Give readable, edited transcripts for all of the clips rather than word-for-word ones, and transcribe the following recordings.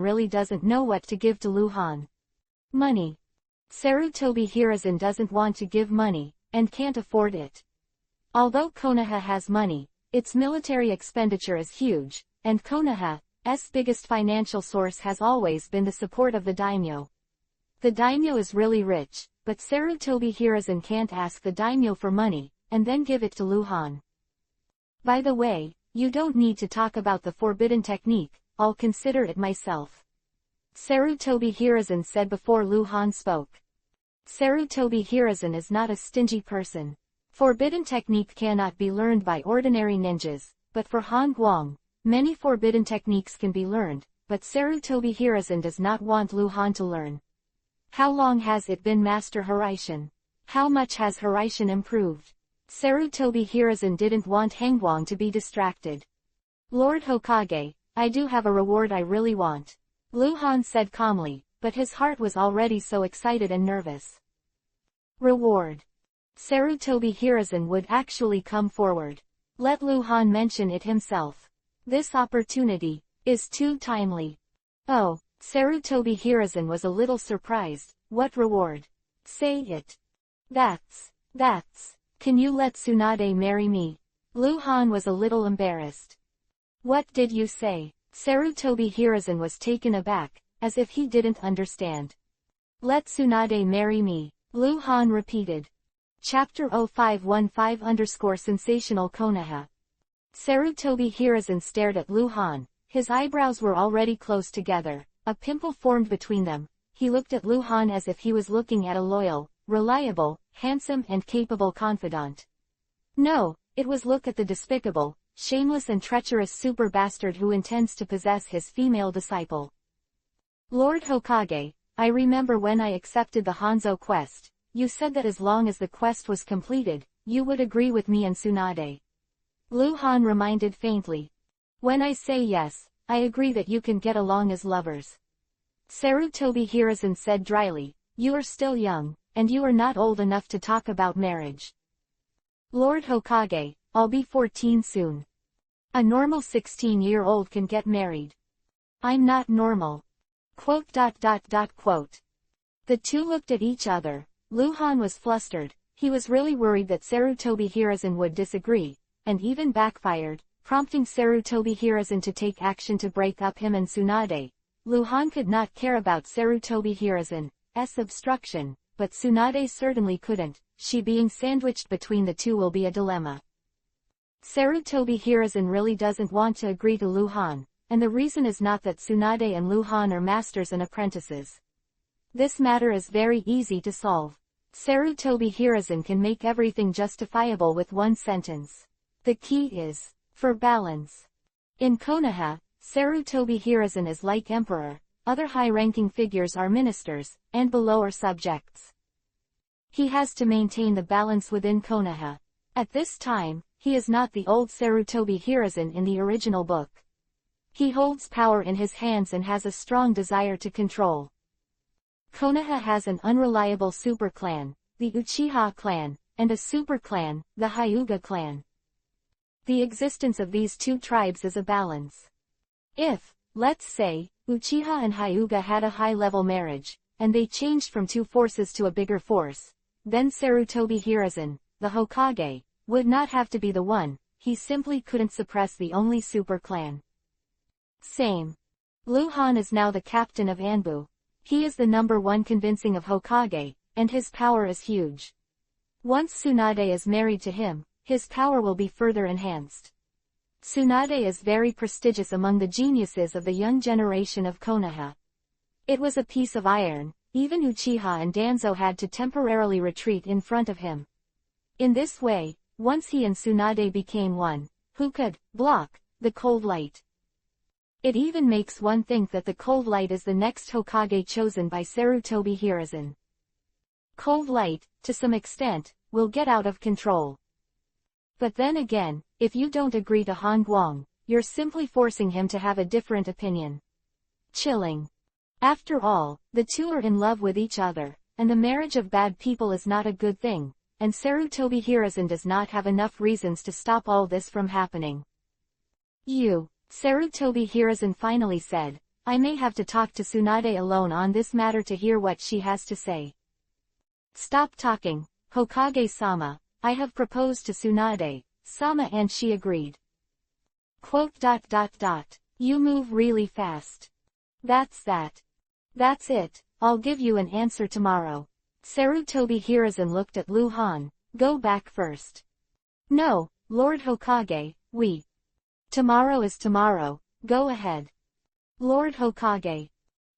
really doesn't know what to give to Luhan. Money. Sarutobi Hiruzen doesn't want to give money, and can't afford it. Although Konoha has money, its military expenditure is huge, and Konoha's biggest financial source has always been the support of the daimyo. The daimyo is really rich, but Sarutobi Hiruzen can't ask the daimyo for money, and then give it to Luhan. By the way, you don't need to talk about the forbidden technique, I'll consider it myself. Sarutobi Hiruzen said before Luhan spoke. Sarutobi Hiruzen is not a stingy person. Forbidden technique cannot be learned by ordinary ninjas, but for Han Guang, many forbidden techniques can be learned, but Sarutobi Hiruzen does not want Luhan to learn. How long has it been Master Hiraishin? How much has Hiraishin improved? Sarutobi Hiruzen didn't want Hangguang to be distracted. Lord Hokage, I do have a reward I really want. Luhan said calmly, but his heart was already so excited and nervous. Reward. Sarutobi Hiruzen would actually come forward. Let Luhan mention it himself. This opportunity is too timely. Oh, Sarutobi Hiruzen was a little surprised. What reward? Say it. That's. Can you let Tsunade marry me? Luhan was a little embarrassed. What did you say? Sarutobi Hiruzen was taken aback, as if he didn't understand. Let Tsunade marry me, Luhan repeated. Chapter 0515_sensational Konoha. Sarutobi Hiruzen stared at Luhan. His eyebrows were already close together. A pimple formed between them. He looked at Luhan as if he was looking at a loyal, reliable, handsome and capable confidant. No, it was look at the despicable, shameless and treacherous super bastard who intends to possess his female disciple. Lord Hokage, I remember when I accepted the Hanzo quest, you said that as long as the quest was completed, you would agree with me and Tsunade. Luhan reminded faintly. When I say yes, I agree that you can get along as lovers. Sarutobi Hiruzen said dryly, you are still young, and you are not old enough to talk about marriage. Lord Hokage, I'll be 14 soon. A normal 16-year-old can get married. I'm not normal. ... The two looked at each other. Luhan was flustered. He was really worried that Sarutobi Hiruzen would disagree, and even backfired, prompting Sarutobi Hiruzen to take action to break up him and Tsunade. Luhan could not care about Sarutobi Hiruzen's obstruction, but Tsunade certainly couldn't. She being sandwiched between the two will be a dilemma. Sarutobi Hiruzen really doesn't want to agree to Luhan, and the reason is not that Tsunade and Luhan are masters and apprentices. This matter is very easy to solve. Sarutobi Hiruzen can make everything justifiable with one sentence. The key is, for balance. In Konoha, Sarutobi Hiruzen is like emperor, other high-ranking figures are ministers, and below are subjects. He has to maintain the balance within Konoha. At this time, he is not the old Sarutobi Hiruzen in the original book. He holds power in his hands and has a strong desire to control. Konoha has an unreliable super-clan, the Uchiha clan, and a super-clan, the Hyuga clan. The existence of these two tribes is a balance. If, let's say, Uchiha and Hyuga had a high-level marriage, and they changed from two forces to a bigger force, then Sarutobi Hiruzen, the Hokage, would not have to be the one, he simply couldn't suppress the only super-clan. Same. Luhan is now the captain of Anbu. He is the #1 convincing of Hokage, and his power is huge. Once Tsunade is married to him, his power will be further enhanced. Tsunade is very prestigious among the geniuses of the young generation of Konoha. It was a piece of iron, even Uchiha and Danzo had to temporarily retreat in front of him. In this way, once he and Tsunade became one, who could block the cold light? It even makes one think that the cold light is the next Hokage chosen by Sarutobi Hiruzen. Cold light, to some extent, will get out of control. But then again, if you don't agree to Han Guang, you're simply forcing him to have a different opinion. Chilling. After all, the two are in love with each other, and the marriage of bad people is not a good thing, and Sarutobi Hiruzen does not have enough reasons to stop all this from happening. Sarutobi Hiruzen finally said, I may have to talk to Tsunade alone on this matter to hear what she has to say. Stop talking, Hokage-sama. I have proposed to Tsunade-sama and she agreed. Quote. You move really fast. That's that. That's it, I'll give you an answer tomorrow. Sarutobi Hiruzen looked at Luhan. Go back first. No, Lord Hokage, Tomorrow is tomorrow, go ahead. Lord Hokage.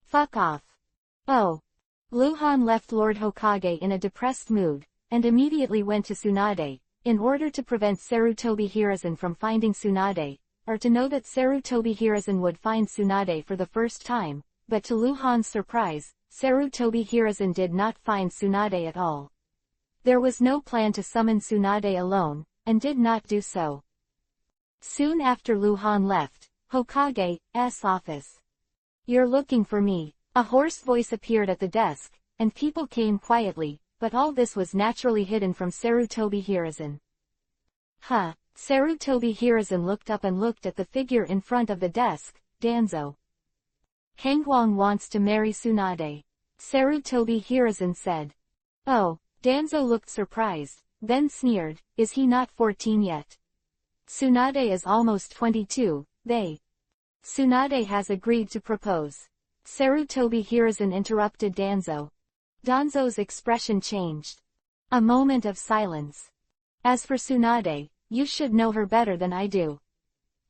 Fuck off. Oh. Luhan left Lord Hokage in a depressed mood, and immediately went to Tsunade, in order to prevent Sarutobi Hiruzen from finding Tsunade, or to know that Sarutobi Hiruzen would find Tsunade for the first time, but to Luhan's surprise, Sarutobi Hiruzen did not find Tsunade at all. There was no plan to summon Tsunade alone, and did not do so. Soon after Luhan left Hokage's office. You're looking for me. A hoarse voice appeared at the desk, and people came quietly, but all this was naturally hidden from Sarutobi Hiruzen. Huh. Sarutobi Hiruzen looked up and looked at the figure in front of the desk, Danzo. Hangwang wants to marry Tsunade. Sarutobi Hiruzen said. Oh. Danzo looked surprised, then sneered, is he not 14 yet? Tsunade is almost 22, Tsunade has agreed to propose. Sarutobi Hiruzen interrupted Danzo. Danzo's expression changed. A moment of silence. As for Tsunade, you should know her better than I do.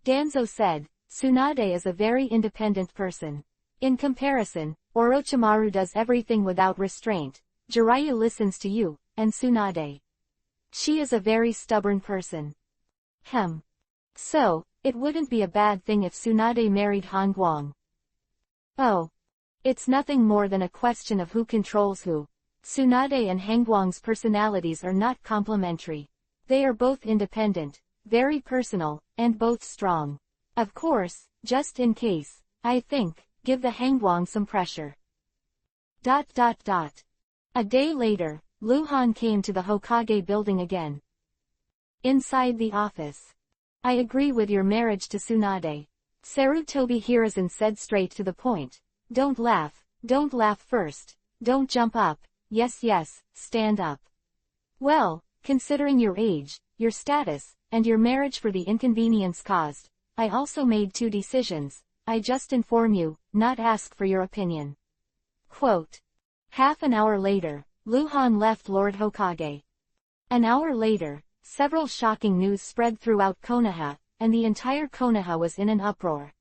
Danzo said, Tsunade is a very independent person. In comparison, Orochimaru does everything without restraint, Jiraiya listens to you, and Tsunade. She is a very stubborn person. So, it wouldn't be a bad thing if Tsunade married Hangwang. Oh. It's nothing more than a question of who controls who. Tsunade and Hangwang's personalities are not complementary. They are both independent, very personal, and both strong. Of course, just in case, I think, give the Hangwang some pressure. A day later, Luhan came to the Hokage building again. Inside the office. I agree with your marriage to Tsunade. Sarutobi Hiruzen said straight to the point. Don't laugh first, don't jump up, yes, stand up. Well, considering your age, your status, and your marriage for the inconvenience caused, I also made 2 decisions, I just inform you, not ask for your opinion. Quote. Half an hour later, Luhan left Lord Hokage. An hour later, several shocking news spread throughout Konoha, and the entire Konoha was in an uproar.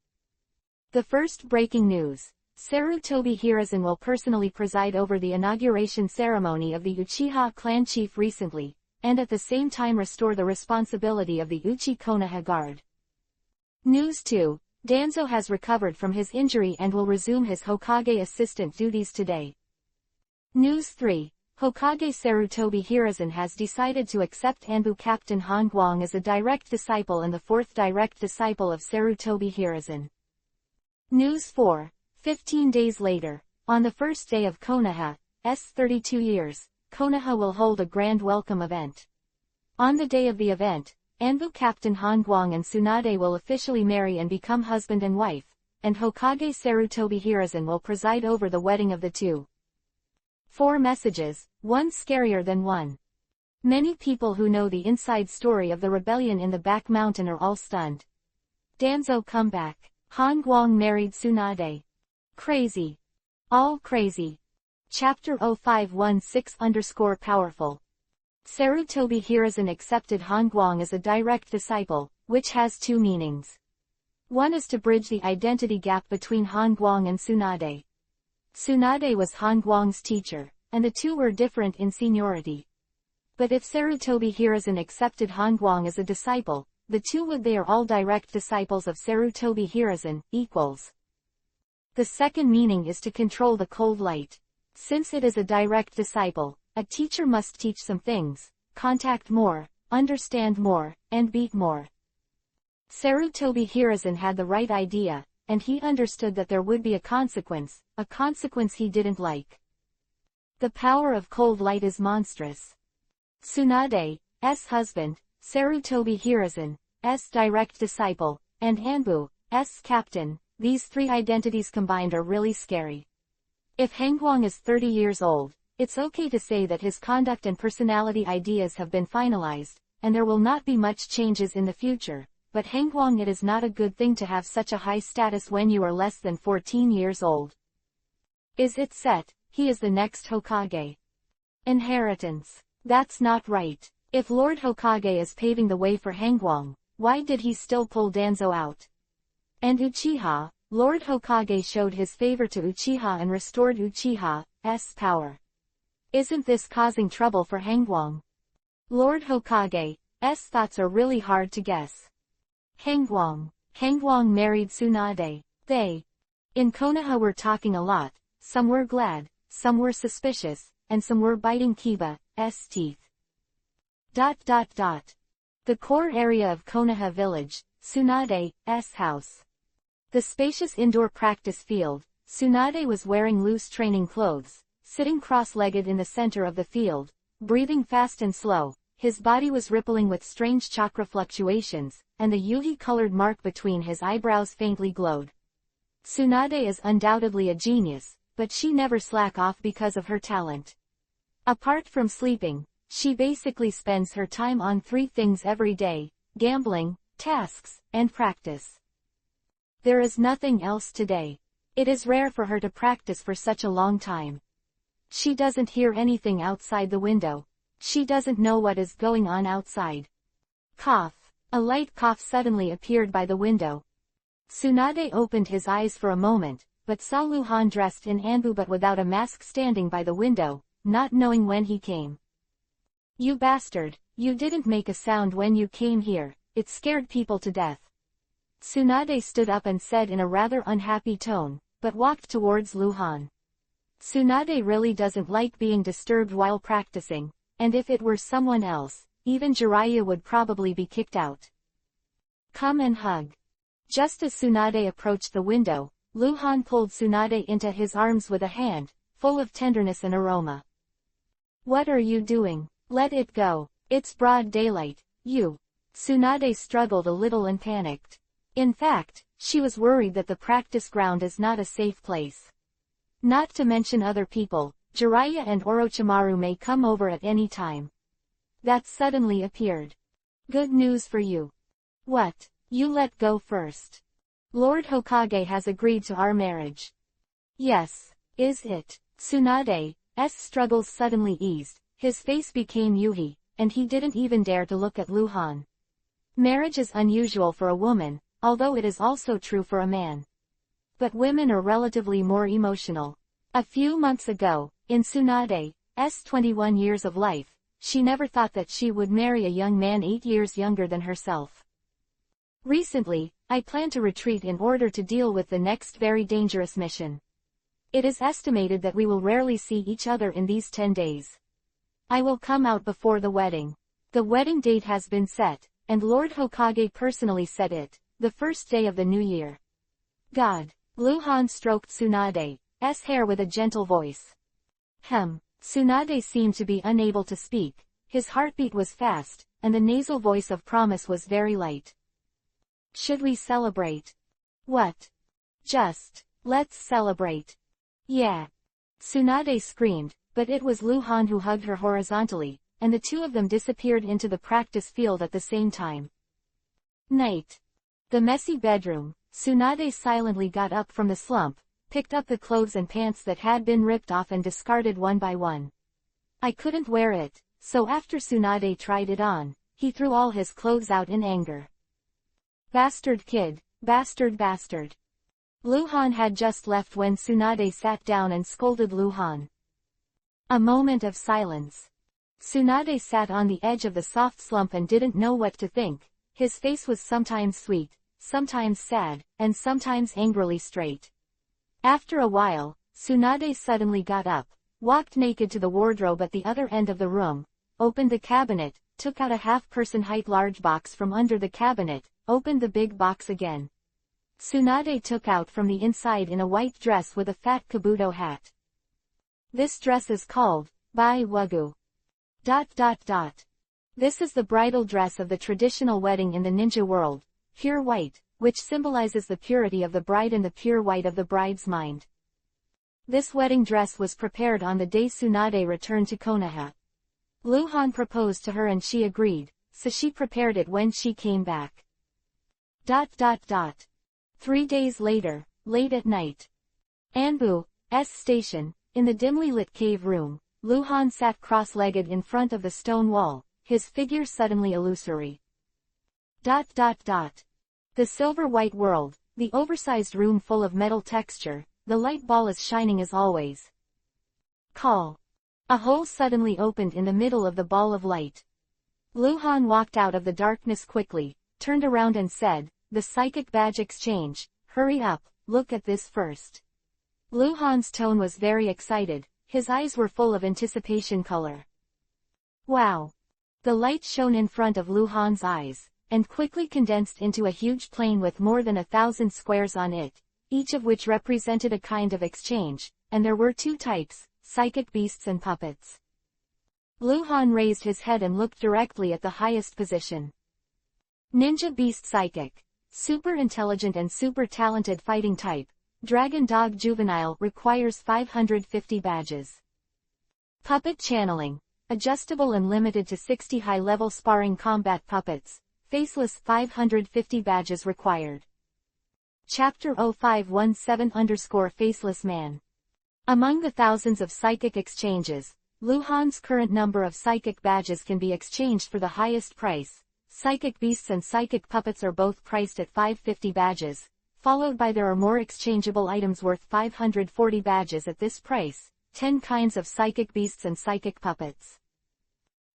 The first breaking news. Sarutobi Hiruzen will personally preside over the inauguration ceremony of the Uchiha clan chief recently, and at the same time restore the responsibility of the Uchi Konoha Guard. News 2. Danzo has recovered from his injury and will resume his Hokage assistant duties today. News 3. Hokage Sarutobi Hiruzen has decided to accept Anbu Captain Hangwang as a direct disciple and the 4th direct disciple of Sarutobi Hiruzen. News 4. 15 days later, on the first day of Konoha's 32 years, Konoha will hold a grand welcome event. On the day of the event, Anbu Captain Hangwang and Tsunade will officially marry and become husband and wife, and Hokage Sarutobi Hiruzen will preside over the wedding of the two. 4 messages, one scarier than one. Many people who know the inside story of the rebellion in the back mountain are all stunned. Danzo comeback. Hangwang married Tsunade. Crazy. All crazy. Chapter 0516_powerful. Sarutobi Hiruzen accepted Hangwang as a direct disciple, which has 2 meanings. One is to bridge the identity gap between Hangwang and Tsunade. Tsunade was Hangwang's teacher, and the 2 were different in seniority. But if Sarutobi Hiruzen accepted Hangwang as a disciple, the 2 would they are all direct disciples of Sarutobi Hiruzen, equals. The second meaning is to control the cold light. Since it is a direct disciple, a teacher must teach some things, contact more, understand more, and beat more. Sarutobi Hiruzen had the right idea, and he understood that there would be a consequence he didn't like. The power of cold light is monstrous. Tsunade's husband, Sarutobi Hiruzen's direct disciple, and Anbu's captain, these three identities combined are really scary. If Hangwang is 30 years old, it's okay to say that his conduct and personality ideas have been finalized, and there will not be much changes in the future, but Hangwang, it is not a good thing to have such a high status when you are less than 14 years old. Is it set? He is the next Hokage. Inheritance. That's not right. If Lord Hokage is paving the way for Hangwang, why did he still pull Danzo out? And Uchiha, Lord Hokage showed his favor to Uchiha and restored Uchiha's power. Isn't this causing trouble for Hangwang? Lord Hokage's thoughts are really hard to guess. Hangwang married Tsunade. They, in Konoha, were talking a lot. Some were glad, some were suspicious, and some were biting Kiba's teeth. The core area of Konoha village, Tsunade's house. The spacious indoor practice field. Tsunade was wearing loose training clothes, sitting cross-legged in the center of the field, breathing fast and slow. His body was rippling with strange chakra fluctuations, and the yuhi-colored mark between his eyebrows faintly glowed. Tsunade is undoubtedly a genius, but she never slack off because of her talent. Apart from sleeping, she basically spends her time on three things every day: gambling, tasks, and practice. There is nothing else today. It is rare for her to practice for such a long time. She doesn't hear anything outside the window. She doesn't know what is going on outside. Cough. A light cough suddenly appeared by the window. Tsunade opened his eyes for a moment, but saw Luhan dressed in anbu but without a mask standing by the window, not knowing when he came. You bastard, you didn't make a sound when you came here, it scared people to death. Tsunade stood up and said in a rather unhappy tone, but walked towards Luhan. Tsunade really doesn't like being disturbed while practicing, and if it were someone else, even Jiraiya would probably be kicked out. Come and hug. Just as Tsunade approached the window, Luhan pulled Tsunade into his arms with a hand, full of tenderness and aroma. What are you doing? Let it go. It's broad daylight. You. Tsunade struggled a little and panicked. In fact, she was worried that the practice ground is not a safe place. Not to mention other people, Jiraiya and Orochimaru may come over at any time. That suddenly appeared. Good news for you. What? You let go first. Lord Hokage has agreed to our marriage. Yes. Is it? Tsunade's struggles suddenly eased, his face became yuhi, and he didn't even dare to look at Luhan. Marriage is unusual for a woman, although it is also true for a man. But women are relatively more emotional. A few months ago, in Tsunade's 21 years of life, she never thought that she would marry a young man 8 years younger than herself. Recently, I plan to retreat in order to deal with the next very dangerous mission. It is estimated that we will rarely see each other in these 10 days. I will come out before the wedding. The wedding date has been set, and Lord Hokage personally set it, the first day of the new year. God. Luhan stroked Tsunade's hair with a gentle voice. Tsunade seemed to be unable to speak, his heartbeat was fast, and the nasal voice of promise was very light. Should we celebrate? What? Just, let's celebrate. Yeah. Tsunade screamed, but it was Luhan who hugged her horizontally, and the two of them disappeared into the practice field at the same time. Night. The messy bedroom. Tsunade silently got up from the slump, picked up the clothes and pants that had been ripped off and discarded one by one. I couldn't wear it, so after Tsunade tried it on, he threw all his clothes out in anger. Bastard kid, bastard bastard. Luhan had just left when Tsunade sat down and scolded Luhan. A moment of silence. Tsunade sat on the edge of the soft slump and didn't know what to think. His face was sometimes sweet, sometimes sad, and sometimes angrily straight. After a while, Tsunade suddenly got up, walked naked to the wardrobe at the other end of the room, opened the cabinet, took out a half-person height large box from under the cabinet, opened the big box again. Tsunade took out from the inside in a white dress with a fat kabuto hat. This dress is called, Bai Wagu. This is the bridal dress of the traditional wedding in the ninja world, pure white, which symbolizes the purity of the bride and the pure white of the bride's mind. This wedding dress was prepared on the day Tsunade returned to Konoha. Luhan proposed to her and she agreed, so she prepared it when she came back. 3 days later, late at night. Anbu's station, in the dimly lit cave room, Luhan sat cross-legged in front of the stone wall, his figure suddenly illusory. The silver-white world, the oversized room full of metal texture, the light ball is shining as always. Call. A hole suddenly opened in the middle of the ball of light. Luhan walked out of the darkness quickly, turned around and said, "The psychic badge exchange, hurry up, look at this first." Luhan's tone was very excited, his eyes were full of anticipation color. Wow! The light shone in front of Luhan's eyes, and quickly condensed into a huge plane with more than 1,000 squares on it, each of which represented a kind of exchange, and there were 2 types, psychic beasts and puppets. Luhan raised his head and looked directly at the highest position. Ninja Beast Psychic. Super intelligent and super talented fighting type. Dragon Dog Juvenile requires 550 badges. Puppet Channeling. Adjustable and limited to 60 high-level sparring combat puppets. Faceless 550 badges required. Chapter 0517_Faceless Man. Among the thousands of psychic exchanges, Luhan's current number of psychic badges can be exchanged for the highest price. Psychic beasts and psychic puppets are both priced at 550 badges, followed by there are more exchangeable items worth 540 badges at this price, 10 kinds of psychic beasts and psychic puppets.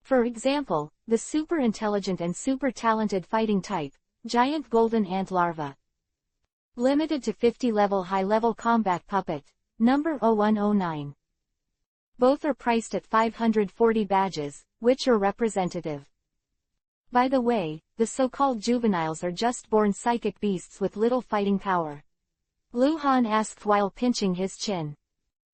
For example, the super intelligent and super talented fighting type, Giant Golden Ant Larva. Limited to 50-level high-level combat puppet, number 0109. Both are priced at 540 badges, which are representative. By the way, the so-called juveniles are just born psychic beasts with little fighting power. Luhan asked while pinching his chin.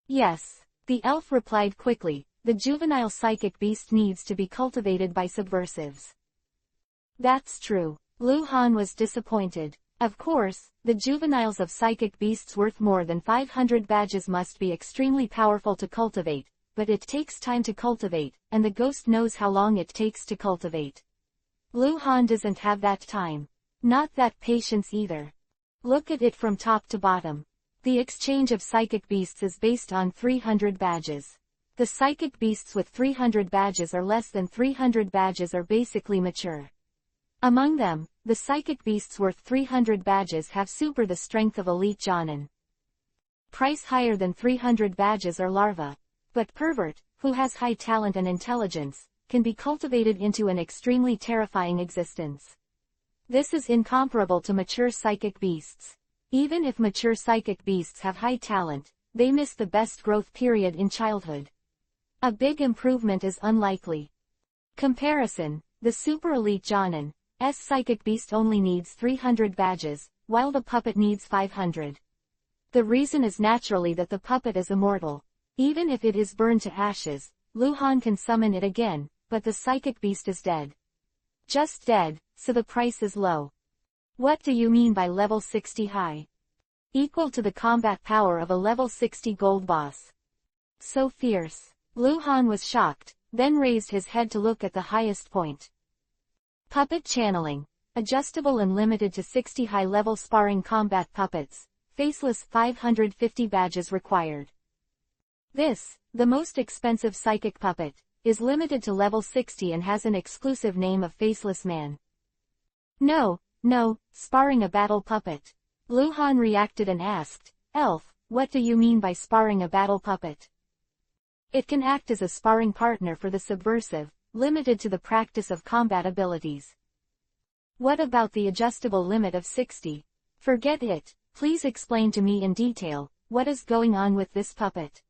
Yes, the elf replied quickly, the juvenile psychic beast needs to be cultivated by subversives. That's true. Luhan was disappointed. Of course, the juveniles of psychic beasts worth more than 500 badges must be extremely powerful to cultivate, but it takes time to cultivate, and the ghost knows how long it takes to cultivate. Luhan doesn't have that time. Not that patience either. Look at it from top to bottom. The exchange of psychic beasts is based on 300 badges. The psychic beasts with 300 badges or less than 300 badges are basically mature. Among them, the psychic beasts worth 300 badges have super the strength of elite Jonin. Price higher than 300 badges are larva. But pervert, who has high talent and intelligence, can be cultivated into an extremely terrifying existence. This is incomparable to mature psychic beasts. Even if mature psychic beasts have high talent, they miss the best growth period in childhood. A big improvement is unlikely. Comparison, the super elite Jonin's psychic beast only needs 300 badges, while the puppet needs 500. The reason is naturally that the puppet is immortal. Even if it is burned to ashes, Luhan can summon it again, but the psychic beast is dead. Just dead, so the price is low. What do you mean by level 60 high? Equal to the combat power of a level 60 gold boss. So fierce. Luhan was shocked, then raised his head to look at the highest point. Puppet Channeling. Adjustable and limited to 60 high-level sparring combat puppets. Faceless 550 badges required. This, the most expensive psychic puppet, is limited to level 60 and has an exclusive name of Faceless Man. No, sparring a battle puppet. Luhan reacted and asked, Elf, what do you mean by sparring a battle puppet? It can act as a sparring partner for the subversive, limited to the practice of combat abilities. What about the adjustable limit of 60? Forget it, please explain to me in detail, what is going on with this puppet?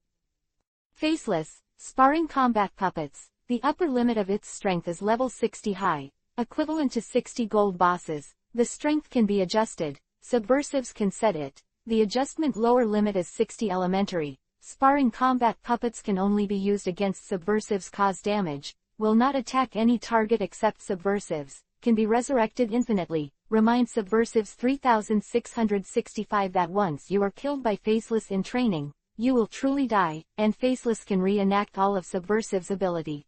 Faceless, sparring combat puppets, the upper limit of its strength is level 60 high, equivalent to 60 gold bosses. The strength can be adjusted, subversives can set it. The adjustment lower limit is 60 elementary. Sparring combat puppets can only be used against subversives cause damage, will not attack any target except subversives, can be resurrected infinitely, remind subversives 3665 that once you are killed by Faceless in training, you will truly die, and Faceless can reenact all of Subversive's ability.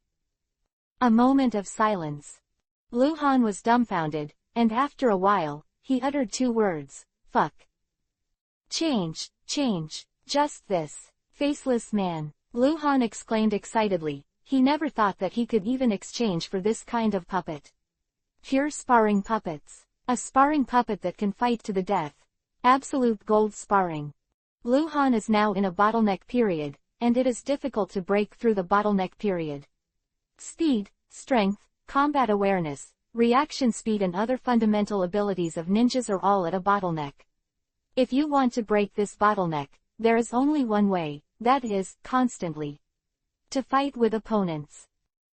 A moment of silence. Luhan was dumbfounded, and after a while, he uttered two words, fuck. Change, just this. Faceless man. Luhan exclaimed excitedly. He never thought that he could even exchange for this kind of puppet. Pure sparring puppets. A sparring puppet that can fight to the death. Absolute gold sparring. Luhan is now in a bottleneck period, and it is difficult to break through the bottleneck period. Speed, strength, combat awareness, reaction speed and other fundamental abilities of ninjas are all at a bottleneck. If you want to break this bottleneck, there is only one way, that is, constantly to fight with opponents.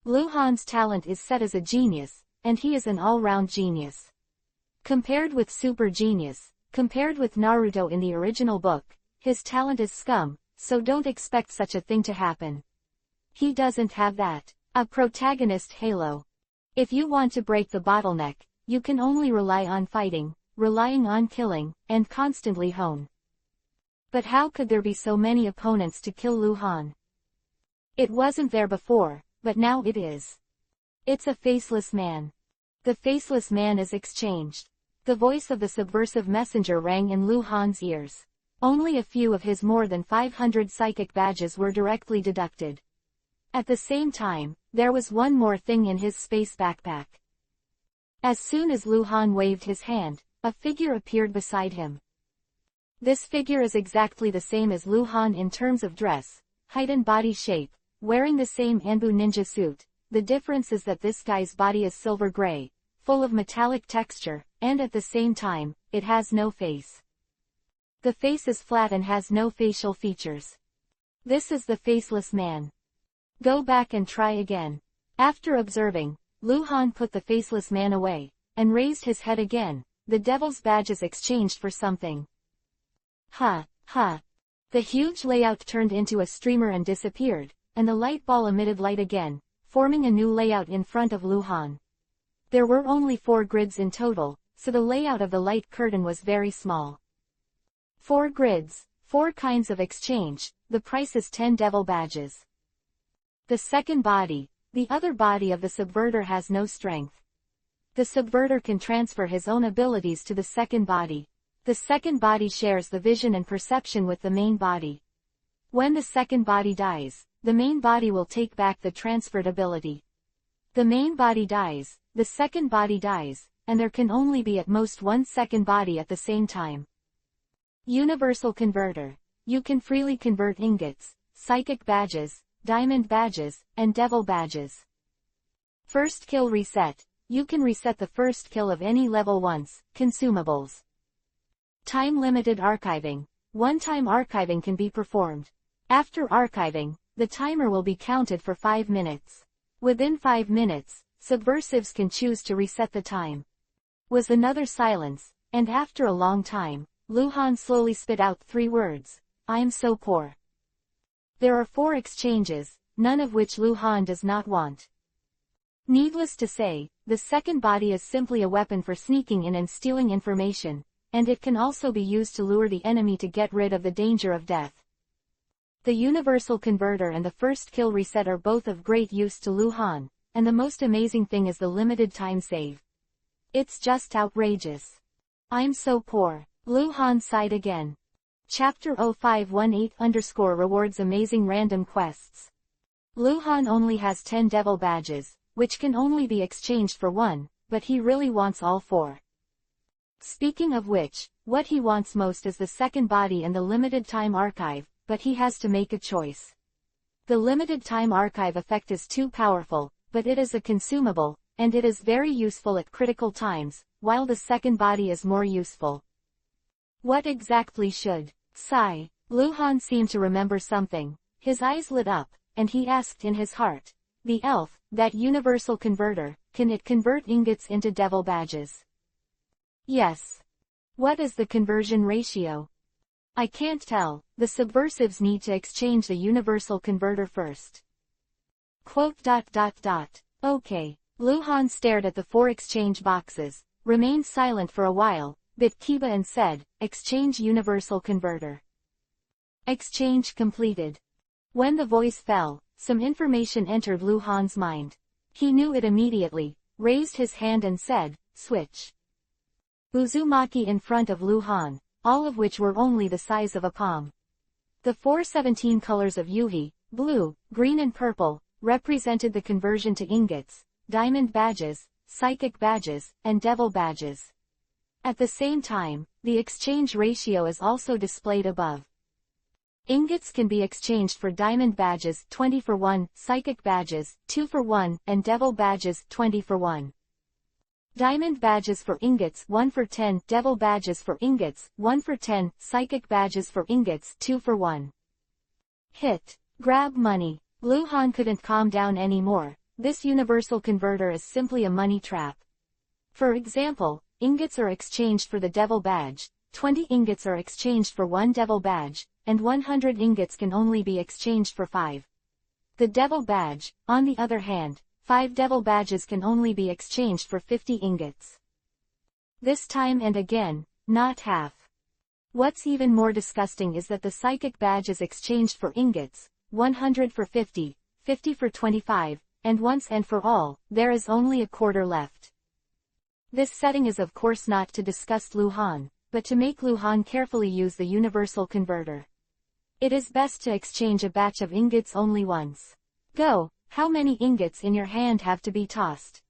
Luhan's talent is set as a genius, and he is an all-round genius. Compared with super genius, compared with Naruto in the original book, his talent is scum, so don't expect such a thing to happen. He doesn't have that. A protagonist halo. If you want to break the bottleneck, you can only rely on fighting, relying on killing, and constantly hone. But how could there be so many opponents to kill Luhan? It wasn't there before, but now it is. It's a faceless man. The faceless man is exchanged. The voice of the subversive messenger rang in Luhan's ears. Only a few of his more than 500 psychic badges were directly deducted. At the same time, there was one more thing in his space backpack. As soon as Luhan waved his hand, a figure appeared beside him. This figure is exactly the same as Luhan in terms of dress, height and body shape, wearing the same Anbu ninja suit. The difference is that this guy's body is silver gray, full of metallic texture, and at the same time, it has no face. The face is flat and has no facial features. This is the faceless man. Go back and try again. After observing, Luhan put the faceless man away, and raised his head again. The devil's badge is exchanged for something. Ha. The huge layout turned into a streamer and disappeared, and the light ball emitted light again, forming a new layout in front of Luhan. There were only 4 grids in total, so the layout of the light curtain was very small. 4 grids, 4 kinds of exchange, the price is 10 devil badges. The second body, the other body of the subverter has no strength. The subverter can transfer his own abilities to the second body. The second body shares the vision and perception with the main body. When the second body dies, the main body will take back the transferred ability. The main body dies, the second body dies, and there can only be at most one second body at the same time. Universal converter. You can freely convert ingots, psychic badges, diamond badges, and devil badges. First kill reset. You can reset the first kill of any level once. Consumables. Time-limited archiving. One-time archiving can be performed. After archiving, the timer will be counted for 5 minutes. Within 5 minutes, subversives can choose to reset the time. Was another silence, and after a long time, Luhan slowly spit out 3 words. I'm so poor. There are 4 exchanges, none of which Luhan does not want. Needless to say, the second body is simply a weapon for sneaking in and stealing information, and it can also be used to lure the enemy to get rid of the danger of death. The universal converter and the first kill reset are both of great use to Luhan, and the most amazing thing is the limited time save. It's just outrageous. I'm so poor. Luhan sighed again. Chapter 0518 rewards amazing random quests. Luhan only has 10 devil badges, which can only be exchanged for 1, but he really wants all 4. Speaking of which, what he wants most is the second body and the limited time archive, but he has to make a choice. The limited time archive effect is too powerful, but it is a consumable, and it is very useful at critical times, while the second body is more useful. What exactly should? Sigh. Luhan seemed to remember something. His eyes lit up, and he asked in his heart. The elf, that universal converter, can it convert ingots into devil badges? Yes. What is the conversion ratio? I can't tell. The subversives need to exchange the universal converter first. Okay. Luhan stared at the 4 exchange boxes. remained silent for a while, bit Kiba and said, "Exchange Universal Converter." Exchange completed. When the voice fell, some information entered Lu Han's mind. He knew it immediately, raised his hand and said, "Switch." Uzumaki in front of Lu Han, all of which were only the size of a palm. The 417 colors of Yuhi, blue, green and purple, represented the conversion to ingots, diamond badges, psychic badges, and devil badges. At the same time, the exchange ratio is also displayed above. Ingots can be exchanged for diamond badges 20 for 1, psychic badges 2 for 1, and devil badges 20 for 1. Diamond badges for ingots 1 for 10, devil badges for ingots 1 for 10, psychic badges for ingots 2 for 1. Hit. Grab money. Lu Han couldn't calm down anymore. This universal converter is simply a money trap. For example, ingots are exchanged for the devil badge, 20 ingots are exchanged for 1 devil badge, and 100 ingots can only be exchanged for 5. The devil badge, on the other hand, 5 devil badges can only be exchanged for 50 ingots. This time and again, not half. What's even more disgusting is that the psychic badge is exchanged for ingots, 100 for 50, 50 for 25, and once and for all, there is only a quarter left. This setting is of course not to disgust Lu Han, but to make Lu Han carefully use the universal converter. It is best to exchange a batch of ingots only once. Go, how many ingots in your hand have to be tossed?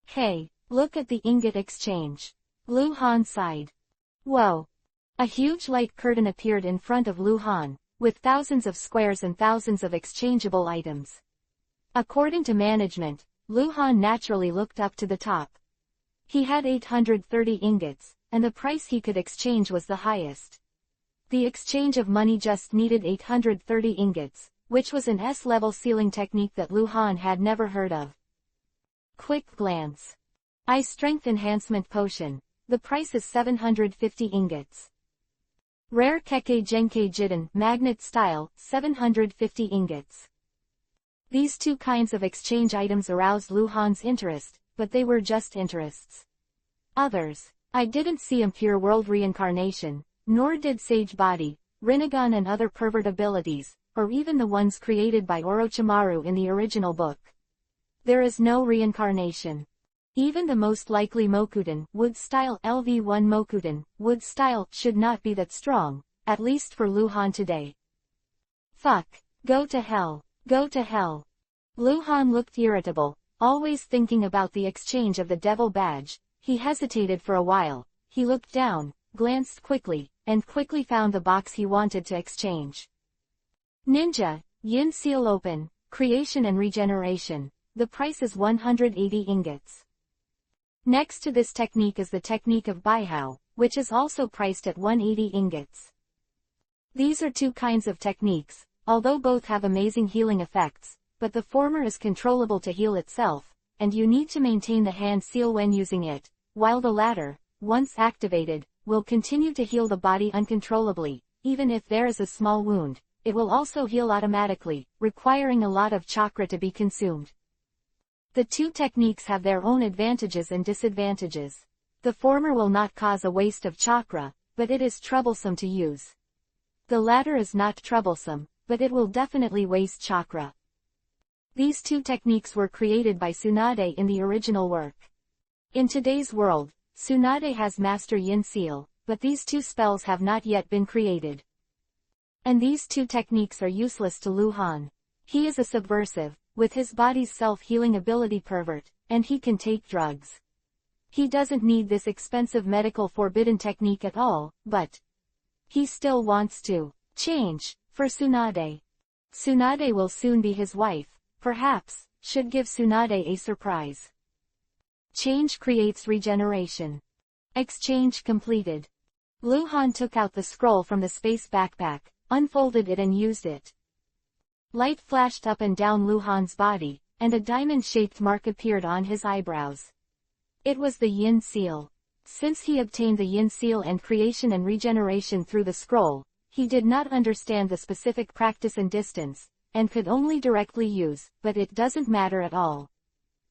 Hey, look at the ingot exchange. Lu Han sighed. Whoa. A huge light curtain appeared in front of Lu Han, with thousands of squares and thousands of exchangeable items. According to management, Lu Han naturally looked up to the top. He had 830 ingots, and the price he could exchange was the highest. The exchange of money just needed 830 ingots, which was an S-level ceiling technique that Lu Han had never heard of. Quick glance. Eye Strength Enhancement Potion. The price is 750 ingots. Rare Kekkei Genkei Jiden Magnet Style, 750 ingots. These two kinds of exchange items aroused Lu Han's interest, but they were just interests. Others. I didn't see Impure World Reincarnation, nor did Sage Body, Rinnegan and other pervert abilities, or even the ones created by Orochimaru in the original book. There is no reincarnation. Even the most likely Mokuden, wood style LV1 Mokuden, wood style, should not be that strong, at least for Lu Han today. Fuck. Go to hell. Go to hell. Lu Han looked irritable, always thinking about the exchange of the devil badge. He hesitated for a while, he looked down, glanced quickly, and quickly found the box he wanted to exchange. Ninja, Yin Seal Open, Creation and Regeneration. The price is 180 ingots. Next to this technique is the technique of Baihao, which is also priced at 180 ingots. These are two kinds of techniques, although both have amazing healing effects, but the former is controllable to heal itself, and you need to maintain the hand seal when using it, while the latter, once activated, will continue to heal the body uncontrollably, even if there is a small wound. It will also heal automatically, requiring a lot of chakra to be consumed. The two techniques have their own advantages and disadvantages. The former will not cause a waste of chakra, but it is troublesome to use. The latter is not troublesome, but it will definitely waste chakra. These two techniques were created by Tsunade in the original work. In today's world, Tsunade has Master Yin Seal, but these two spells have not yet been created. And these two techniques are useless to Lu Han. He is a subversive, with his body's self-healing ability pervert, and he can take drugs. He doesn't need this expensive medical forbidden technique at all, but he still wants to change for Tsunade. Tsunade will soon be his wife, perhaps, should give Tsunade a surprise. Change creates regeneration. Exchange completed. Lu Han took out the scroll from the space backpack, unfolded it and used it. Light flashed up and down Lu Han's body, and a diamond-shaped mark appeared on his eyebrows. It was the Yin Seal. Since he obtained the Yin Seal and creation and regeneration through the scroll, he did not understand the specific practice and distance, and could only directly use, but it doesn't matter at all.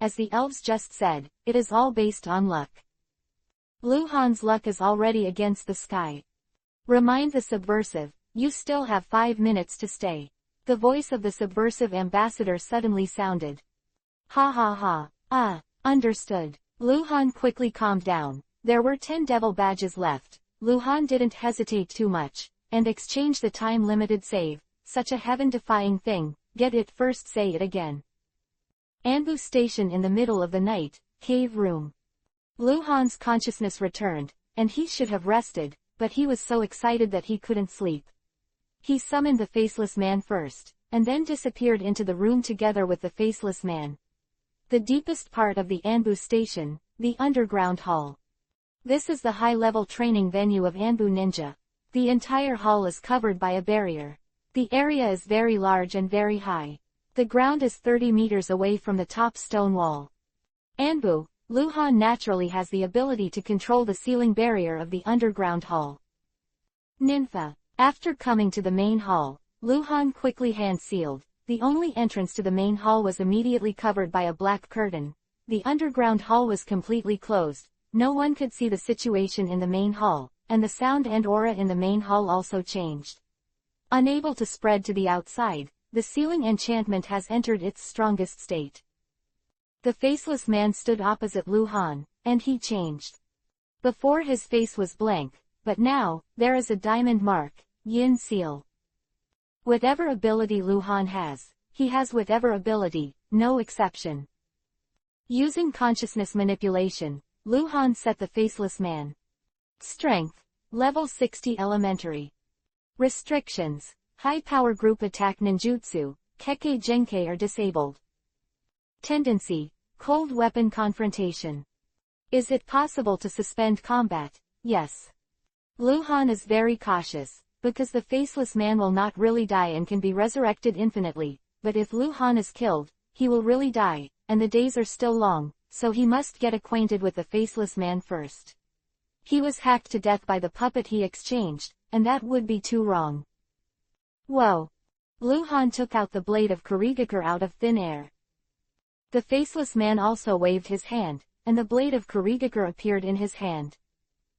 as the elves just said, it is all based on luck. Luhan's luck is already against the sky. Remind the subversive, you still have 5 minutes to stay. The voice of the subversive ambassador suddenly sounded. Ha ha ha. Ah, understood. Luhan quickly calmed down. There were 10 devil badges left. Luhan didn't hesitate too much, and exchanged the time-limited save. Such a heaven-defying thing, get it first, say it again. Anbu station in the middle of the night, cave room. Luhan's consciousness returned, and he should have rested, but he was so excited that he couldn't sleep. He summoned the Faceless Man first, and then disappeared into the room together with the Faceless Man. The deepest part of the Anbu station, the underground hall. This is the high-level training venue of Anbu Ninja. The entire hall is covered by a barrier. The area is very large and very high. The ground is 30 meters away from the top stone wall. Anbu, Luhan naturally has the ability to control the ceiling barrier of the underground hall. Ninfa. After coming to the main hall, Luhan quickly hand-sealed. The only entrance to the main hall was immediately covered by a black curtain. The underground hall was completely closed. No one could see the situation in the main hall, and the sound and aura in the main hall also changed. Unable to spread to the outside, the ceiling enchantment has entered its strongest state. The Faceless Man stood opposite Luhan, and he changed. Before his face was blank, but now, there is a diamond mark, Yin seal. Whatever ability Luhan has, he has whatever ability, no exception. Using consciousness manipulation, Luhan set the Faceless Man. Strength, level 60 elementary. Restrictions, high power group attack ninjutsu, Kekkei Genkei are disabled. Tendency, cold weapon confrontation. Is it possible to suspend combat? Yes. Luhan is very cautious, because the Faceless Man will not really die and can be resurrected infinitely, but if Luhan is killed, he will really die, and the days are still long, so he must get acquainted with the Faceless Man first. He was hacked to death by the puppet he exchanged, and that would be too wrong. Whoa! Luhan took out the blade of Kurigakure out of thin air. The Faceless Man also waved his hand, and the blade of Kurigakure appeared in his hand.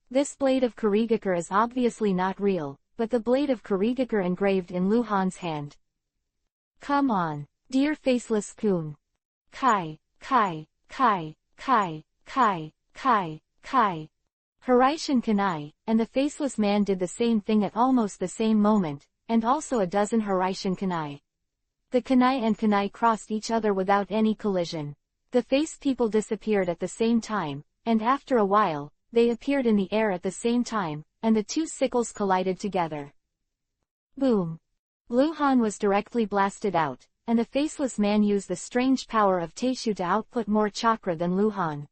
This blade of Kurigakure is obviously not real, but the blade of Kurigakure engraved in Luhan's hand. Come on, dear Faceless-kun. Kai, Kai, Kai, Kai, Kai, Kai, Kai. Hiraishin Kanai, and the Faceless Man did the same thing at almost the same moment, and also a dozen Hiraishin Kanai. The Kanai and Kanai crossed each other without any collision. The face people disappeared at the same time, and after a while, they appeared in the air at the same time, and the two sickles collided together. Boom! Luhan was directly blasted out, and the Faceless Man used the strange power of Teishu to output more chakra than Luhan.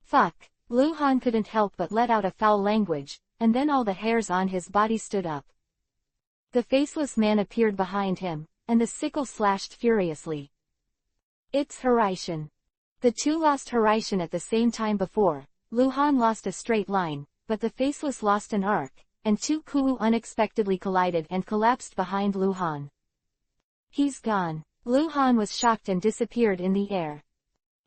Fuck! Luhan couldn't help but let out a foul language, and then all the hairs on his body stood up. The Faceless Man appeared behind him, and the sickle slashed furiously. It's Hiraishin. The two lost Hiraishin at the same time before. Luhan lost a straight line, but the Faceless lost an arc, and two Kuu unexpectedly collided and collapsed behind Luhan. He's gone. Luhan was shocked and disappeared in the air.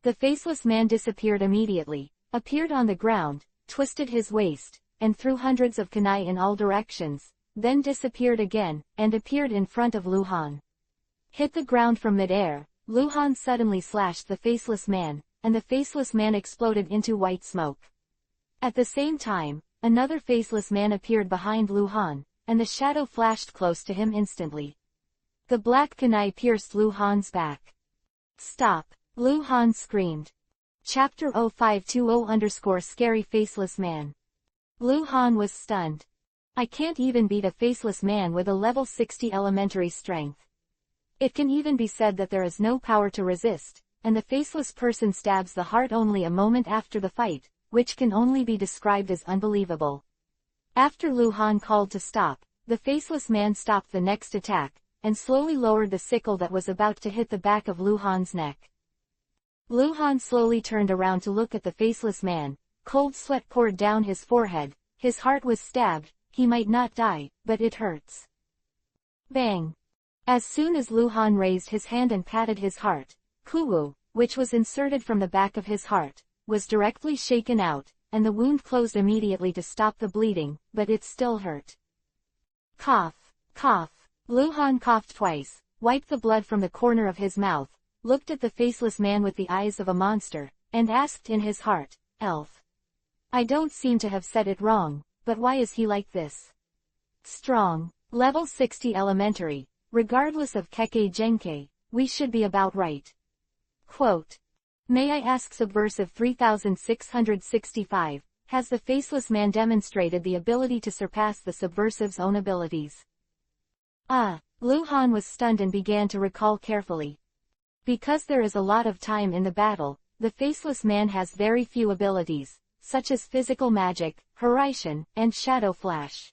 The Faceless Man disappeared immediately, appeared on the ground, twisted his waist, and threw hundreds of kunai in all directions, then disappeared again, and appeared in front of Luhan. Hit the ground from mid-air, Luhan suddenly slashed the Faceless Man, and the Faceless Man exploded into white smoke. At the same time, another Faceless Man appeared behind Luhan, and the shadow flashed close to him instantly. The black kunai pierced Luhan's back. Stop! Luhan screamed. Chapter 0520_Scary Faceless Man. Luhan was stunned. I can't even beat a Faceless Man with a level 60 elementary strength. It can even be said that there is no power to resist, and the Faceless person stabs the heart only a moment after the fight, which can only be described as unbelievable. After Luhan called to stop, the Faceless Man stopped the next attack, and slowly lowered the sickle that was about to hit the back of Luhan's neck. Luhan slowly turned around to look at the Faceless Man. Cold sweat poured down his forehead. His heart was stabbed. He might not die, but it hurts. Bang! As soon as Luhan raised his hand and patted his heart, Kuu, which was inserted from the back of his heart, was directly shaken out, and the wound closed immediately to stop the bleeding, but it still hurt. Cough, cough. Luhan coughed twice, wiped the blood from the corner of his mouth, looked at the faceless man with the eyes of a monster, and asked in his heart, "Elf. I don't seem to have said it wrong, but why is he like this? Strong. Level 60 elementary. Regardless of Kekkei Genkei, we should be about right." Quote. May I ask Subversive 3665, has the faceless man demonstrated the ability to surpass the subversive's own abilities? Luhan was stunned and began to recall carefully. Because there is a lot of time in the battle, the faceless man has very few abilities, such as physical magic, Horizon, and Shadow Flash.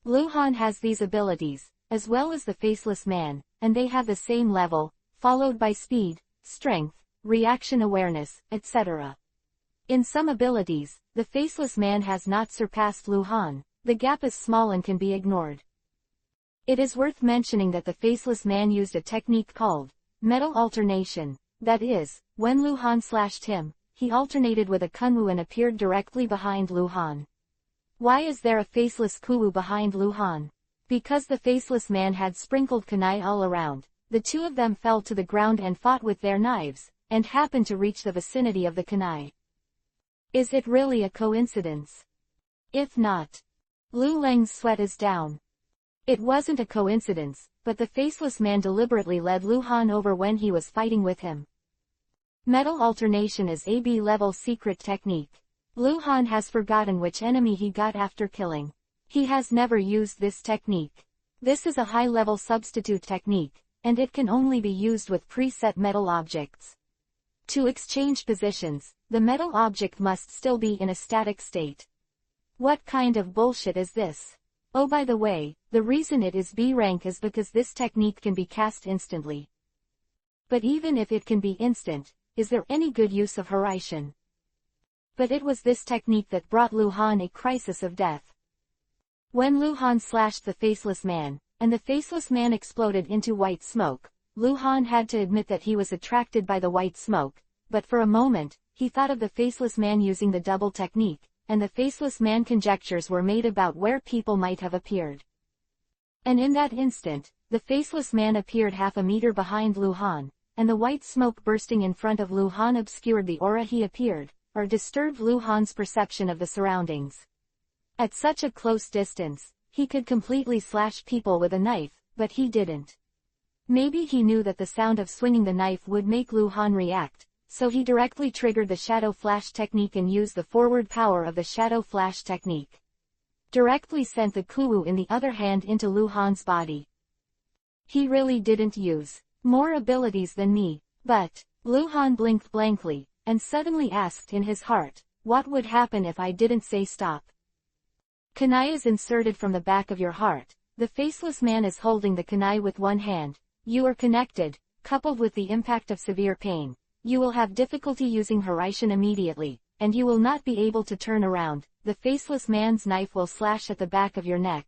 Luhan has these abilities, as well as the faceless man, and they have the same level, followed by speed, strength, reaction awareness, etc. In some abilities, the faceless man has not surpassed Luhan. The gap is small and can be ignored. It is worth mentioning that the faceless man used a technique called metal alternation. That is, when Luhan slashed him, he alternated with a kunwu and appeared directly behind Luhan. Why is there a faceless kuwu behind Luhan? Because the faceless man had sprinkled kunai all around, the two of them fell to the ground and fought with their knives, and happened to reach the vicinity of the kunai. Is it really a coincidence? If not, Lu Leng's sweat is down. It wasn't a coincidence, but the faceless man deliberately led Luhan over when he was fighting with him. Metal alternation is a B-level secret technique. Luhan has forgotten which enemy he got after killing. He has never used this technique. This is a high-level substitute technique, and it can only be used with preset metal objects. To exchange positions, the metal object must still be in a static state. What kind of bullshit is this? Oh, by the way, the reason it is B rank is because this technique can be cast instantly. But even if it can be instant, is there any good use of Horizon? But it was this technique that brought Luhan a crisis of death. When Luhan slashed the faceless man, and the faceless man exploded into white smoke, Luhan had to admit that he was attracted by the white smoke, but for a moment, he thought of the faceless man using the double technique, and the faceless man conjectures were made about where people might have appeared. And in that instant, the faceless man appeared half a meter behind Luhan, and the white smoke bursting in front of Luhan obscured the aura he appeared, or disturbed Luhan's perception of the surroundings. At such a close distance, he could completely slash people with a knife, but he didn't. Maybe he knew that the sound of swinging the knife would make Luhan react, so he directly triggered the Shadow Flash technique and used the forward power of the Shadow Flash technique. Directly sent the kuwu in the other hand into Luhan's body. He really didn't use more abilities than me, but Luhan blinked blankly, and suddenly asked in his heart, what would happen if I didn't say stop? Kunai is inserted from the back of your heart. The faceless man is holding the kunai with one hand. You are connected, coupled with the impact of severe pain. You will have difficulty using Horizon immediately, and you will not be able to turn around. The faceless man's knife will slash at the back of your neck.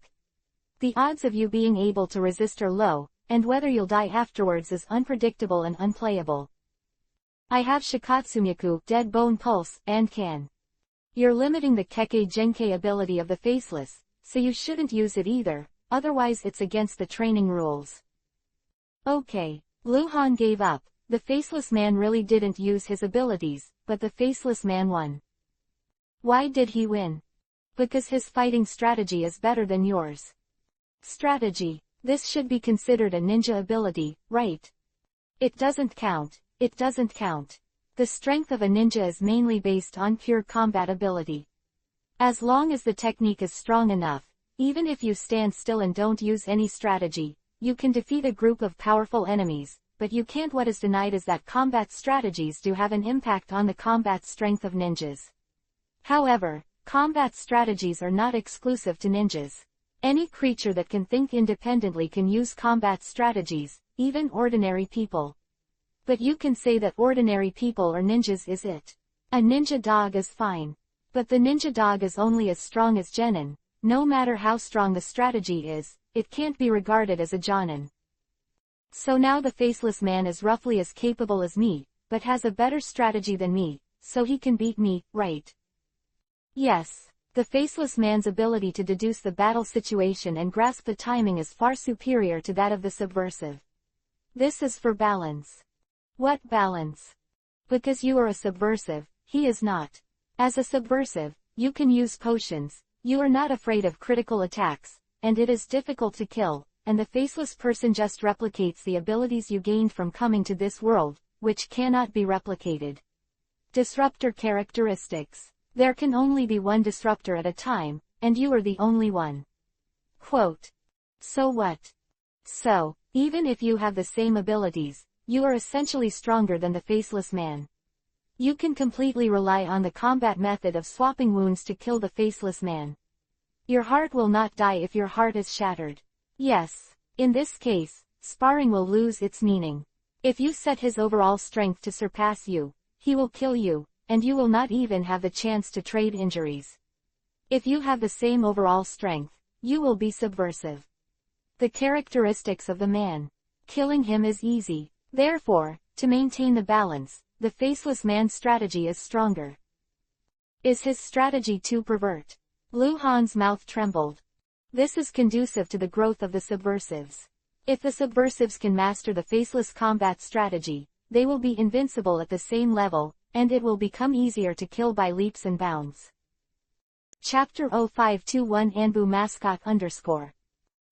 The odds of you being able to resist are low, and whether you'll die afterwards is unpredictable and unplayable. I have Shikatsumyaku, Dead Bone Pulse, and can. You're limiting the Kekkei Genkei ability of the faceless, so you shouldn't use it either, otherwise it's against the training rules. Okay. Luhan gave up. The faceless man really didn't use his abilities, but the faceless man won. Why did he win? Because his fighting strategy is better than yours. Strategy. This should be considered a ninja ability, right? It doesn't count. It doesn't count. The strength of a ninja is mainly based on pure combat ability. As long as the technique is strong enough, even if you stand still and don't use any strategy, you can defeat a group of powerful enemies, but you can't. What is denied is that combat strategies do have an impact on the combat strength of ninjas. However, combat strategies are not exclusive to ninjas. Any creature that can think independently can use combat strategies, even ordinary people. But you can say that ordinary people are ninjas, is it? A ninja dog is fine. But the ninja dog is only as strong as genin. No matter how strong the strategy is, it can't be regarded as a jonin. So now the faceless man is roughly as capable as me, but has a better strategy than me, so he can beat me, right? Yes. The faceless man's ability to deduce the battle situation and grasp the timing is far superior to that of the subversive. This is for balance. What balance? Because you are a subversive, he is not. As a subversive, you can use potions, you are not afraid of critical attacks, and it is difficult to kill, and the faceless person just replicates the abilities you gained from coming to this world, which cannot be replicated. Disruptor characteristics. There can only be one disruptor at a time, and you are the only one. Quote. So what? So, even if you have the same abilities, you are essentially stronger than the faceless man. You can completely rely on the combat method of swapping wounds to kill the faceless man. Your heart will not die if your heart is shattered. Yes. In this case, sparring will lose its meaning. If you set his overall strength to surpass you, he will kill you, and you will not even have the chance to trade injuries. If you have the same overall strength, you will be subversive. The characteristics of the man. Killing him is easy. Therefore, to maintain the balance, the faceless man's strategy is stronger. Is his strategy too pervert? Lu Han's mouth trembled. This is conducive to the growth of the subversives. If the subversives can master the faceless combat strategy, they will be invincible at the same level, and it will become easier to kill by leaps and bounds. Chapter 0521 Anbu mascot _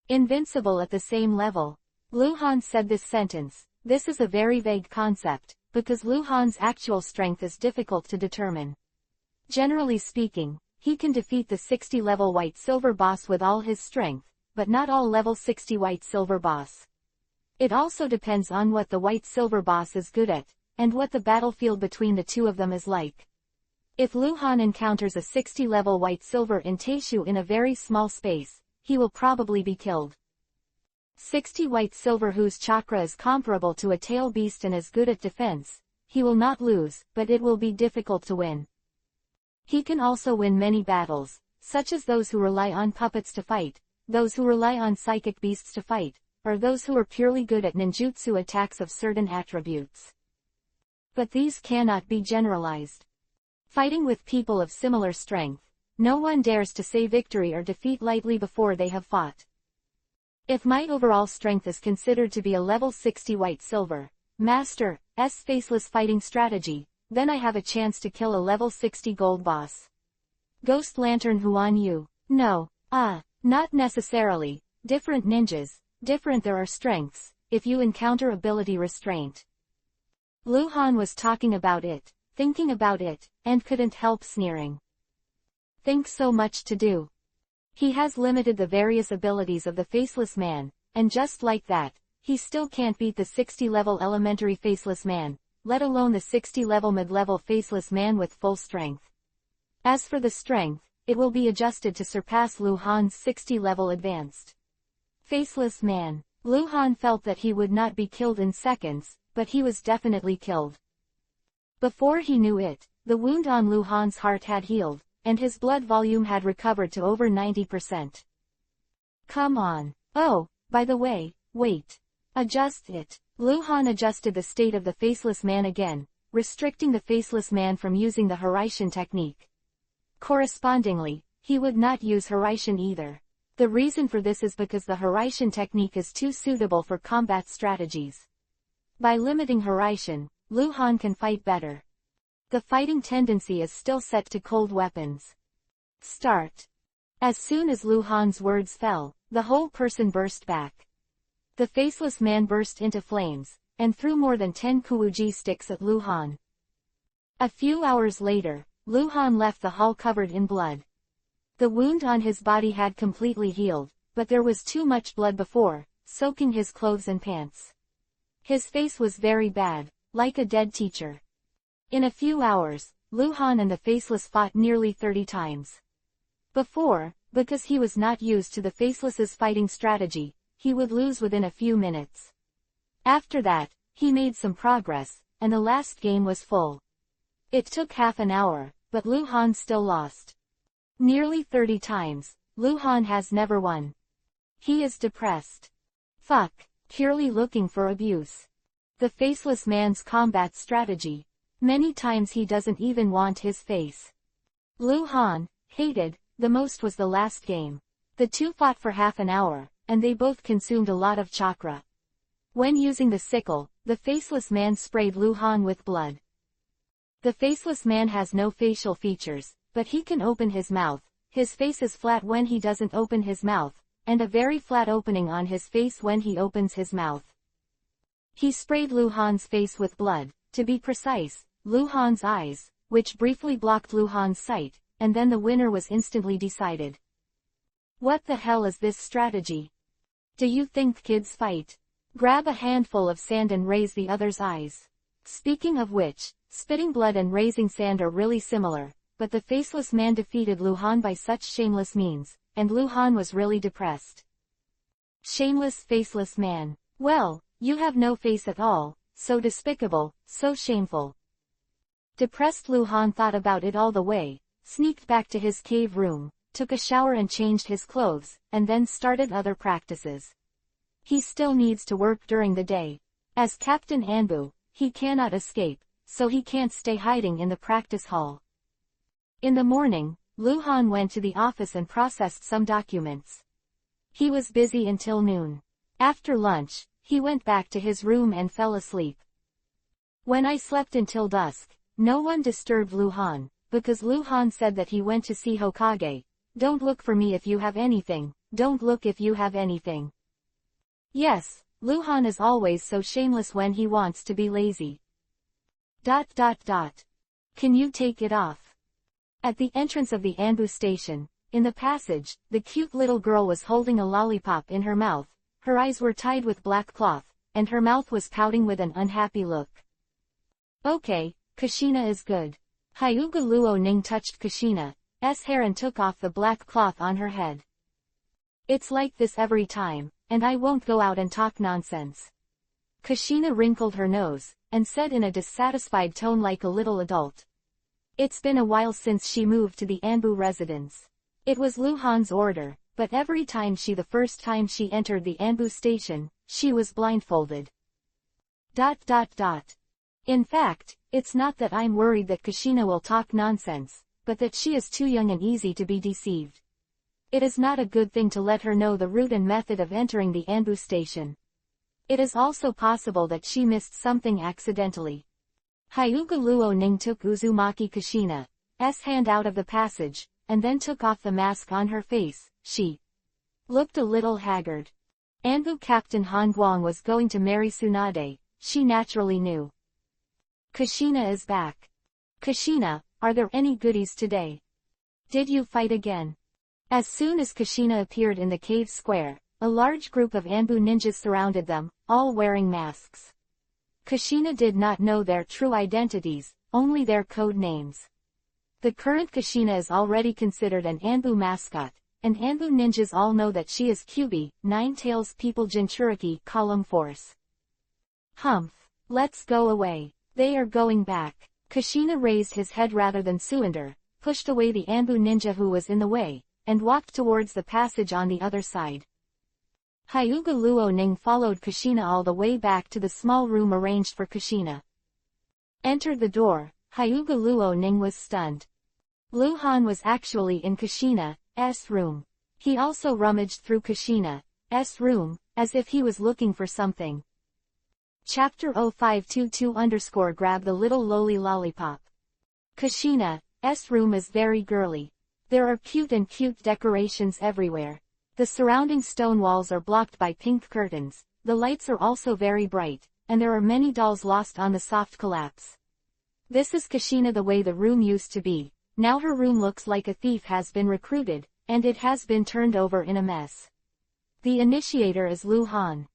Invincible at the same level. Lu Han said this sentence. This is a very vague concept, because Lu Han's actual strength is difficult to determine. Generally speaking, he can defeat the 60-level White Silver boss with all his strength, but not all level 60 White Silver boss. It also depends on what the White Silver boss is good at, and what the battlefield between the two of them is like. If Lu Han encounters a 60-level White Silver in Taishu in a very small space, he will probably be killed. 60 White Silver whose chakra is comparable to a tail beast and is good at defense, he will not lose, but it will be difficult to win. He can also win many battles, such as those who rely on puppets to fight, those who rely on psychic beasts to fight, or those who are purely good at ninjutsu attacks of certain attributes. But these cannot be generalized. Fighting with people of similar strength, no one dares to say victory or defeat lightly before they have fought. If my overall strength is considered to be a level 60 White Silver, Master's faceless fighting strategy, then I have a chance to kill a level 60 Gold boss. Ghost Lantern Huan Yu. No. Not necessarily. Different ninjas, different there are strengths, if you encounter ability restraint. Lu Han was talking about it, thinking about it, and couldn't help sneering. Think so much to do. He has limited the various abilities of the faceless man, and just like that, he still can't beat the 60-level elementary faceless man, let alone the 60-level mid-level faceless man with full strength. As for the strength, it will be adjusted to surpass Lu Han's 60-level advanced faceless man. Lu Han felt that he would not be killed in seconds, but he was definitely killed. Before he knew it, the wound on Lu Han's heart had healed, and his blood volume had recovered to over 90%. Come on. Oh, by the way, wait. Adjust it. Lu Han adjusted the state of the faceless man again, restricting the faceless man from using the Hiraishin technique. Correspondingly, he would not use Hiraishin either. The reason for this is because the Hiraishin technique is too suitable for combat strategies. By limiting Hiraishin, Lu Han can fight better. The fighting tendency is still set to cold weapons. Start. As soon as Lu Han's words fell, the whole person burst back. The faceless man burst into flames, and threw more than 10 Kuuji sticks at Lu Han. A few hours later, Lu Han left the hall covered in blood. The wound on his body had completely healed, but there was too much blood before, soaking his clothes and pants. His face was very bad, like a dead teacher. In a few hours, Lu Han and the faceless fought nearly 30 times. Before, because he was not used to the faceless's fighting strategy, he would lose within a few minutes. After that, he made some progress, and the last game was full. It took half an hour, but Lu Han still lost. Nearly 30 times, Lu Han has never won. He is depressed. Fuck, purely looking for abuse. The faceless man's combat strategy. Many times he doesn't even want his face. Lu Han hated the most was the last game. The two fought for half an hour, and they both consumed a lot of chakra. When using the sickle, the faceless man sprayed Lu Han with blood. The faceless man has no facial features, but he can open his mouth. His face is flat when he doesn't open his mouth, and a very flat opening on his face when he opens his mouth. He sprayed Lu Han's face with blood, to be precise, Lu Han's eyes, which briefly blocked Lu Han's sight, and then the winner was instantly decided. What the hell is this strategy? Do you think kids fight? Grab a handful of sand and raise the other's eyes. Speaking of which, spitting blood and raising sand are really similar, but the faceless man defeated Lu Han by such shameless means, and Lu Han was really depressed. Shameless faceless man. Well, you have no face at all, so despicable, so shameful. Depressed Lu Han thought about it all the way, sneaked back to his cave room, took a shower and changed his clothes, and then started other practices. He still needs to work during the day. As Captain Anbu, he cannot escape, so he can't stay hiding in the practice hall. In the morning, Lu Han went to the office and processed some documents. He was busy until noon. After lunch, he went back to his room and fell asleep. When I slept until dusk, no one disturbed Lu Han, because Lu Han said that he went to see Hokage. Don't look for me if you have anything, don't look if you have anything. Yes, Lu Han is always so shameless when he wants to be lazy. ... Can you take it off? At the entrance of the Anbu station, in the passage, the cute little girl was holding a lollipop in her mouth, her eyes were tied with black cloth, and her mouth was pouting with an unhappy look. Okay, Kushina is good. Hyuga Luo Ning touched Kushina's hair and took off the black cloth on her head. It's like this every time, and I won't go out and talk nonsense. Kushina wrinkled her nose, and said in a dissatisfied tone like a little adult. It's been a while since she moved to the Anbu residence. It was Lu Han's order, but every time the first time she entered the Anbu station, she was blindfolded. ... In fact, it's not that I'm worried that Kushina will talk nonsense, but that she is too young and easy to be deceived. It is not a good thing to let her know the route and method of entering the Anbu station. It is also possible that she missed something accidentally. Hyuga Luo Ning took Uzumaki Kushina's hand out of the passage, and then took off the mask on her face. She looked a little haggard. Anbu Captain Han Guang was going to marry Tsunade, she naturally knew. Kushina is back. Kushina, are there any goodies today? Did you fight again? As soon as Kushina appeared in the cave square, a large group of Anbu ninjas surrounded them, all wearing masks. Kushina did not know their true identities, only their code names. The current Kushina is already considered an Anbu mascot, and Anbu ninjas all know that she is Kyubi, Nine Tails People Jinchuriki Column Force. Humph. Let's go away. They are going back. Kushina raised his head rather than surrender, pushed away the Anbu ninja who was in the way, and walked towards the passage on the other side. Hyuga Luo Ning followed Kushina all the way back to the small room arranged for Kushina. Entered the door, Hyuga Luo Ning was stunned. Lu Han was actually in Kushina's room. He also rummaged through Kushina's room, as if he was looking for something. Chapter 0522 Grab the little lowly lollipop. Kushina's room is very girly. There are cute decorations everywhere. The surrounding stone walls are blocked by pink curtains, the lights are also very bright, and there are many dolls lost on the soft collapse. This is Kushina the way the room used to be. Now her room looks like a thief has been recruited, and it has been turned over in a mess. The initiator is Lu Han.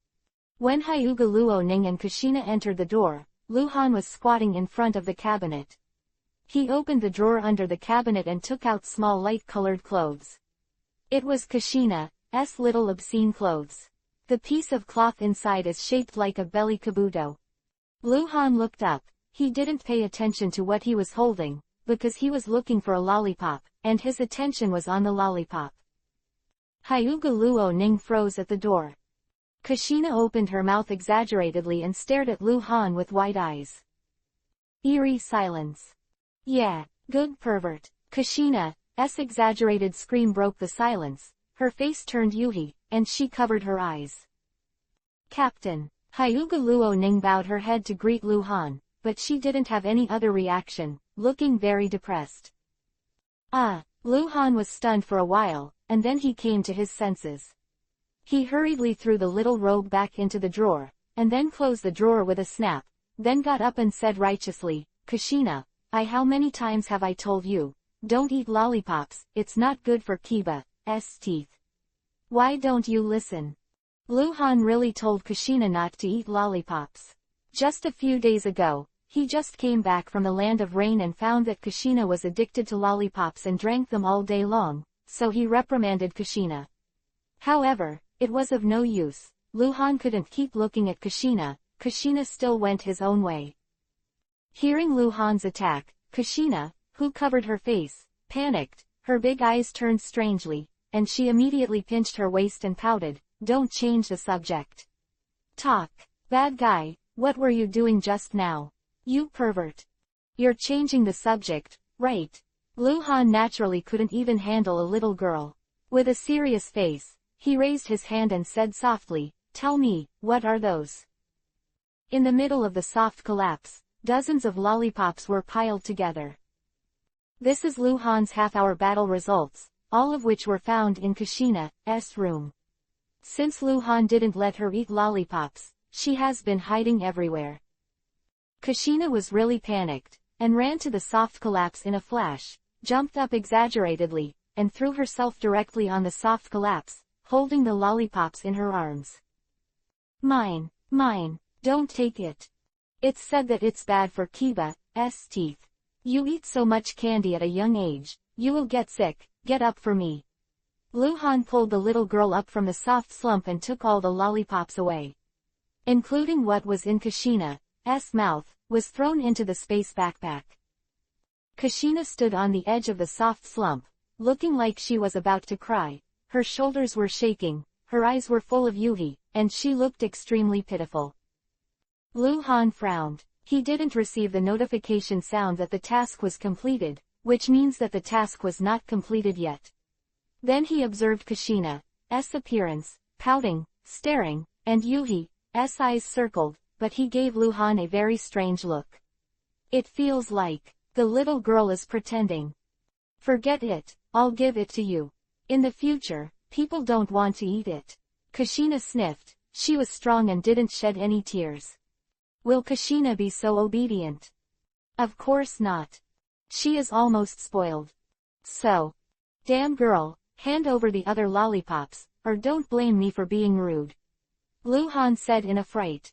When Hyuga Luo Ning and Kushina entered the door, Lu Han was squatting in front of the cabinet. He opened the drawer under the cabinet and took out small light-colored clothes. It was Kushina's little obscene clothes. The piece of cloth inside is shaped like a belly kabuto. Lu Han looked up. He didn't pay attention to what he was holding, because he was looking for a lollipop, and his attention was on the lollipop. Hyuga Luo Ning froze at the door. Kushina opened her mouth exaggeratedly and stared at Lu Han with wide eyes. Eerie silence. Yeah, good pervert. Kushina's exaggerated scream broke the silence. Her face turned Yuhi, and she covered her eyes. Captain. Hyuga Luo Ning bowed her head to greet Lu Han, but she didn't have any other reaction, looking very depressed. Lu Han was stunned for a while, and then he came to his senses. He hurriedly threw the little robe back into the drawer, and then closed the drawer with a snap, then got up and said righteously, Kushina, how many times have I told you, don't eat lollipops, it's not good for Kiba's teeth. Why don't you listen? Lu Han really told Kushina not to eat lollipops. Just a few days ago, he just came back from the land of rain and found that Kushina was addicted to lollipops and drank them all day long, so he reprimanded Kushina. However, it was of no use. Lu Han couldn't keep looking at Kushina. Kushina still went his own way. Hearing Lu Han's attack, Kushina, who covered her face, panicked, her big eyes turned strangely, and she immediately pinched her waist and pouted, don't change the subject. Talk. Bad guy, what were you doing just now? You pervert. You're changing the subject, right? Lu Han naturally couldn't even handle a little girl. With a serious face, he raised his hand and said softly, tell me, what are those? In the middle of the soft collapse, dozens of lollipops were piled together. This is Lu Han's half-hour battle results, all of which were found in Kushina's room. Since Lu Han didn't let her eat lollipops, she has been hiding everywhere. Kushina was really panicked, and ran to the soft collapse in a flash, jumped up exaggeratedly, and threw herself directly on the soft collapse, holding the lollipops in her arms. Mine, don't take it. It's said that it's bad for Kiba's teeth. You eat so much candy at a young age, you will get sick, get up for me. Lu Han pulled the little girl up from the soft slump and took all the lollipops away. Including what was in Kushina's mouth, was thrown into the space backpack. Kushina stood on the edge of the soft slump, looking like she was about to cry. Her shoulders were shaking, her eyes were full of Yuhi, and she looked extremely pitiful. Lu Han frowned. He didn't receive the notification sound that the task was completed, which means that the task was not completed yet. Then he observed Kushina's appearance, pouting, staring, and Yuhi's eyes circled, but he gave Lu Han a very strange look. It feels like the little girl is pretending. Forget it, I'll give it to you. In the future, people don't want to eat it. Kushina sniffed. She was strong and didn't shed any tears. Will Kushina be so obedient? Of course not. She is almost spoiled. So, damn girl, hand over the other lollipops, or don't blame me for being rude. Lu Han said in a fright.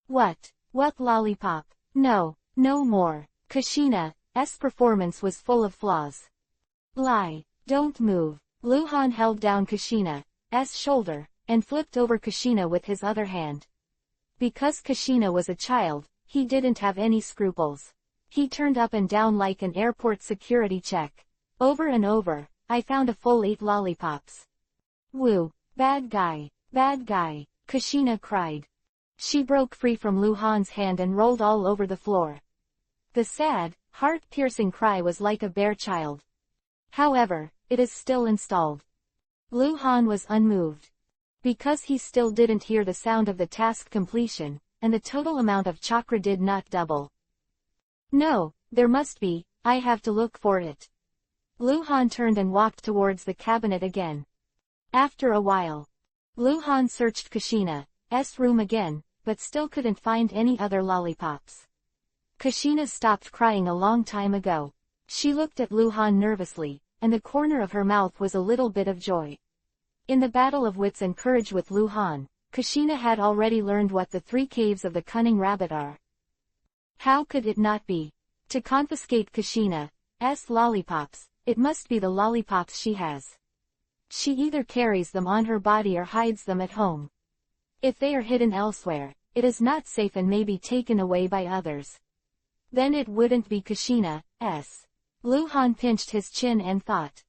What lollipop? No more. Kushina's performance was full of flaws. Lie, don't move. Lu Han held down Kushina's shoulder, and flipped over Kushina with his other hand. Because Kushina was a child, he didn't have any scruples. He turned up and down like an airport security check. Over and over, I found a full 8 lollipops. Woo, bad guy, Kushina cried. She broke free from Lu Han's hand and rolled all over the floor. The sad, heart-piercing cry was like a bare child. However, it is still installed. Lu Han was unmoved. Because he still didn't hear the sound of the task completion, and the total amount of chakra did not double. No, there must be, I have to look for it. Lu Han turned and walked towards the cabinet again. After a while, Lu Han searched Kushina's room again, but still couldn't find any other lollipops. Kushina stopped crying a long time ago. She looked at Lu Han nervously, and the corner of her mouth was a little bit of joy. In the battle of wits and courage with Lu Han, Kushina had already learned what the 3 caves of the cunning rabbit are. How could it not be? To confiscate Kushina's lollipops, it must be the lollipops she has. She either carries them on her body or hides them at home. If they are hidden elsewhere, it is not safe and may be taken away by others. Then it wouldn't be Kushina's. Lu Han pinched his chin and thought.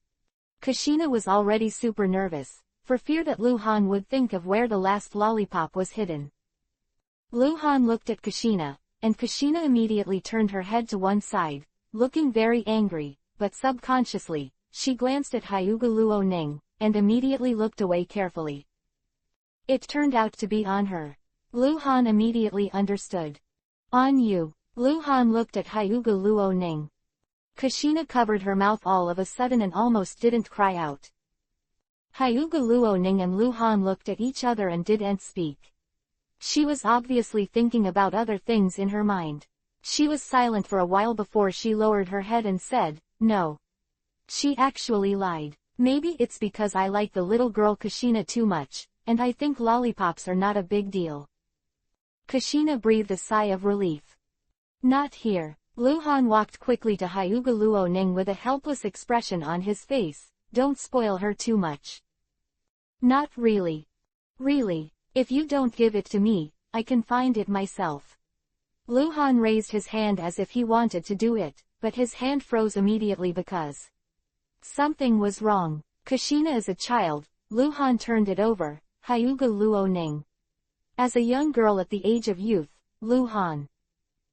Kushina was already super nervous. for fear that Luhan would think of where the last lollipop was hidden. Luhan looked at Kushina, and Kushina immediately turned her head to one side, looking very angry, but subconsciously, she glanced at Hyuga Luoning, and immediately looked away carefully. It turned out to be on her. Luhan immediately understood. On you. Luhan looked at Hyuga Luoning. Kushina covered her mouth all of a sudden and almost didn't cry out. Hyuga Luoning and Luhan looked at each other and didn't speak. She was obviously thinking about other things in her mind. She was silent for a while before she lowered her head and said, "No." She actually lied. Maybe it's because I like the little girl Kushina too much, and I think lollipops are not a big deal. Kushina breathed a sigh of relief. Not here. Luhan walked quickly to Hyuga Luoning with a helpless expression on his face. Don't spoil her too much. Not really. Really. If you don't give it to me, I can find it myself. Luhan raised his hand as if he wanted to do it, but his hand froze immediately because something was wrong. Kushina is a child. Luhan turned it over. Hyuga Luoning. As a young girl at the age of youth, Luhan.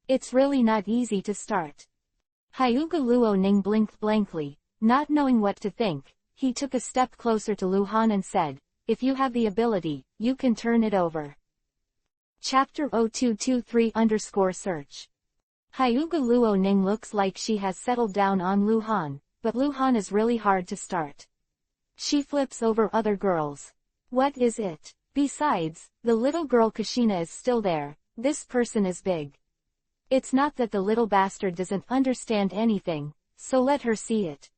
It's really not easy to start. Hyuga Luoning blinked blankly, not knowing what to think. He took a step closer to Luhan and said, "If you have the ability, you can turn it over." Chapter 0223_search. Hyuga Luoning looks like she has settled down on Luhan, but Luhan is really hard to start. She flips over other girls. What is it? Besides, the little girl Kushina is still there. This person is big. It's not that the little bastard doesn't understand anything, so let her see it.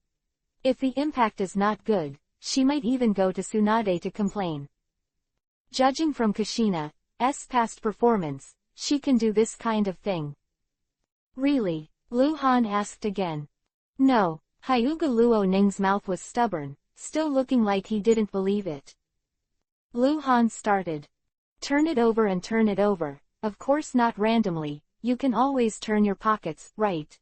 If the impact is not good, she might even go to Tsunade to complain. Judging from Kushina's past performance, she can do this kind of thing. Really? Luhan asked again. No. Hyuga Luoning's mouth was stubborn, still looking like he didn't believe it. Luhan started. Turn it over and turn it over, of course not randomly, you can always turn your pockets, right?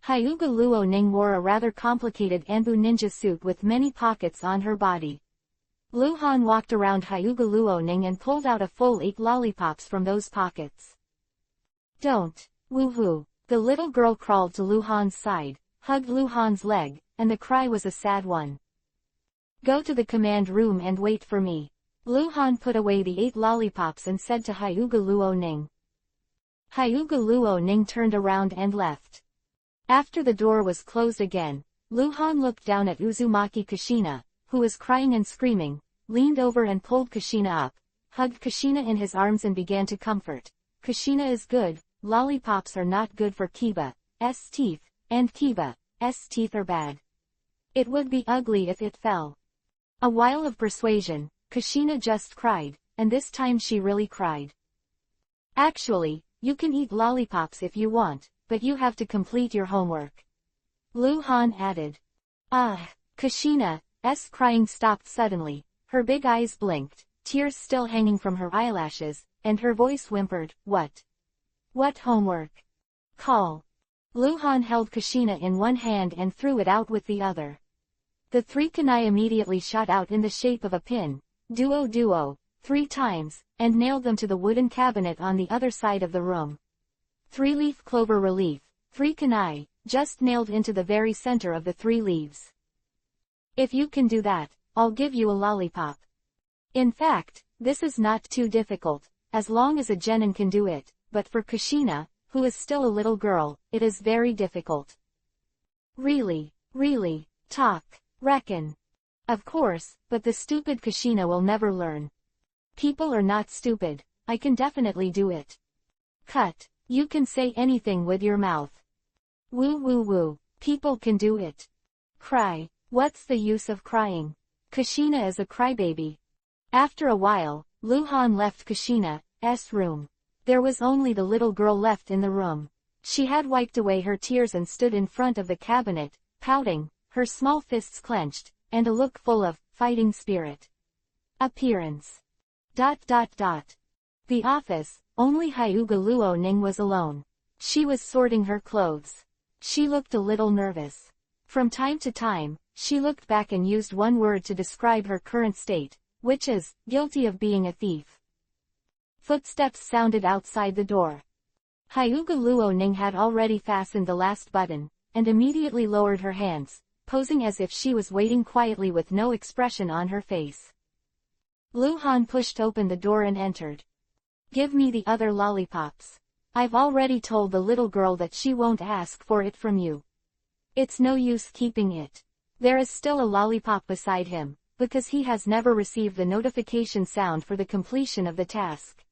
Hyuga Luoning wore a rather complicated Anbu ninja suit with many pockets on her body. Luhan walked around Hyuga Luoning and pulled out a full 8 lollipops from those pockets. Don't. Woohoo. The little girl crawled to Luhan's side, hugged Luhan's leg, and the cry was a sad one. Go to the command room and wait for me. Luhan put away the 8 lollipops and said to Hyuga Luoning. Hyuga Luoning turned around and left. After the door was closed again, Luhan looked down at Uzumaki Kushina, who was crying and screaming, leaned over and pulled Kushina up, hugged Kushina in his arms and began to comfort. Kushina is good, lollipops are not good for Kiba's teeth, and Kiba's teeth are bad. It would be ugly if it fell. A while of persuasion, Kushina just cried, and this time she really cried. Actually, you can eat lollipops if you want, but you have to complete your homework. Luhan added. Kushina's crying stopped suddenly, her big eyes blinked, tears still hanging from her eyelashes, and her voice whimpered, What? What homework? Call. Luhan held Kushina in one hand and threw it out with the other. The 3 kunai immediately shot out in the shape of a pin, duo, 3 times, and nailed them to the wooden cabinet on the other side of the room. 3-leaf clover relief, 3 kunai, just nailed into the very center of the 3 leaves. If you can do that, I'll give you a lollipop. In fact, this is not too difficult, as long as a genin can do it, but for Kushina, who is still a little girl, it is very difficult. Really, talk, reckon. Of course, but the stupid Kushina will never learn. People are not stupid, I can definitely do it. Cut, you can say anything with your mouth. Woo, people can do it. Cry, what's the use of crying? Kushina is a crybaby. After a while, Luhan left Kushina's room. There was only the little girl left in the room. She had wiped away her tears and stood in front of the cabinet, pouting, her small fists clenched, and a look full of fighting spirit. Appearance. ... The office, only Hyuga Luoning was alone. She was sorting her clothes. She looked a little nervous. From time to time, she looked back and used one word to describe her current state, which is, guilty of being a thief. Footsteps sounded outside the door. Hyuga Luoning had already fastened the last button, and immediately lowered her hands, posing as if she was waiting quietly with no expression on her face. Lu Han pushed open the door and entered. Give me the other lollipops. I've already told the little girl that she won't ask for it from you. It's no use keeping it. There is still a lollipop beside him, because he has never received the notification sound for the completion of the task.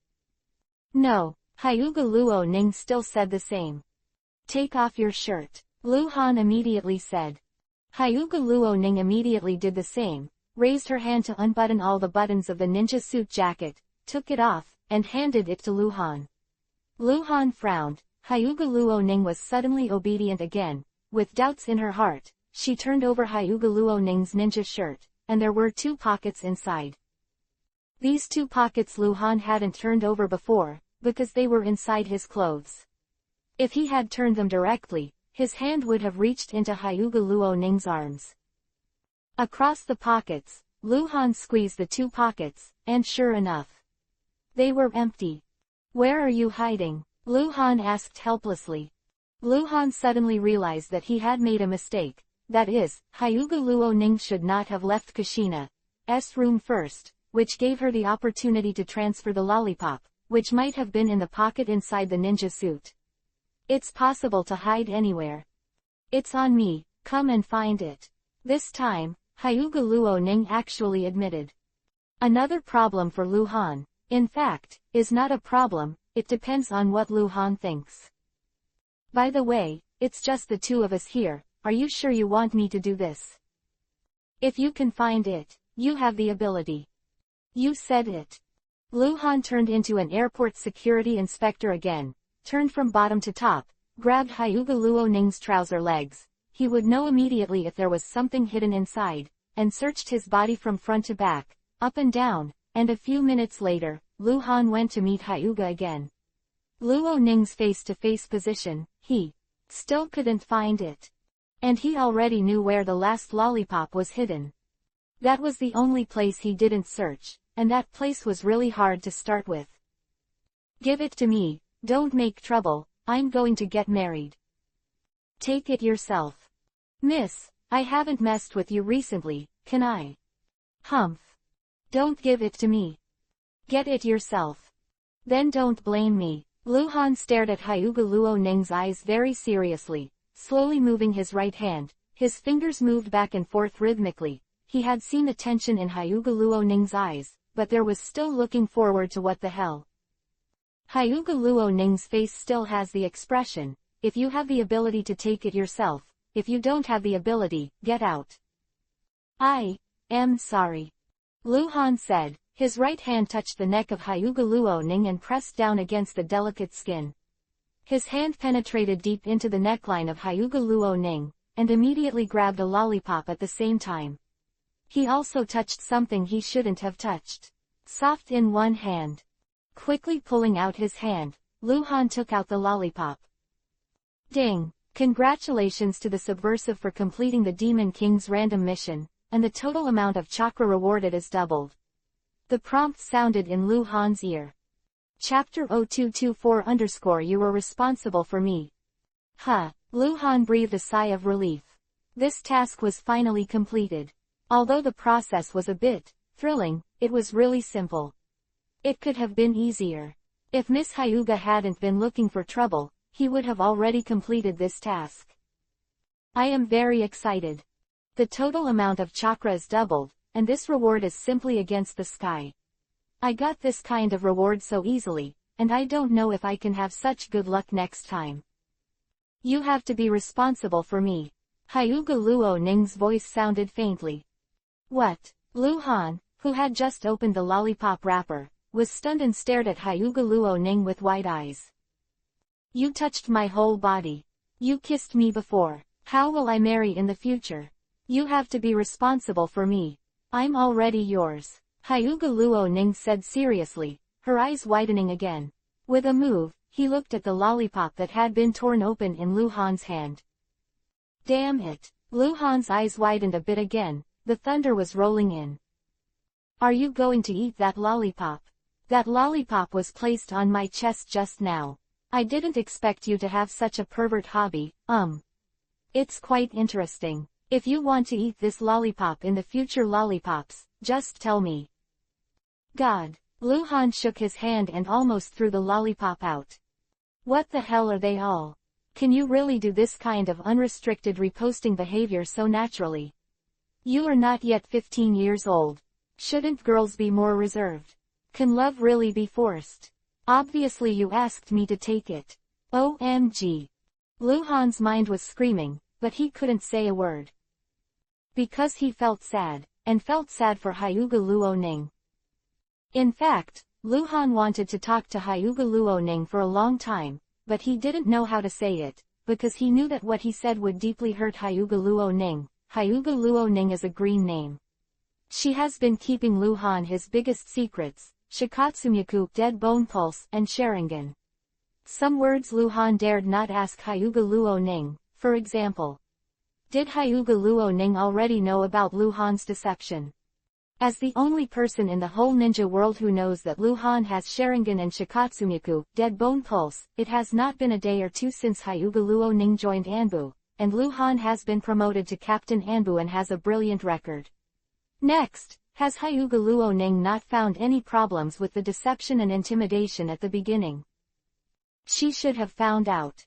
No, Hyuga Luoning still said the same. Take off your shirt, Lu Han immediately said. Hyuga Luoning immediately did the same, raised her hand to unbutton all the buttons of the ninja suit jacket, took it off, and handed it to Lu Han. Lu Han frowned. Hyuga Luoning was suddenly obedient again. With doubts in her heart, she turned over Hyuga Luoning's ninja shirt, and there were 2 pockets inside. These 2 pockets Lu Han hadn't turned over before, because they were inside his clothes. If he had turned them directly, his hand would have reached into Hyuga Luoning's arms. Across the pockets, Lu Han squeezed the 2 pockets, and sure enough, they were empty. Where are you hiding? Lu Han asked helplessly. Lu Han suddenly realized that he had made a mistake, that is, Hyuga Luoning should not have left Kushina's room first, which gave her the opportunity to transfer the lollipop, which might have been in the pocket inside the ninja suit. It's possible to hide anywhere. It's on me, come and find it. This time, Hyuga Luoning actually admitted. Another problem for Lu Han, in fact, is not a problem, it depends on what Lu Han thinks. By the way, it's just the 2 of us here, are you sure you want me to do this? If you can find it, you have the ability. You said it. Lu Han turned into an airport security inspector again, turned from bottom to top, grabbed Hyuga Luoning's trouser legs. He would know immediately if there was something hidden inside, and searched his body from front to back, up and down, and a few minutes later, Lu Han went to meet Hyuga again. Luoning's face-to-face position, he still couldn't find it. And he already knew where the last lollipop was hidden. That was the only place he didn't search, and that place was really hard to start with. Give it to me, don't make trouble, I'm going to get married. Take it yourself. Miss, I haven't messed with you recently, can I? Humph. Don't give it to me. Get it yourself. Then don't blame me. Lu Han stared at Hyuga Luoning's eyes very seriously, slowly moving his right hand. His fingers moved back and forth rhythmically. He had seen the tension in Hyuga Luoning's eyes, but there was still looking forward to what the hell. Hyuga Luoning's face still has the expression, if you have the ability to take it yourself, if you don't have the ability, get out. I am sorry. Lu Han said. His right hand touched the neck of Hyuga Luoning and pressed down against the delicate skin. His hand penetrated deep into the neckline of Hyuga Luoning, and immediately grabbed a lollipop at the same time. He also touched something he shouldn't have touched. Soft in one hand. Quickly pulling out his hand, Lu Han took out the lollipop. Ding! Congratulations to the subversive for completing the Demon King's random mission, and the total amount of chakra rewarded is doubled. The prompt sounded in Lu Han's ear. Chapter 0224 You were responsible for me. Huh. Lu Han breathed a sigh of relief. This task was finally completed. Although the process was a bit thrilling, it was really simple. It could have been easier. If Miss Hyuga hadn't been looking for trouble, he would have already completed this task. I am very excited. The total amount of chakra is doubled, and this reward is simply against the sky. I got this kind of reward so easily, and I don't know if I can have such good luck next time. You have to be responsible for me. Hyuga Luoning's voice sounded faintly. What? Lu Han, who had just opened the lollipop wrapper, was stunned and stared at Hyuga Luoning with wide eyes. You touched my whole body. You kissed me before. How will I marry in the future? You have to be responsible for me. I'm already yours. Hyuga Luoning said seriously, her eyes widening again. With a move, he looked at the lollipop that had been torn open in Lu Han's hand. Damn it. Lu Han's eyes widened a bit again, the thunder was rolling in. Are you going to eat that lollipop? That lollipop was placed on my chest just now. I didn't expect you to have such a pervert hobby, It's quite interesting. If you want to eat this lollipop in the future lollipops, just tell me. God. Lu Han shook his hand and almost threw the lollipop out. What the hell are they all? Can you really do this kind of unrestricted reposting behavior so naturally? You are not yet 15 years old. Shouldn't girls be more reserved? Can love really be forced? Obviously you asked me to take it. OMG. Lu Han's mind was screaming, but he couldn't say a word. Because he felt sad, and felt sad for Hyuga Luoning. In fact, Lu Han wanted to talk to Hyuga Luoning for a long time, but he didn't know how to say it, because he knew that what he said would deeply hurt Hyuga Luoning. Hyuga Luoning is a green name. She has been keeping Lu Han his biggest secrets, Shikatsumyaku, Dead Bone Pulse, and Sharingan. Some words Lu Han dared not ask Hyuga Luoning, for example. Did Hyuga Luoning already know about Lu Han's deception? As the only person in the whole ninja world who knows that Lu Han has Sharingan and Shikatsumyaku, Dead Bone Pulse, it has not been a day or two since Hyuga Luoning joined Anbu, and Lu Han has been promoted to Captain Anbu and has a brilliant record. Next, has Hyuga Luoning not found any problems with the deception and intimidation at the beginning? She should have found out.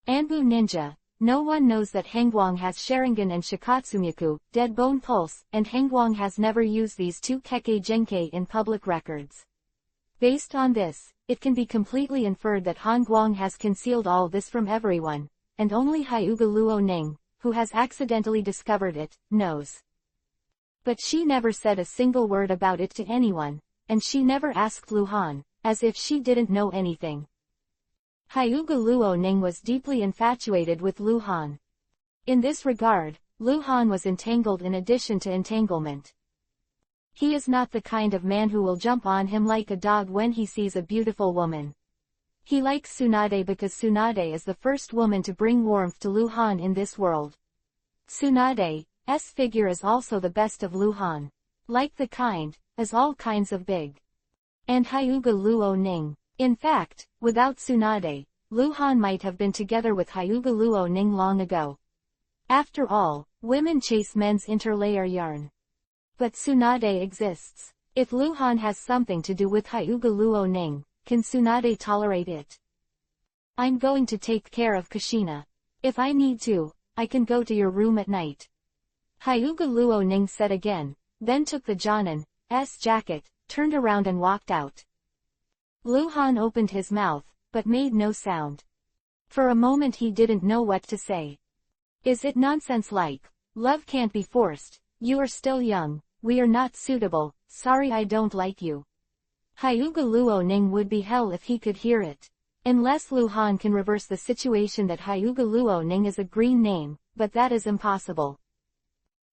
Anbu Ninja. No one knows that Hengguang has Sharingan and Shikatsumyaku, Dead Bone Pulse, and Hengguang has never used these two Kekkei Genkei in public records. Based on this, it can be completely inferred that Hengguang has concealed all this from everyone, and only Hyuga Luoning, who has accidentally discovered it, knows. But she never said a single word about it to anyone, and she never asked Lu Han, as if she didn't know anything. Hyuga Luoning was deeply infatuated with Lu Han. In this regard, Lu Han was entangled in addition to entanglement. He is not the kind of man who will jump on him like a dog when he sees a beautiful woman. He likes Tsunade because Tsunade is the first woman to bring warmth to Lu Han in this world. Tsunade's figure is also the best of Lu Han. Like the kind, as all kinds of big. And Hyuga Luoning. In fact, without Tsunade, Lu Han might have been together with Hyuga Luoning long ago. After all, women chase men's interlayer yarn. But Tsunade exists. If Lu Han has something to do with Hyuga Luoning, can Tsunade tolerate it? I'm going to take care of Kushina. If I need to, I can go to your room at night. Hyuga Luoning said again, then took the Jonin's jacket, turned around and walked out. Lu Han opened his mouth, but made no sound. For a moment he didn't know what to say. Is it nonsense like, love can't be forced, you are still young, we are not suitable, sorry I don't like you. Hyuga Luoning would be hell if he could hear it. Unless Lu Han can reverse the situation that Hyuga Luoning is a green name, but that is impossible.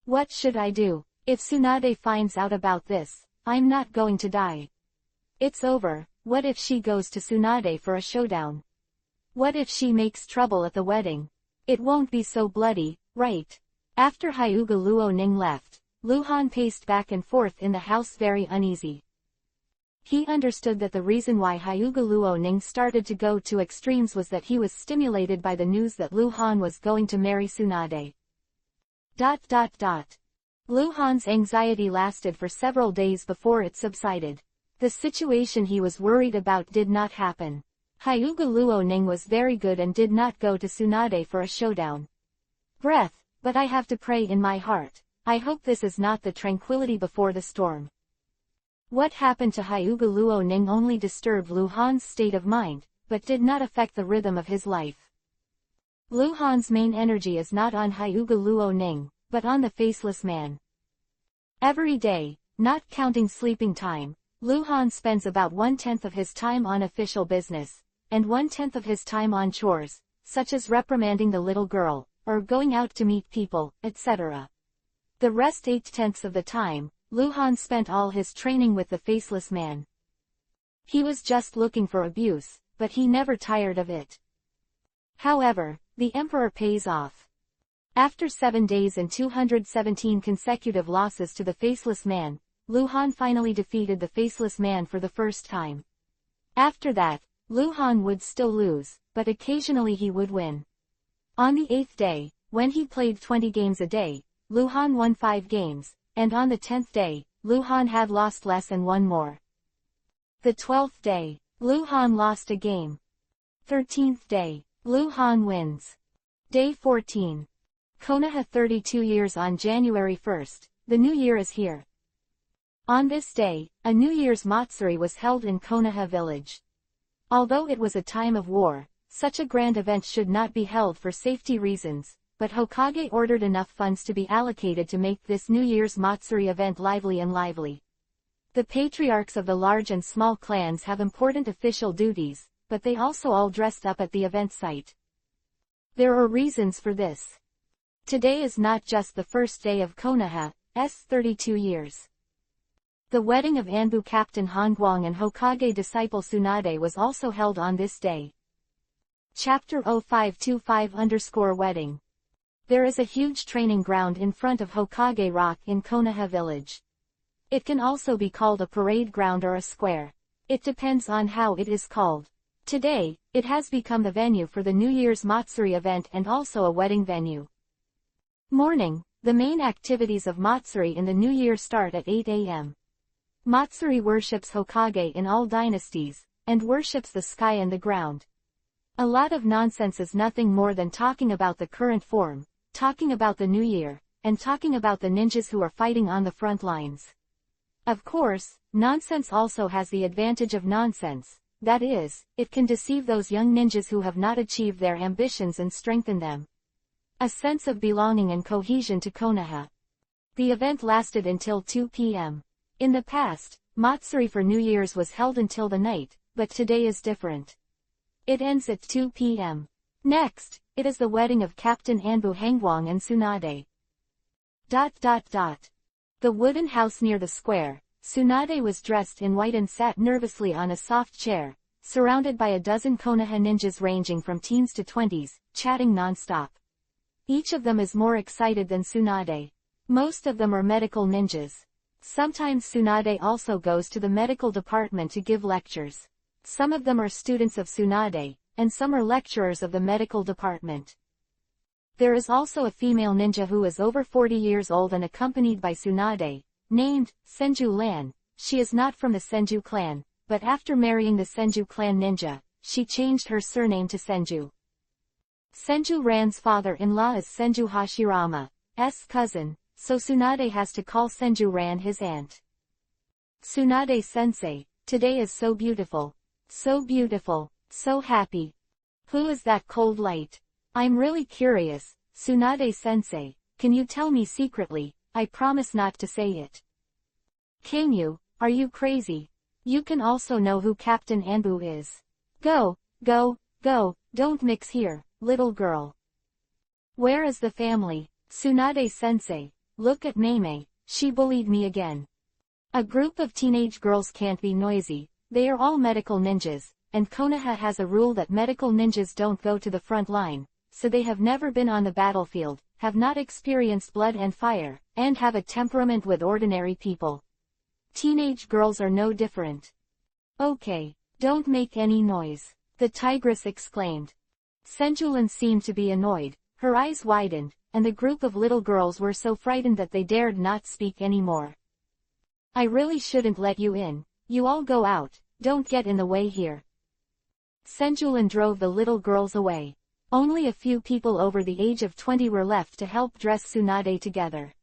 What should I do? If Tsunade finds out about this, I'm not going to die. It's over. What if she goes to Tsunade for a showdown? What if she makes trouble at the wedding? It won't be so bloody, right? After Hyuga Luoning left, Lu Han paced back and forth in the house very uneasy. He understood that the reason why Hyuga Luoning started to go to extremes was that he was stimulated by the news that Lu Han was going to marry Tsunade. Lu Han's anxiety lasted for several days before it subsided. The situation he was worried about did not happen. Hyuga Luoning was very good and did not go to Tsunade for a showdown. But I have to pray in my heart. I hope this is not the tranquility before the storm. What happened to Hyuga Luoning only disturbed Lu Han's state of mind, but did not affect the rhythm of his life. Lu Han's main energy is not on Hyuga Luoning, but on the faceless man. Every day, not counting sleeping time, Lu Han spends about 1/10 of his time on official business, and 1/10 of his time on chores, such as reprimanding the little girl, or going out to meet people, etc. The rest 8/10 of the time, Lu Han spent all his training with the faceless man. He was just looking for abuse, but he never tired of it. However, the emperor pays off. After 7 days and 217 consecutive losses to the Faceless Man, Luhan finally defeated the Faceless Man for the first time. After that, Luhan would still lose, but occasionally he would win. On the 8th day, when he played 20 games a day, Luhan won 5 games, and on the 10th day, Luhan had lost less and won more. The 12th day, Luhan lost a game. 13th day, Luhan wins. Day 14. Konoha 32 years on January 1st, the new year is here. On this day, a New Year's Matsuri was held in Konoha village. Although it was a time of war, such a grand event should not be held for safety reasons, but Hokage ordered enough funds to be allocated to make this New Year's Matsuri event lively and lively. The patriarchs of the large and small clans have important official duties, but they also all dressed up at the event site. There are reasons for this. Today is not just the first day of Konoha's 32 years. The wedding of Anbu Captain Hongguang and Hokage disciple Tsunade was also held on this day. Chapter 0525-Wedding. There is a huge training ground in front of Hokage Rock in Konoha village. It can also be called a parade ground or a square. It depends on how it is called. Today, it has become the venue for the New Year's Matsuri event and also a wedding venue. Morning, the main activities of Matsuri in the New Year start at 8 a.m. Matsuri worships Hokage in all dynasties, and worships the sky and the ground. A lot of nonsense is nothing more than talking about the current form, talking about the new year, and talking about the ninjas who are fighting on the front lines. Of course, nonsense also has the advantage of nonsense, that is, it can deceive those young ninjas who have not achieved their ambitions and strengthen them. A sense of belonging and cohesion to Konoha. The event lasted until 2 p.m. In the past, Matsuri for New Year's was held until the night, but today is different. It ends at 2 p.m. Next, it is the wedding of Captain Anbu Hongguang and Tsunade. The wooden house near the square, Tsunade was dressed in white and sat nervously on a soft chair, surrounded by a dozen Konoha ninjas ranging from teens to 20s, chatting non-stop. Each of them is more excited than Tsunade. Most of them are medical ninjas. Sometimes Tsunade also goes to the medical department to give lectures. Some of them are students of Tsunade, and some are lecturers of the medical department. There is also a female ninja who is over 40 years old and accompanied by Tsunade, named Senju Lan. She is not from the Senju clan, but after marrying the Senju clan ninja, she changed her surname to Senju. Senju Ran's father-in-law is Senju Hashirama's cousin, so Tsunade has to call Senju Ran his aunt. Tsunade-sensei, today is so beautiful, so happy. Who is that cold light? I'm really curious, Tsunade-sensei, can you tell me secretly? I promise not to say it. Can you? Are you crazy? You can also know who Captain Anbu is. Go, don't mix here, little girl. Where is the family? Tsunade-sensei, look at Meimei, she bullied me again. A group of teenage girls can't be noisy, they are all medical ninjas, and Konoha has a rule that medical ninjas don't go to the front line, so they have never been on the battlefield, have not experienced blood and fire, and have a temperament with ordinary people. Teenage girls are no different. Okay, don't make any noise, the tigress exclaimed. Senjulan seemed to be annoyed, her eyes widened, and the group of little girls were so frightened that they dared not speak anymore. I really shouldn't let you in, you all go out, don't get in the way here. Senjulan drove the little girls away. Only a few people over the age of 20 were left to help dress Tsunade together.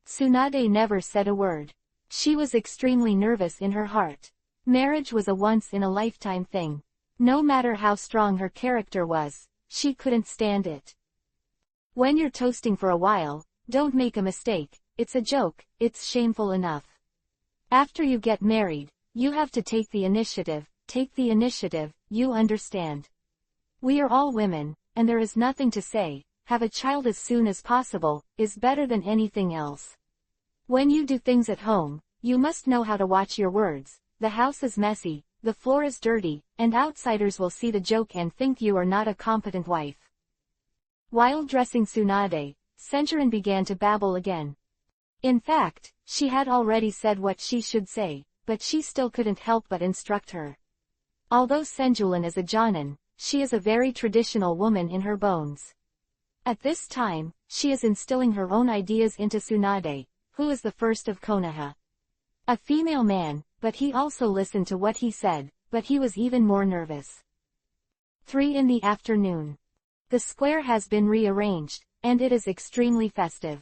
Tsunade never said a word. She was extremely nervous in her heart. Marriage was a once-in-a-lifetime thing. No matter how strong her character was, she couldn't stand it. When you're toasting for a while, don't make a mistake, it's a joke, it's shameful enough. After you get married, you have to take the initiative, you understand. We are all women, and there is nothing to say, have a child as soon as possible, is better than anything else. When you do things at home, you must know how to watch your words, the house is messy, the floor is dirty, and outsiders will see the joke and think you are not a competent wife. While dressing Tsunade, Senjurin began to babble again. In fact, she had already said what she should say, but she still couldn't help but instruct her. Although Senjurin is a Jonin, she is a very traditional woman in her bones. At this time, she is instilling her own ideas into Tsunade, who is the first of Konoha. A female man, but he also listened to what he said, but he was even more nervous. 3 in the afternoon. The square has been rearranged, and it is extremely festive.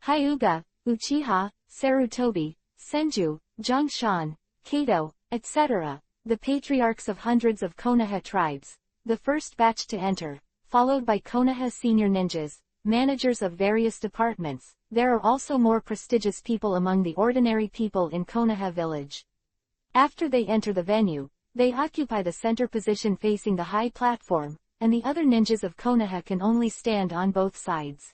Hyuga, Uchiha, Sarutobi, Senju, Zhongshan, Kato, etc., the patriarchs of hundreds of Konoha tribes, the first batch to enter, followed by Konoha senior ninjas, managers of various departments. There are also more prestigious people among the ordinary people in Konoha village. After they enter the venue, they occupy the center position facing the high platform, and the other ninjas of Konoha can only stand on both sides.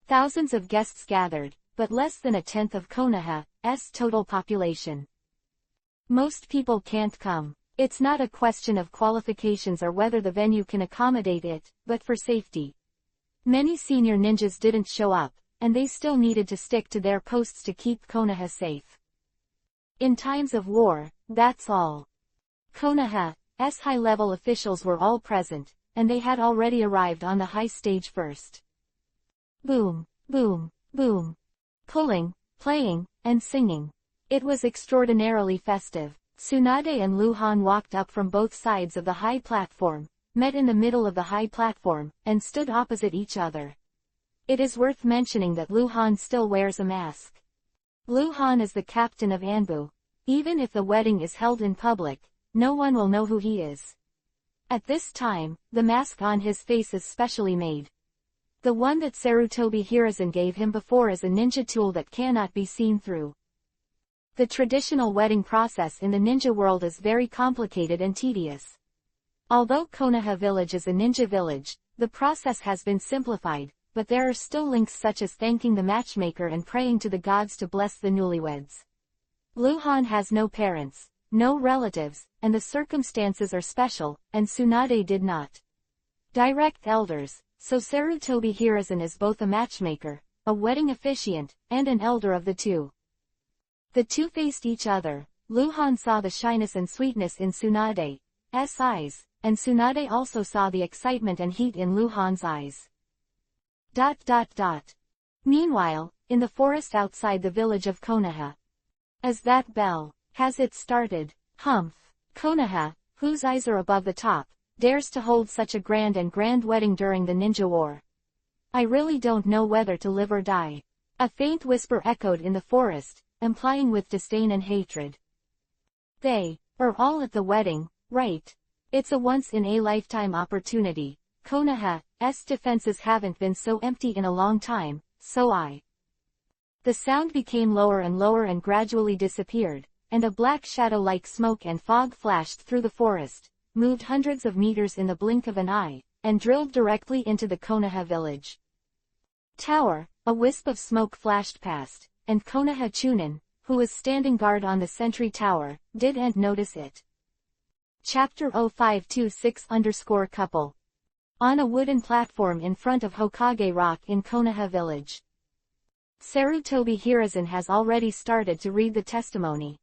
Thousands of guests gathered, but less than a tenth of Konoha's total population. Most people can't come. It's not a question of qualifications or whether the venue can accommodate it, but for safety. Many senior ninjas didn't show up, and they still needed to stick to their posts to keep Konoha safe. In times of war, that's all. Konoha's high-level officials were all present, and they had already arrived on the high stage first. Boom, boom, boom. Pulling, playing, and singing. It was extraordinarily festive. Tsunade and Luhan walked up from both sides of the high platform, met in the middle of the high platform, and stood opposite each other. It is worth mentioning that Luhan still wears a mask. Luhan is the captain of Anbu. Even if the wedding is held in public, no one will know who he is. At this time, the mask on his face is specially made. The one that Sarutobi Hiruzen gave him before is a ninja tool that cannot be seen through. The traditional wedding process in the ninja world is very complicated and tedious. Although Konoha village is a ninja village, the process has been simplified, but there are still links such as thanking the matchmaker and praying to the gods to bless the newlyweds. Luhan has no parents, no relatives, and the circumstances are special, and Tsunade did not. Direct elders, so Sarutobi Hiruzen is both a matchmaker, a wedding officiant, and an elder of the two. The two faced each other. Luhan saw the shyness and sweetness in Tsunade's eyes, and Tsunade also saw the excitement and heat in Luhan's eyes. Meanwhile, in the forest outside the village of Konoha. As that bell, has it started? Humph. Konoha, whose eyes are above the top, dares to hold such a grand wedding during the ninja war. I really don't know whether to live or die. A faint whisper echoed in the forest, implying with disdain and hatred. They are all at the wedding, right? It's a once-in-a-lifetime opportunity. Konoha's defenses haven't been so empty in a long time, so I. The sound became lower and gradually disappeared, and a black shadow like smoke and fog flashed through the forest, moved hundreds of meters in the blink of an eye, and drilled directly into the Konoha village. Tower, a wisp of smoke flashed past, and Konoha Chunin, who was standing guard on the sentry tower, didn't notice it. Chapter 0526_couple. On a wooden platform in front of Hokage Rock in Konoha village. Sarutobi Hiruzen has already started to read the testimony.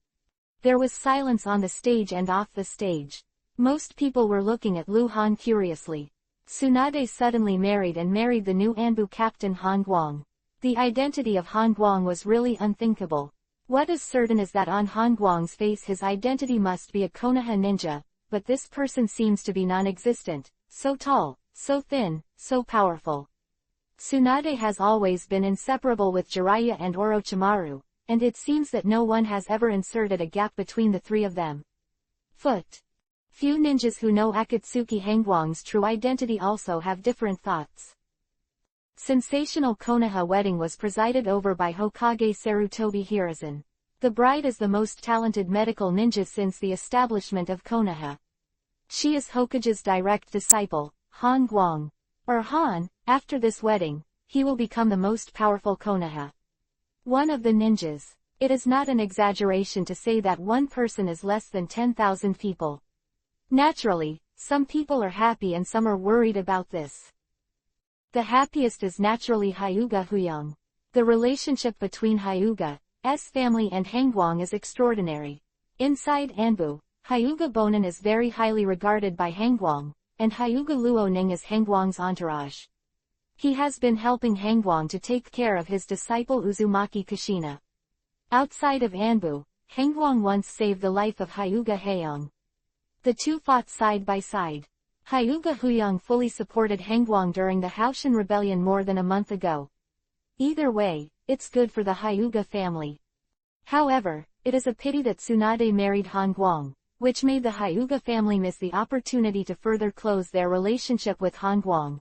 There was silence on the stage and off the stage. Most people were looking at Luhan curiously. Tsunade suddenly married the new Anbu captain Han Guang. The identity of Han Guang was really unthinkable. What is certain is that on Han Guang's face his identity must be a Konoha ninja, but this person seems to be non-existent, so tall, so thin, so powerful. Tsunade has always been inseparable with Jiraiya and Orochimaru, and it seems that no one has ever inserted a gap between the three of them. Few ninjas who know Akatsuki Hangguang's true identity also have different thoughts. Sensational Konoha wedding was presided over by Hokage Sarutobi Hiruzen. The bride is the most talented medical ninja since the establishment of Konoha. She is Hokage's direct disciple, Han Guang. After this wedding, he will become the most powerful Konoha. One of the ninjas. It is not an exaggeration to say that one person is less than 10,000 people. Naturally, some people are happy and some are worried about this. The happiest is naturally Hyuga Huyang. The relationship between Hyuga's family and Hangguang is extraordinary. Inside Anbu, Hyuga Bonan is very highly regarded by Hangguang, and Hyuga Luoning is Hangguang's entourage. He has been helping Hangguang to take care of his disciple Uzumaki Kushina. Outside of Anbu, Hangguang once saved the life of Hyuga Haeyang. The two fought side by side. Hyuga Huyang fully supported Hangguang during the Haoshan Rebellion more than a month ago. Either way, it's good for the Hyuga family. However, it is a pity that Tsunade married Hangguang, which made the Hyuga family miss the opportunity to further close their relationship with Hangguang.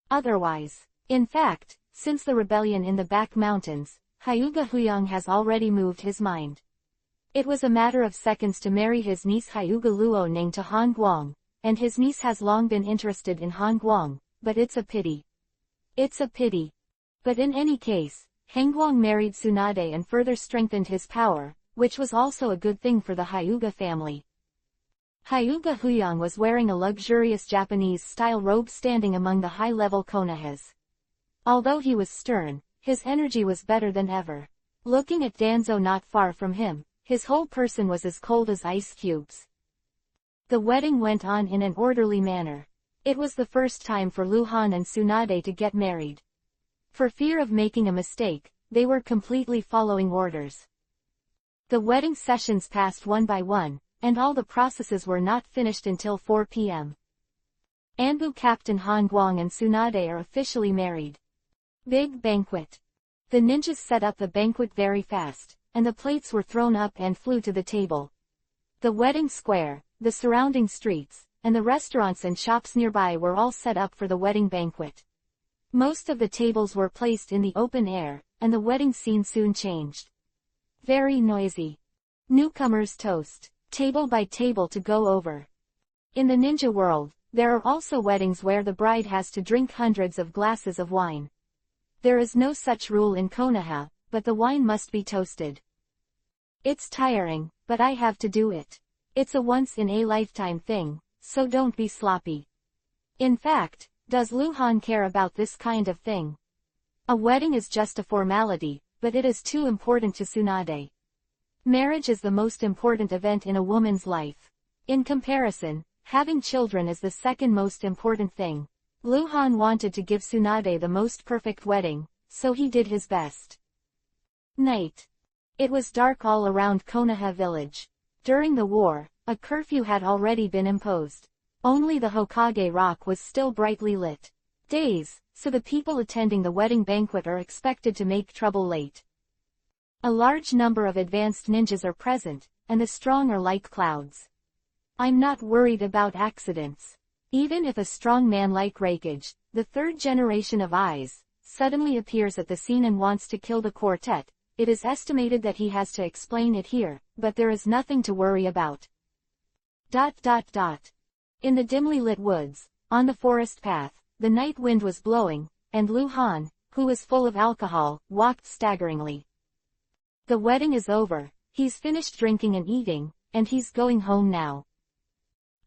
Otherwise, in fact, since the rebellion in the back mountains, Hyuga Huyang has already moved his mind. It was a matter of seconds to marry his niece Hyuga Luoning to Hangguang, and his niece has long been interested in Hangguang, but it's a pity. It's a pity. But in any case, Hangguang married Tsunade and further strengthened his power, which was also a good thing for the Hyuga family. Hyuga Huyang was wearing a luxurious Japanese-style robe standing among the high-level Konohas. Although he was stern, his energy was better than ever. Looking at Danzo not far from him, his whole person was as cold as ice cubes. The wedding went on in an orderly manner. It was the first time for Luhan and Tsunade to get married. For fear of making a mistake, they were completely following orders. The wedding sessions passed one by one, and all the processes were not finished until 4 p.m. Anbu Captain Hangguang and Tsunade are officially married. Big banquet. The ninjas set up the banquet very fast, and the plates were thrown up and flew to the table. The wedding square, the surrounding streets, and the restaurants and shops nearby were all set up for the wedding banquet. Most of the tables were placed in the open air, and the wedding scene soon changed. Very noisy. Newcomers toast, table by table to go over. In the ninja world, there are also weddings where the bride has to drink hundreds of glasses of wine. There is no such rule in Konoha, but the wine must be toasted. It's tiring, but I have to do it. It's a once-in-a-lifetime thing, so don't be sloppy. In fact, does Luhan care about this kind of thing? A wedding is just a formality, but it is too important to Tsunade. Marriage is the most important event in a woman's life. In comparison, having children is the second most important thing. Luhan wanted to give Tsunade the most perfect wedding, so he did his best. Night. It was dark all around Konoha village. During the war, a curfew had already been imposed. Only the Hokage Rock was still brightly lit. Days, so the people attending the wedding banquet are expected to make trouble late. A large number of advanced ninjas are present, and the strong are like clouds. I'm not worried about accidents. Even if a strong man like Raikage, the third generation of eyes, suddenly appears at the scene and wants to kill the quartet, it is estimated that he has to explain it here, but there is nothing to worry about. In the dimly lit woods, on the forest path, the night wind was blowing, and Luhan, who was full of alcohol, walked staggeringly. The wedding is over, he's finished drinking and eating, and he's going home now.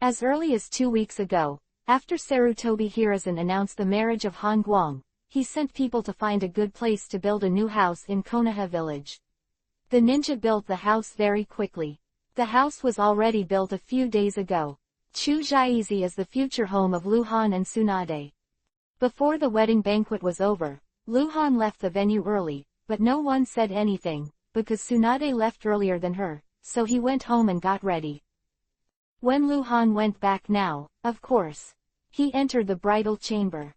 As early as 2 weeks ago, after Sarutobi Hiruzen announced the marriage of Hangguang, he sent people to find a good place to build a new house in Konoha village. The ninja built the house very quickly. The house was already built a few days ago. Chujaizi is the future home of Luhan and Tsunade. Before the wedding banquet was over, Luhan left the venue early, but no one said anything, because Tsunade left earlier than her, so he went home and got ready. When Luhan went back now, of course, he entered the bridal chamber.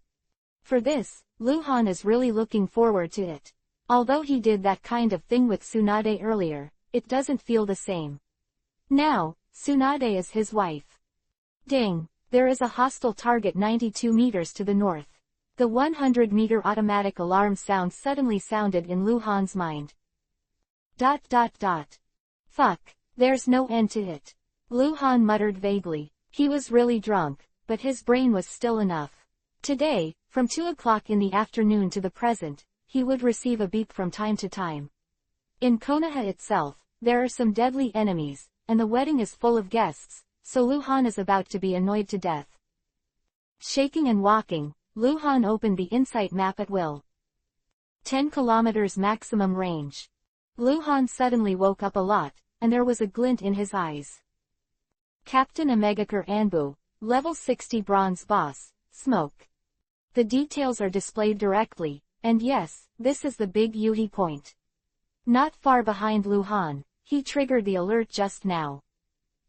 For this, Luhan is really looking forward to it. Although he did that kind of thing with Tsunade earlier, it doesn't feel the same. Now, Tsunade is his wife. Ding! There is a hostile target 92 meters to the north. The 100-meter automatic alarm sound suddenly sounded in Luhan's mind. Fuck, there's no end to it. Luhan muttered vaguely. He was really drunk, but his brain was still enough. Today, from 2 o'clock in the afternoon to the present, he would receive a beep from time to time. In Konoha itself, there are some deadly enemies, and the wedding is full of guests, so Luhan is about to be annoyed to death. Shaking and walking, Luhan opened the insight map at will. 10 kilometers maximum range. Luhan suddenly woke up a lot, and there was a glint in his eyes. Captain Omegakure Anbu, level 60 bronze boss, smoke. The details are displayed directly, and yes, this is the big Yuhi point. Not far behind Luhan, he triggered the alert just now.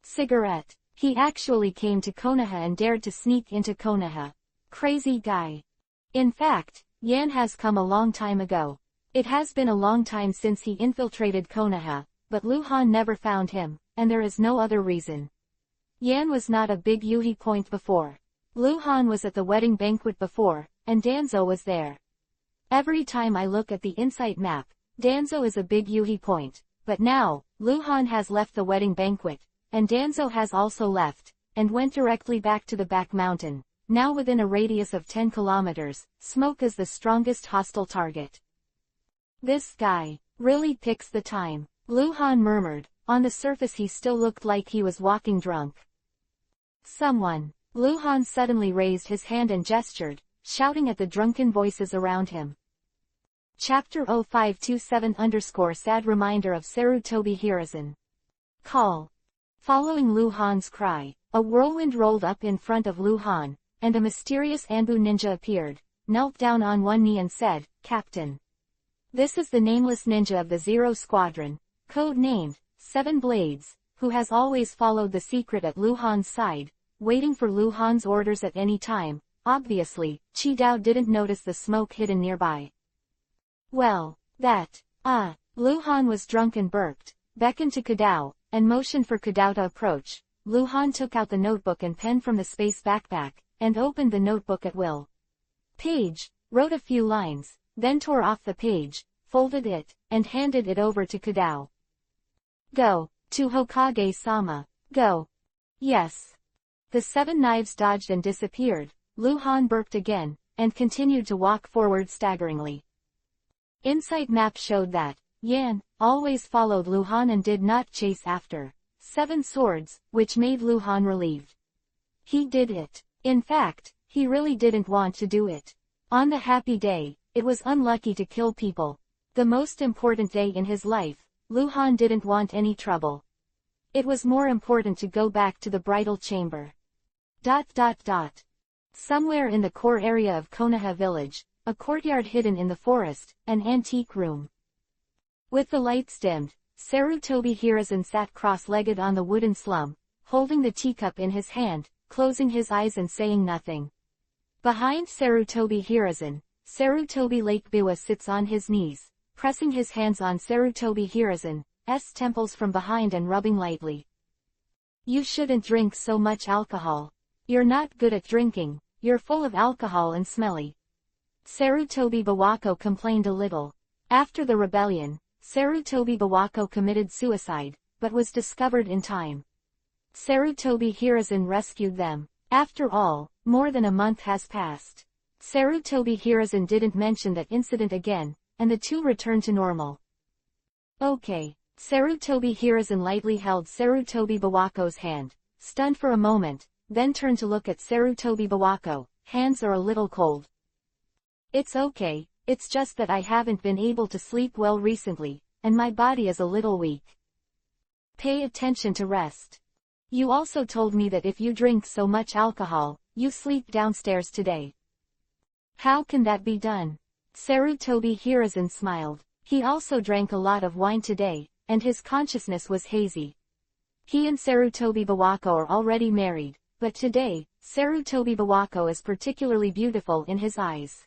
Cigarette. He actually came to Konoha and dared to sneak into Konoha. Crazy guy. In fact, Yan has come a long time ago. It has been a long time since he infiltrated Konoha, but Luhan never found him, and there is no other reason. Yan was not a big Yuhi point before. Luhan was at the wedding banquet before, and Danzo was there. Every time I look at the insight map, Danzo is a big Yuhi point, but now, Luhan has left the wedding banquet, and Danzo has also left, and went directly back to the back mountain. Now within a radius of 10 kilometers, Smoke is the strongest hostile target. This guy really picks the time, Luhan murmured. On the surface he still looked like he was walking drunk. Someone. Luhan suddenly raised his hand and gestured, shouting at the drunken voices around him. Chapter 0527 _ sad reminder of Sarutobi Hiruzen. Call. Following Luhan's cry, a whirlwind rolled up in front of Luhan, and a mysterious Anbu ninja appeared, knelt down on one knee and said, Captain. This is the nameless ninja of the Zero Squadron, code-named Seven Blades, who has always followed the secret at Luhan's side, waiting for Luhan's orders at any time. Obviously, Chi-Dao didn't notice the smoke hidden nearby. Well, that, Luhan was drunk and burped, beckoned to Kadao, and motioned for Kadao to approach. Luhan took out the notebook and pen from the space backpack, and opened the notebook at will. Page, wrote a few lines, then tore off the page, folded it, and handed it over to Kadao. Go, to Hokage-sama, go. Yes. The seven knives dodged and disappeared. Luhan burped again, and continued to walk forward staggeringly. Insight map showed that Yan always followed Luhan and did not chase after Seven Swords, which made Luhan relieved. He did it. In fact, he really didn't want to do it. On the happy day, it was unlucky to kill people. The most important day in his life, Luhan didn't want any trouble. It was more important to go back to the bridal chamber. Somewhere in the core area of Konoha village, a courtyard hidden in the forest, an antique room. With the lights dimmed, Sarutobi Hiruzen sat cross-legged on the wooden slum, holding the teacup in his hand, closing his eyes and saying nothing. Behind Sarutobi Hiruzen, Sarutobi Lake Biwa sits on his knees, pressing his hands on Sarutobi Hiruzen's temples from behind and rubbing lightly. You shouldn't drink so much alcohol. You're not good at drinking, you're full of alcohol and smelly. Sarutobi Bawako complained a little. After the rebellion, Sarutobi Bawako committed suicide, but was discovered in time. Sarutobi Hiruzen rescued them. After all, more than a month has passed. Sarutobi Hiruzen didn't mention that incident again, and the two returned to normal. Okay. Sarutobi Hiruzen lightly held Sarutobi Bawako's hand, stunned for a moment, then turned to look at Sarutobi Bawako. Hands are a little cold. It's okay, it's just that I haven't been able to sleep well recently, and my body is a little weak. Pay attention to rest. You also told me that if you drink so much alcohol, you sleep downstairs today. How can that be done? Sarutobi Hiruzen smiled. He also drank a lot of wine today, and his consciousness was hazy. He and Sarutobi Bawako are already married, but today, Sarutobi Bawako is particularly beautiful in his eyes.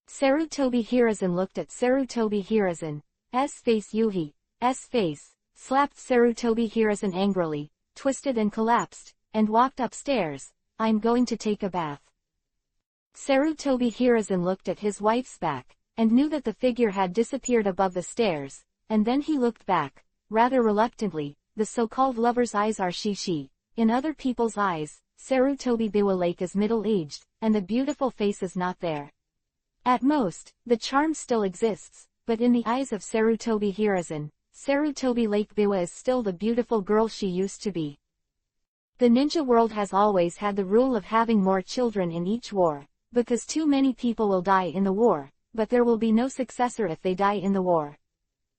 Sarutobi Hiruzen looked at Sarutobi Hiruzen's face. Yuhi's face, slapped Sarutobi Hiruzen angrily, twisted and collapsed, and walked upstairs. I'm going to take a bath. Sarutobi Hiruzen looked at his wife's back, and knew that the figure had disappeared above the stairs, and then he looked back, rather reluctantly. The so-called lover's eyes are she. In other people's eyes, Sarutobi Biwa Lake is middle-aged, and the beautiful face is not there. At most, the charm still exists, but in the eyes of Sarutobi Hiruzen, Sarutobi Lake Biwa is still the beautiful girl she used to be. The ninja world has always had the rule of having more children in each war. Because too many people will die in the war, but there will be no successor if they die in the war.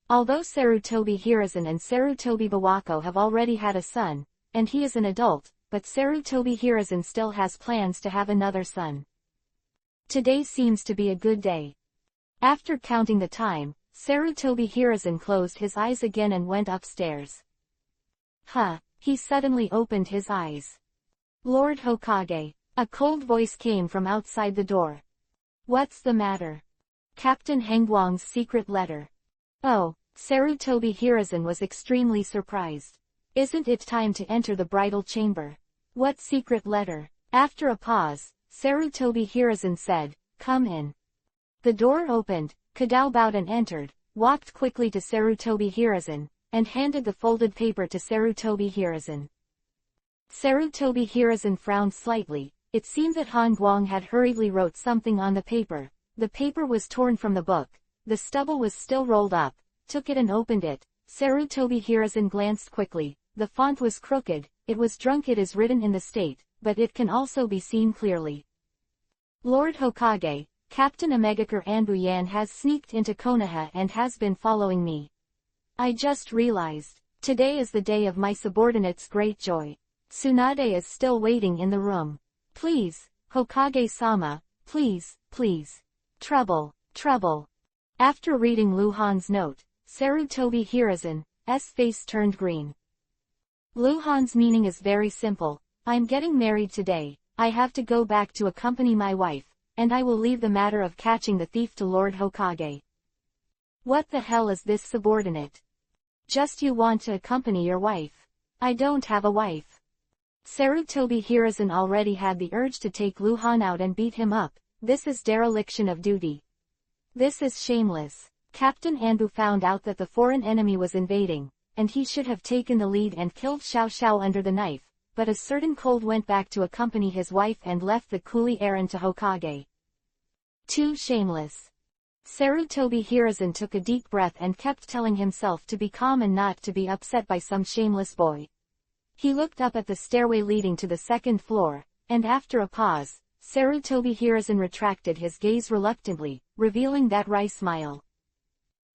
Although Sarutobi Hiruzen and Sarutobi Bawako have already had a son, and he is an adult, but Sarutobi Hiruzen still has plans to have another son. Today seems to be a good day. After counting the time, Sarutobi Hiruzen closed his eyes again and went upstairs. He suddenly opened his eyes. Lord Hokage. A cold voice came from outside the door. What's the matter? Captain Hengguang's secret letter. Oh, Sarutobi Hiruzen was extremely surprised. Isn't it time to enter the bridal chamber? What secret letter? After a pause, Sarutobi Hiruzen said, "Come in." The door opened, Kadao bowed and entered, walked quickly to Sarutobi Hiruzen, and handed the folded paper to Sarutobi Hiruzen. Sarutobi Hiruzen frowned slightly. It seemed that Han Guang had hurriedly wrote something on the paper. The paper was torn from the book. The stubble was still rolled up. Took it and opened it. Sarutobi Hiruzen glanced quickly. The font was crooked. It was drunk. It is written in the state, but it can also be seen clearly. Lord Hokage, Captain Omegakure Anbuyan has sneaked into Konoha and has been following me. I just realized. Today is the day of my subordinate's great joy. Tsunade is still waiting in the room. Please, Hokage-sama, please, please. Trouble, trouble. After reading Lu Han's note, Sarutobi Hiruzen's face turned green. Lu Han's meaning is very simple. I'm getting married today. I have to go back to accompany my wife, and I will leave the matter of catching the thief to Lord Hokage. What the hell is this subordinate? Just you want to accompany your wife. I don't have a wife. Sarutobi Hiruzen already had the urge to take Lu Han out and beat him up. This is dereliction of duty. This is shameless. Captain Anbu found out that the foreign enemy was invading, and he should have taken the lead and killed Xiao Xiao under the knife, but a certain cold went back to accompany his wife and left the coolie errand to Hokage. Too shameless. Sarutobi Hiruzen took a deep breath and kept telling himself to be calm and not to be upset by some shameless boy. He looked up at the stairway leading to the second floor, and after a pause, Sarutobi Hiruzen retracted his gaze reluctantly, revealing that wry smile.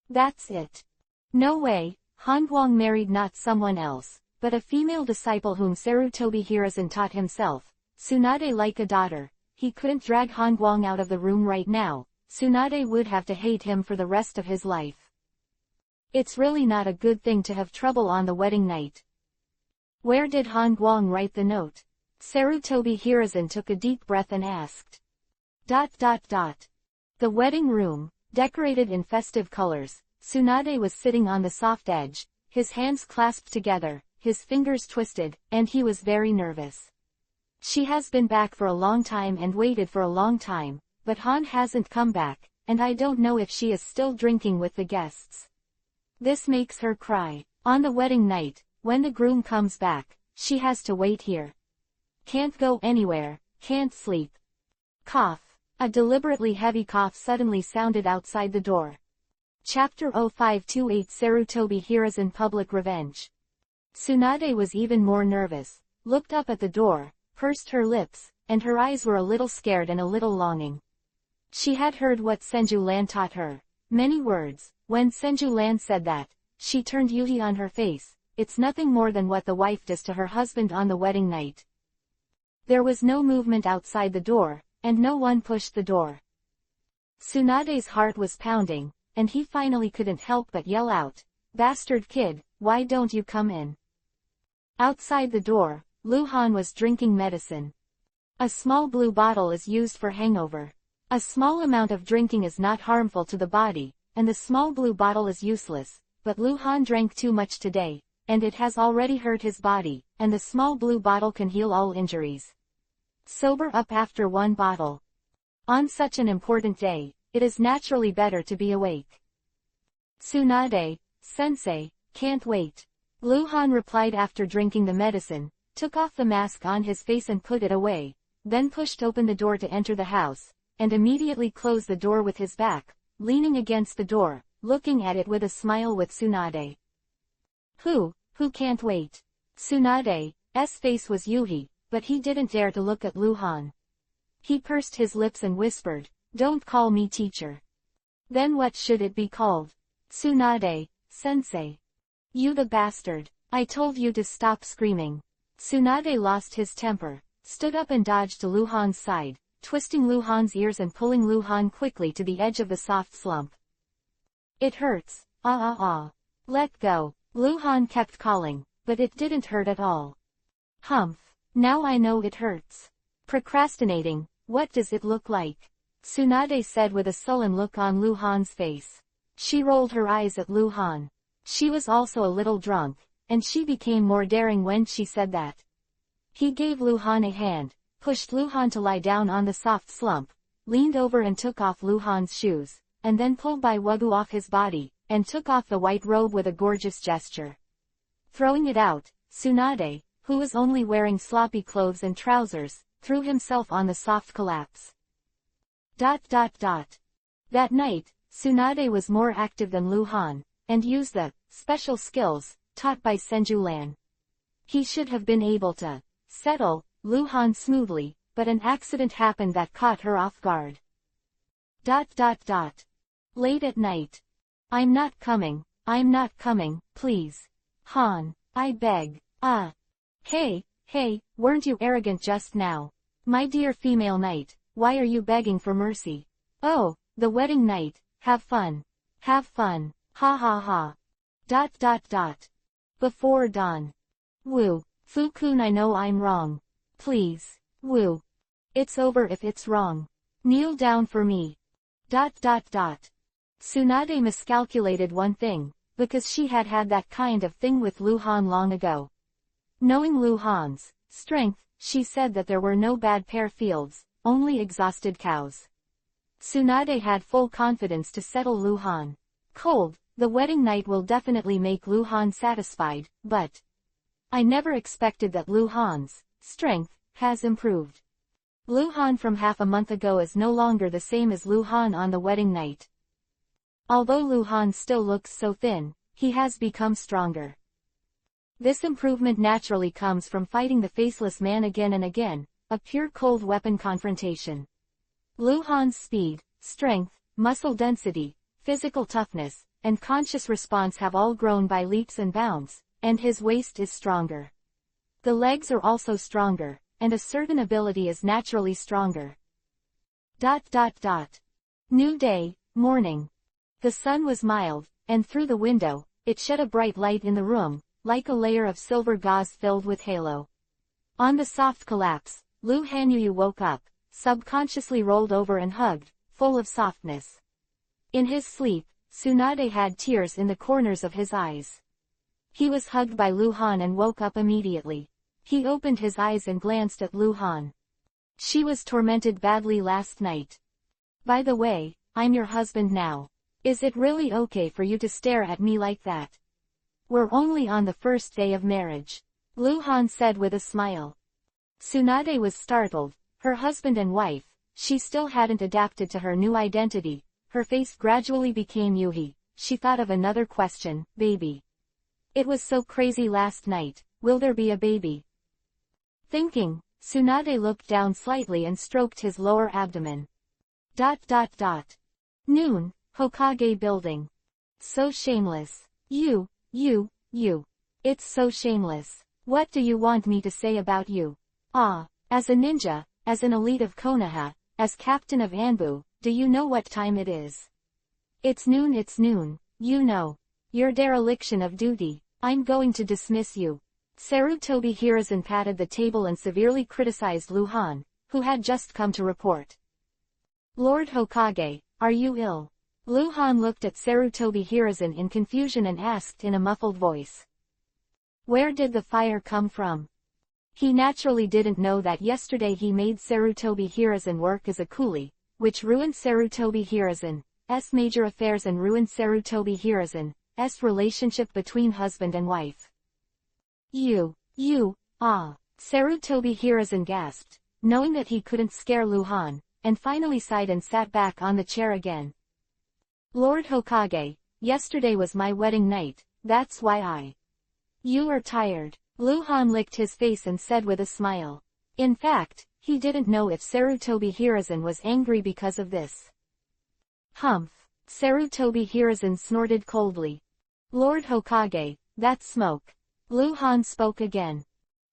That's it. No way, Han Guang married not someone else, but a female disciple whom Sarutobi Hiruzen taught himself, Tsunade like a daughter. He couldn't drag Han Guang out of the room right now. Tsunade would have to hate him for the rest of his life. It's really not a good thing to have trouble on the wedding night. Where did Han Guang write the note? Sarutobi Hiruzen took a deep breath and asked. The wedding room, decorated in festive colors. Tsunade was sitting on the soft edge, his hands clasped together, his fingers twisted, and he was very nervous. She has been back for a long time and waited for a long time, but Han hasn't come back, and I don't know if she is still drinking with the guests. This makes her cry. On the wedding night, when the groom comes back, she has to wait here. Can't go anywhere, can't sleep. Cough. A deliberately heavy cough suddenly sounded outside the door. Chapter 0528 Sarutobi Hiruzen Public Revenge. Tsunade was even more nervous, looked up at the door, pursed her lips, and her eyes were a little scared and a little longing. She had heard what Senju Lan taught her. Many words. When Senju Lan said that, she turned Yuhi on her face. It's nothing more than what the wife does to her husband on the wedding night. There was no movement outside the door, and no one pushed the door. Tsunade's heart was pounding, and he finally couldn't help but yell out, "Bastard kid, why don't you come in?" Outside the door, Lu Han was drinking medicine. A small blue bottle is used for hangover. A small amount of drinking is not harmful to the body, and the small blue bottle is useless, but Lu Han drank too much today, and it has already hurt his body, and the small blue bottle can heal all injuries. Sober up after one bottle. On such an important day, it is naturally better to be awake. Tsunade, sensei, can't wait. Lu Han replied after drinking the medicine, took off the mask on his face and put it away, then pushed open the door to enter the house, and immediately closed the door with his back, leaning against the door, looking at it with a smile with Tsunade. Who can't wait? Tsunade's face was Yuhi, but he didn't dare to look at Lu Han. He pursed his lips and whispered, "Don't call me teacher." "Then what should it be called?" "Tsunade, sensei." "You the bastard. I told you to stop screaming." Tsunade lost his temper, stood up and dodged to Luhan's side, twisting Luhan's ears and pulling Luhan quickly to the edge of the soft slump. "It hurts. Ah ah ah. Let go." Luhan kept calling, but it didn't hurt at all. "Humph. Now I know it hurts." "Procrastinating, what does it look like?" Tsunade said with a sullen look on Luhan's face. She rolled her eyes at Luhan. She was also a little drunk, and she became more daring when she said that. He gave Luhan a hand, pushed Luhan to lie down on the soft slump, leaned over and took off Luhan's shoes, and then pulled Bai Wugu off his body, and took off the white robe with a gorgeous gesture. Throwing it out, Tsunade, who was only wearing sloppy clothes and trousers, threw himself on the soft collapse. That night, Tsunade was more active than Luhan, and used the special skills taught by Senju-lan. He should have been able to settle Luhan smoothly, but an accident happened that caught her off guard. Late at night. I'm not coming, please. Han, I beg. Hey, weren't you arrogant just now? My dear female knight, why are you begging for mercy? Oh, the wedding night, have fun. Ha ha ha. Before dawn. Woo, Fukun, I know I'm wrong. Please, woo. It's over if it's wrong. Kneel down for me. Tsunade miscalculated one thing, because she had had that kind of thing with Luhan long ago. Knowing Luhan's strength, she said that there were no bad pear fields, only exhausted cows. Tsunade had full confidence to settle Luhan. Cold, the wedding night will definitely make Luhan satisfied, but I never expected that Luhan's strength has improved. Luhan from half a month ago is no longer the same as Luhan on the wedding night. Although Luhan still looks so thin, he has become stronger. This improvement naturally comes from fighting the faceless man again and again, a pure cold weapon confrontation. Luhan's speed, strength, muscle density, physical toughness, and conscious response have all grown by leaps and bounds, and his waist is stronger. The legs are also stronger, and a certain ability is naturally stronger. New day, morning. The sun was mild, and through the window, it shed a bright light in the room, like a layer of silver gauze filled with halo. On the soft collapse, Lu Hanyu woke up, subconsciously rolled over and hugged, full of softness. In his sleep, Tsunade had tears in the corners of his eyes. He was hugged by Luhan and woke up immediately. He opened his eyes and glanced at Luhan. She was tormented badly last night. By the way, I'm your husband now. Is it really okay for you to stare at me like that? We're only on the first day of marriage. Luhan said with a smile. Tsunade was startled. Her husband and wife, she still hadn't adapted to her new identity. Her face gradually became Yuhi. She thought of another question, baby. It was so crazy last night, will there be a baby? Thinking, Tsunade looked down slightly and stroked his lower abdomen. Noon, Hokage building. So shameless. You. It's so shameless. What do you want me to say about you? As a ninja, as an elite of Konoha, as captain of Anbu, do you know what time it is? It's noon, you know. Your dereliction of duty, I'm going to dismiss you. Sarutobi Hiruzen patted the table and severely criticized Luhan, who had just come to report. Lord Hokage, are you ill? Luhan looked at Sarutobi Hiruzen in confusion and asked in a muffled voice. Where did the fire come from? He naturally didn't know that yesterday he made Sarutobi Hiruzen work as a coolie, which ruined Sarutobi Hiruzen's major affairs and ruined Sarutobi Hiruzen's relationship between husband and wife. Sarutobi Hiruzen gasped, knowing that he couldn't scare Luhan, and finally sighed and sat back on the chair again. Lord Hokage, yesterday was my wedding night, that's why You are tired. Luhan licked his face and said with a smile. In fact, He didn't know if Sarutobi Hiruzen was angry because of this. Humph. Sarutobi Hiruzen snorted coldly. Lord Hokage, that's smoke. Luhan spoke again.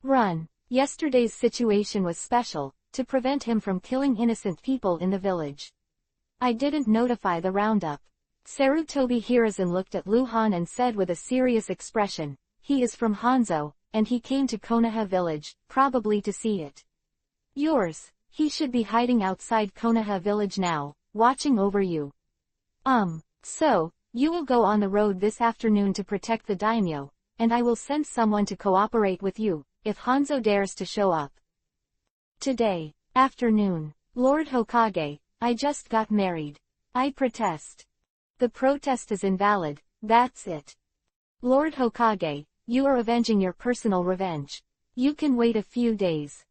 Run. Yesterday's situation was special, to prevent him from killing innocent people in the village. I didn't notify the roundup. Sarutobi Hiruzen looked at Luhan and said with a serious expression, he is from Hanzo, and he came to Konoha village, probably to see it. Yours. He should be hiding outside Konoha village now, watching over you. So, you will go on the road this afternoon to protect the daimyo, and I will send someone to cooperate with you, if Hanzo dares to show up. Today, afternoon. Lord Hokage, I just got married. I protest. The protest is invalid, that's it. Lord Hokage, you are avenging your personal revenge. You can wait a few days.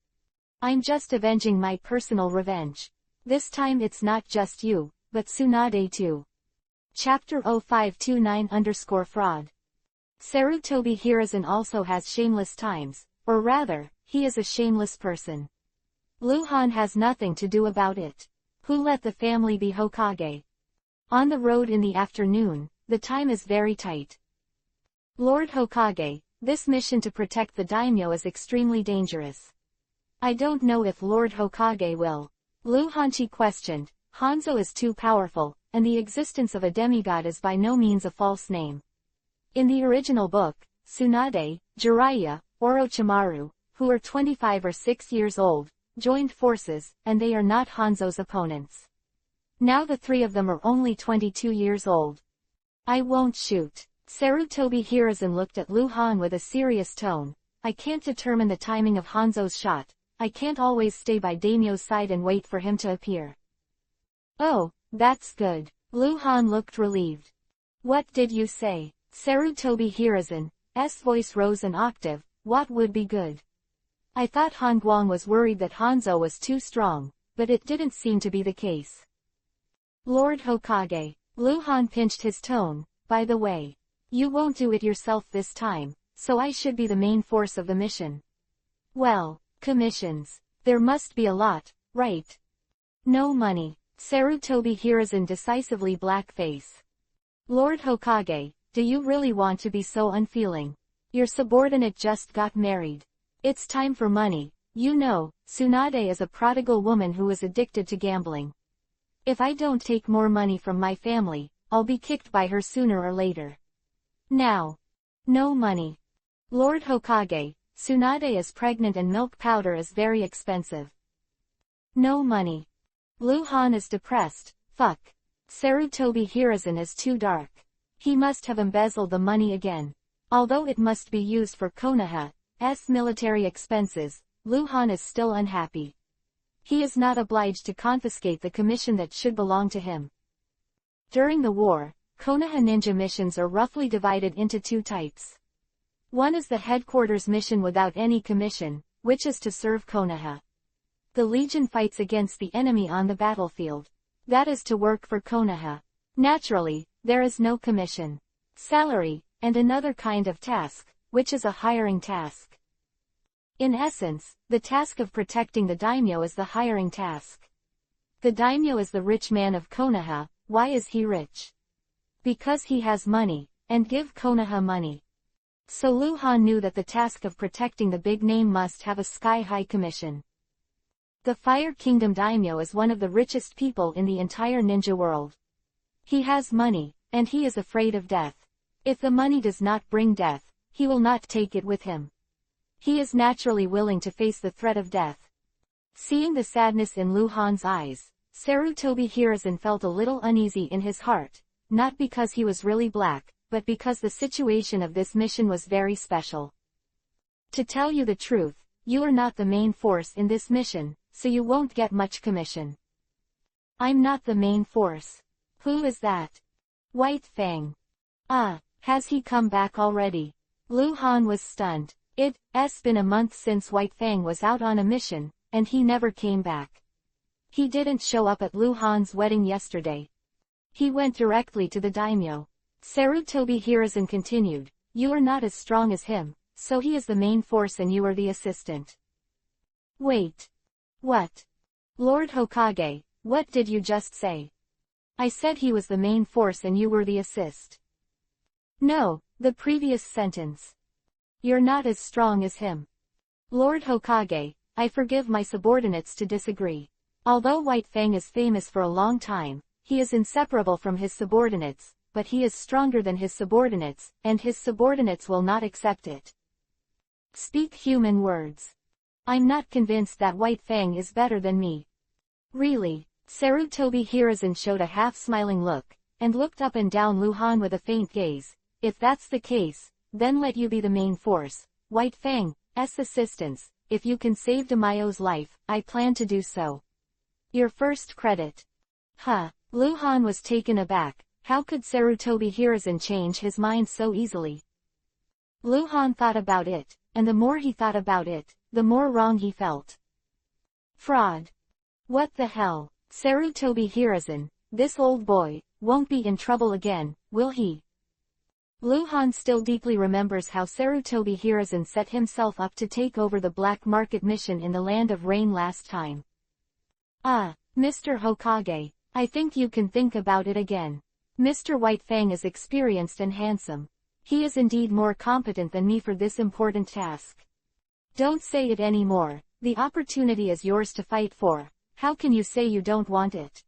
I'm just avenging my personal revenge. This time it's not just you, but Tsunade too. Chapter 0529_fraud. Sarutobi Hiruzen also has shameless times, or rather, he is a shameless person. Luhan has nothing to do about it. Who let the family be Hokage? On the road in the afternoon, the time is very tight. Lord Hokage, this mission to protect the daimyo is extremely dangerous. I don't know if Lord Hokage will. Luhanchi questioned. Hanzo is too powerful, and the existence of a demigod is by no means a false name. In the original book, Tsunade, Jiraiya, Orochimaru, who are 25 or 6 years old, joined forces, and they are not Hanzo's opponents. Now the three of them are only 22 years old. I won't shoot. Sarutobi Hiruzen looked at Luhan with a serious tone. I can't determine the timing of Hanzo's shot. I can't always stay by daimyo's side and wait for him to appear. Oh, that's good. Luhan looked relieved. What did you say? Sarutobi Hiruzen's voice rose an octave. What would be good? I thought Han Guang was worried that Hanzo was too strong, but it didn't seem to be the case. Lord Hokage. Luhan pinched his tone. By the way, you won't do it yourself this time, so I should be the main force of the mission. Well, commissions. There must be a lot, right? No money. Sarutobi Hiruzen decisively black face. Lord Hokage, do you really want to be so unfeeling? Your subordinate just got married. It's time for money. You know, Tsunade is a prodigal woman who is addicted to gambling. If I don't take more money from my family, I'll be kicked by her sooner or later. Now. No money. Lord Hokage, Tsunade is pregnant and milk powder is very expensive. No money. Luhan is depressed. Fuck. Sarutobi Hiruzen is too dark. He must have embezzled the money again. Although it must be used for Konoha's military expenses, Luhan is still unhappy. He is not obliged to confiscate the commission that should belong to him. During the war, Konoha ninja missions are roughly divided into two types. One is the headquarters mission without any commission, which is to serve Konoha. The Legion fights against the enemy on the battlefield. That is to work for Konoha. Naturally, there is no commission, salary, and another kind of task, which is a hiring task. In essence, the task of protecting the daimyo is the hiring task. The daimyo is the rich man of Konoha. Why is he rich? Because he has money, and give Konoha money. So Luhan knew that the task of protecting the big name must have a sky-high commission. The Fire Kingdom daimyo is one of the richest people in the entire ninja world. He has money, and he is afraid of death. If the money does not bring death, he will not take it with him. He is naturally willing to face the threat of death. Seeing the sadness in Luhan's eyes, Sarutobi Hiruzen felt a little uneasy in his heart, not because he was really black, but because the situation of this mission was very special. To tell you the truth, you are not the main force in this mission, so you won't get much commission. I'm not the main force. Who is that? White Fang. Ah, has he come back already? Luhan was stunned. It's been a month since White Fang was out on a mission, and he never came back. He didn't show up at Luhan's wedding yesterday. He went directly to the daimyo. Sarutobi Hiruzen continued, you are not as strong as him, so he is the main force and you are the assistant. Wait. What? Lord Hokage, what did you just say? I said he was the main force and you were the assist. No, the previous sentence. You're not as strong as him. Lord Hokage, I forgive my subordinates to disagree. Although White Fang is famous for a long time, he is inseparable from his subordinates, but he is stronger than his subordinates, and his subordinates will not accept it. Speak human words. I'm not convinced that White Fang is better than me. Really? Sarutobi Hiruzen showed a half-smiling look, and looked up and down Luhan with a faint gaze. If that's the case, then let you be the main force. White Fang's assistance. If you can save Damayo's life, I plan to do so. Your first credit. Huh. Luhan was taken aback. How could Sarutobi Hiruzen change his mind so easily? Luhan thought about it, and the more he thought about it, the more wrong he felt. Fraud. What the hell? Sarutobi Hiruzen, this old boy, won't be in trouble again, will he? Luhan still deeply remembers how Sarutobi Hiruzen set himself up to take over the black market mission in the Land of Rain last time. Ah, Mr. Hokage, I think you can think about it again. Mr. White Fang is experienced and handsome. He is indeed more competent than me for this important task. Don't say it anymore. The opportunity is yours to fight for. How can you say you don't want it?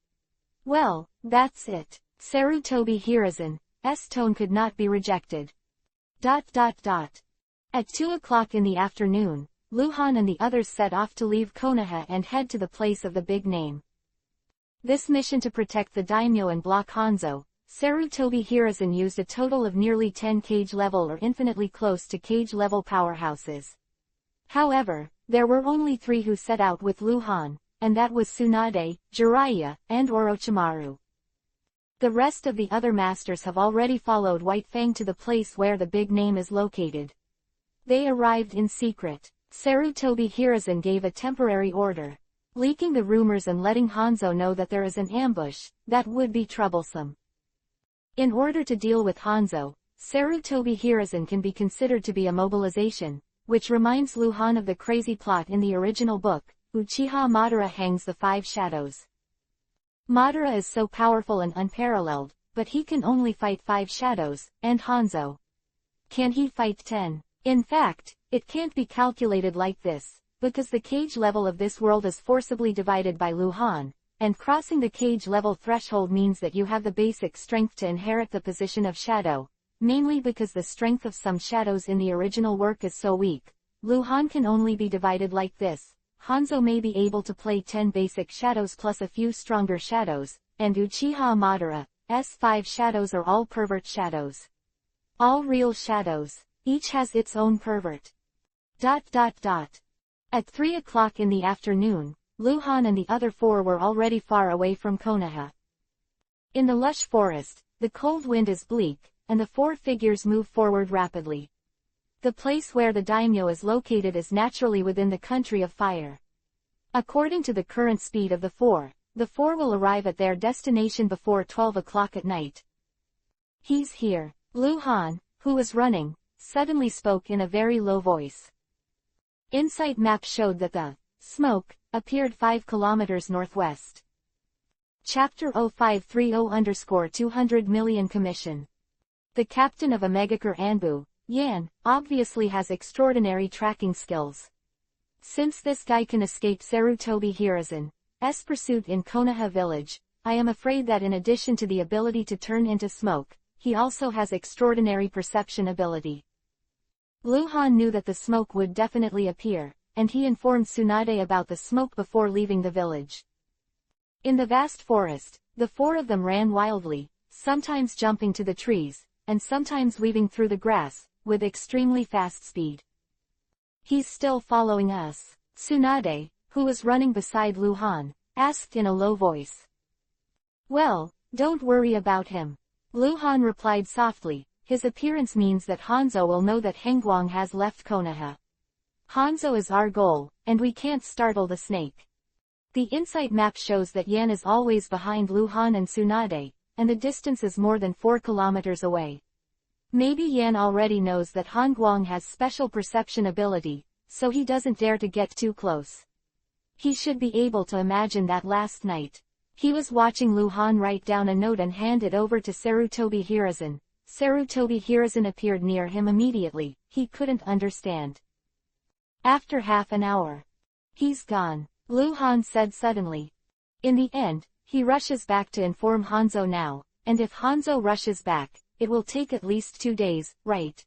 Well, that's it. Sarutobi Hiruzen's tone could not be rejected. At 2 o'clock in the afternoon, Luhan and the others set off to leave Konoha and head to the place of the big name. This mission to protect the daimyo and block Hanzo, Sarutobi Hiruzen used a total of nearly 10 cage-level or infinitely close to cage-level powerhouses. However, there were only 3 who set out with Luhan, and that was Tsunade, Jiraiya, and Orochimaru. The rest of the other masters have already followed White Fang to the place where the big name is located. They arrived in secret. Sarutobi Hiruzen gave a temporary order, leaking the rumors and letting Hanzo know that there is an ambush that would be troublesome. In order to deal with Hanzo, Sarutobi Hiruzen can be considered to be a mobilization, which reminds Luhan of the crazy plot in the original book, Uchiha Madara hangs the 5 shadows. Madara is so powerful and unparalleled, but he can only fight 5 shadows, and Hanzo. Can he fight 10? In fact, it can't be calculated like this, because the cage level of this world is forcibly divided by Luhan, and crossing the cage level threshold means that you have the basic strength to inherit the position of shadow, mainly because the strength of some shadows in the original work is so weak. Luhan can only be divided like this. Hanzo may be able to play 10 basic shadows plus a few stronger shadows, and Uchiha Madara's 5 shadows are all pervert shadows. All real shadows. Each has its own pervert. At 3 o'clock in the afternoon, Luhan and the other 4 were already far away from Konoha. In the lush forest, the cold wind is bleak, and the 4 figures move forward rapidly. The place where the daimyo is located is naturally within the country of fire. According to the current speed of the 4 will arrive at their destination before 12 o'clock at night. He's here. Luhan, who was running, suddenly spoke in a very low voice. Insight map showed that the smoke appeared 5 kilometers northwest. Chapter 0530-200 million commission. The captain of a Megacar Anbu, Yan, obviously has extraordinary tracking skills. Since this guy can escape Sarutobi Hiruzen's pursuit in Konoha village, I am afraid that in addition to the ability to turn into smoke, he also has extraordinary perception ability. Luhan knew that the smoke would definitely appear, and he informed Tsunade about the smoke before leaving the village. In the vast forest, the 4 of them ran wildly, sometimes jumping to the trees, and sometimes weaving through the grass, with extremely fast speed. He's still following us. Tsunade, who was running beside Luhan, asked in a low voice. Well, don't worry about him. Luhan replied softly, his appearance means that Hanzo will know that Hengguang has left Konoha. Hanzo is our goal, and we can't startle the snake. The insight map shows that Yan is always behind Luhan and Tsunade, and the distance is more than 4 kilometers away. Maybe Yan already knows that Hengguang has special perception ability, so he doesn't dare to get too close. He should be able to imagine that last night. He was watching Lu Han write down a note and hand it over to Sarutobi Hiruzen. Sarutobi Hiruzen appeared near him immediately. He couldn't understand. After half an hour. He's gone, Lu Han said suddenly. In the end, he rushes back to inform Hanzo now, and if Hanzo rushes back, it will take at least 2 days, right?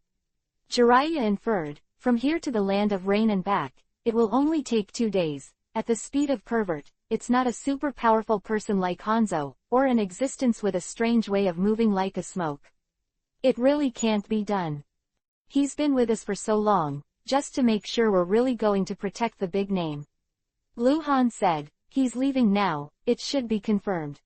Jiraiya inferred, from here to the land of rain and back, it will only take 2 days. At the speed of pervert, it's not a super powerful person like Hanzo, or an existence with a strange way of moving like a smoke. It really can't be done. He's been with us for so long, just to make sure we're really going to protect the big name. Lu Han said, he's leaving now, it should be confirmed.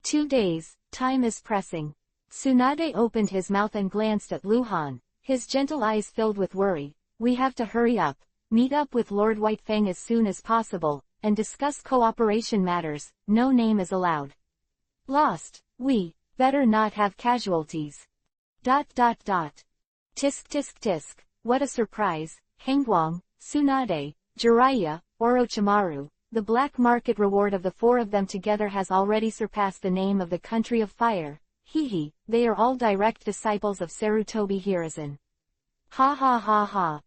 2 days, time is pressing. Tsunade opened his mouth and glanced at Lu Han, his gentle eyes filled with worry. We have to hurry up, meet up with Lord Whitefang as soon as possible, and discuss cooperation matters. No name is allowed. Lost, we better not have casualties. ... Tisk tisk tisk, what a surprise, Hangguang, Tsunade, Jiraiya, Orochimaru. The black market reward of the 4 of them together has already surpassed the name of the country of fire. Hehe, they are all direct disciples of Sarutobi Hiruzen. Ha ha ha ha.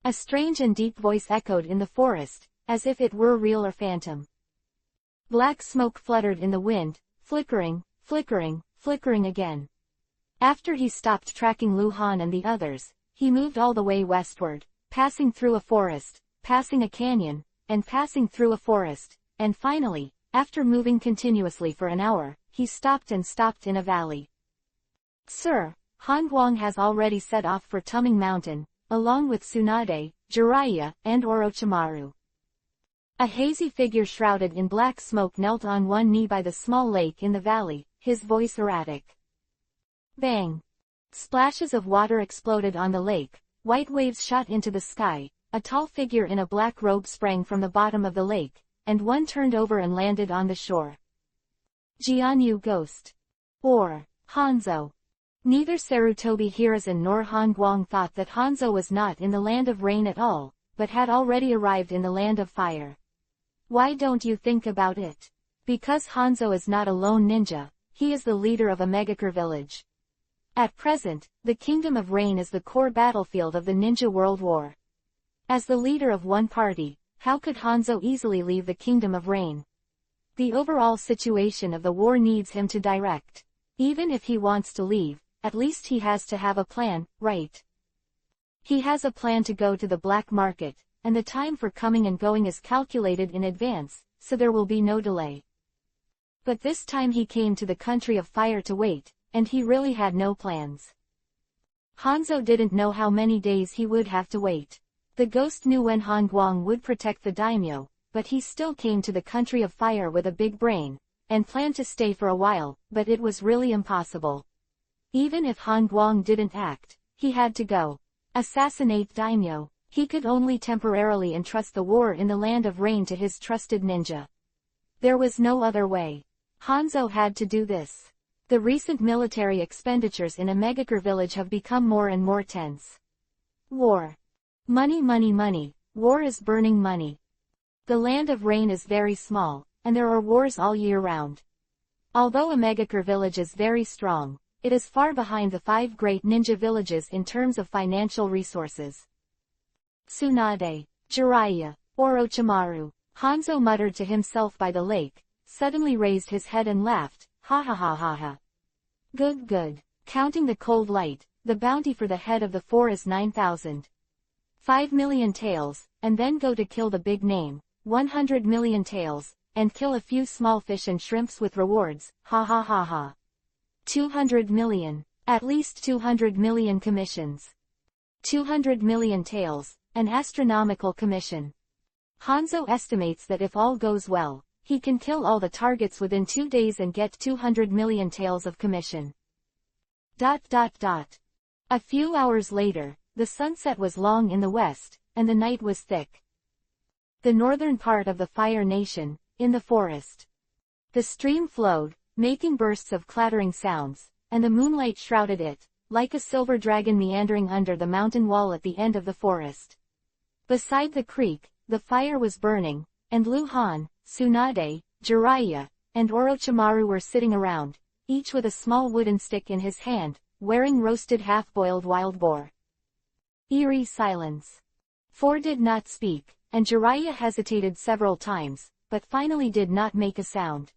A strange and deep voice echoed in the forest, as if it were real or phantom. Black smoke fluttered in the wind, flickering, flickering, flickering again. After he stopped tracking Lu Han and the others, he moved all the way westward, passing through a forest, passing a canyon, and passing through a forest, and finally, after moving continuously for an hour, he stopped in a valley. Sir, Hangguang has already set off for Tuming Mountain, along with Tsunade, Jiraiya, and Orochimaru. A hazy figure shrouded in black smoke knelt on one knee by the small lake in the valley, his voice erratic. Bang! Splashes of water exploded on the lake, white waves shot into the sky, a tall figure in a black robe sprang from the bottom of the lake, and one turned over and landed on the shore. Jianyu Ghost. Or, Hanzo. Neither Sarutobi Hiruzen nor Hangguang thought that Hanzo was not in the land of rain at all, but had already arrived in the land of fire. Why don't you think about it? Because Hanzo is not a lone ninja, he is the leader of a Megakure village. At present, the Kingdom of Rain is the core battlefield of the Ninja World War. As the leader of one party, how could Hanzo easily leave the Kingdom of Rain? The overall situation of the war needs him to direct. Even if he wants to leave, at least he has to have a plan, right? He has a plan to go to the black market, and the time for coming and going is calculated in advance, so there will be no delay. But this time he came to the country of fire to wait, and he really had no plans. Hanzo didn't know how many days he would have to wait. The ghost knew when Hangguang would protect the daimyo, but he still came to the country of fire with a big brain, and planned to stay for a while, but it was really impossible. Even if Hangguang didn't act, he had to go. Assassinate daimyo. He could only temporarily entrust the war in the land of rain to his trusted ninja. There was no other way. Hanzo had to do this. The recent military expenditures in a Megakure village have become more and more tense. War. Money money money, war is burning money. The land of rain is very small, and there are wars all year round. Although a Megakure village is very strong, it is far behind the 5 great ninja villages in terms of financial resources. Tsunade, Jiraiya, Orochimaru. Hanzo muttered to himself by the lake, suddenly raised his head and laughed, ha ha ha ha ha. Good good, counting the cold light, the bounty for the head of the 4 is 9,000. 5 million taels, and then go to kill the big name, 100 million taels, and kill a few small fish and shrimps with rewards, ha ha ha ha. 200 million, at least 200 million commissions. 200 million taels, an astronomical commission. Hanzo estimates that if all goes well, he can kill all the targets within 2 days and get 200 million taels of commission. ... A few hours later, the sunset was long in the west, and the night was thick. The northern part of the Fire Nation, in the forest. The stream flowed, making bursts of clattering sounds, and the moonlight shrouded it, like a silver dragon meandering under the mountain wall at the end of the forest. Beside the creek, the fire was burning, and Luhan, Tsunade, Jiraiya, and Orochimaru were sitting around, each with a small wooden stick in his hand, wearing roasted half-boiled wild boar. Eerie silence. Four did not speak, and Jiraiya hesitated several times, but finally did not make a sound.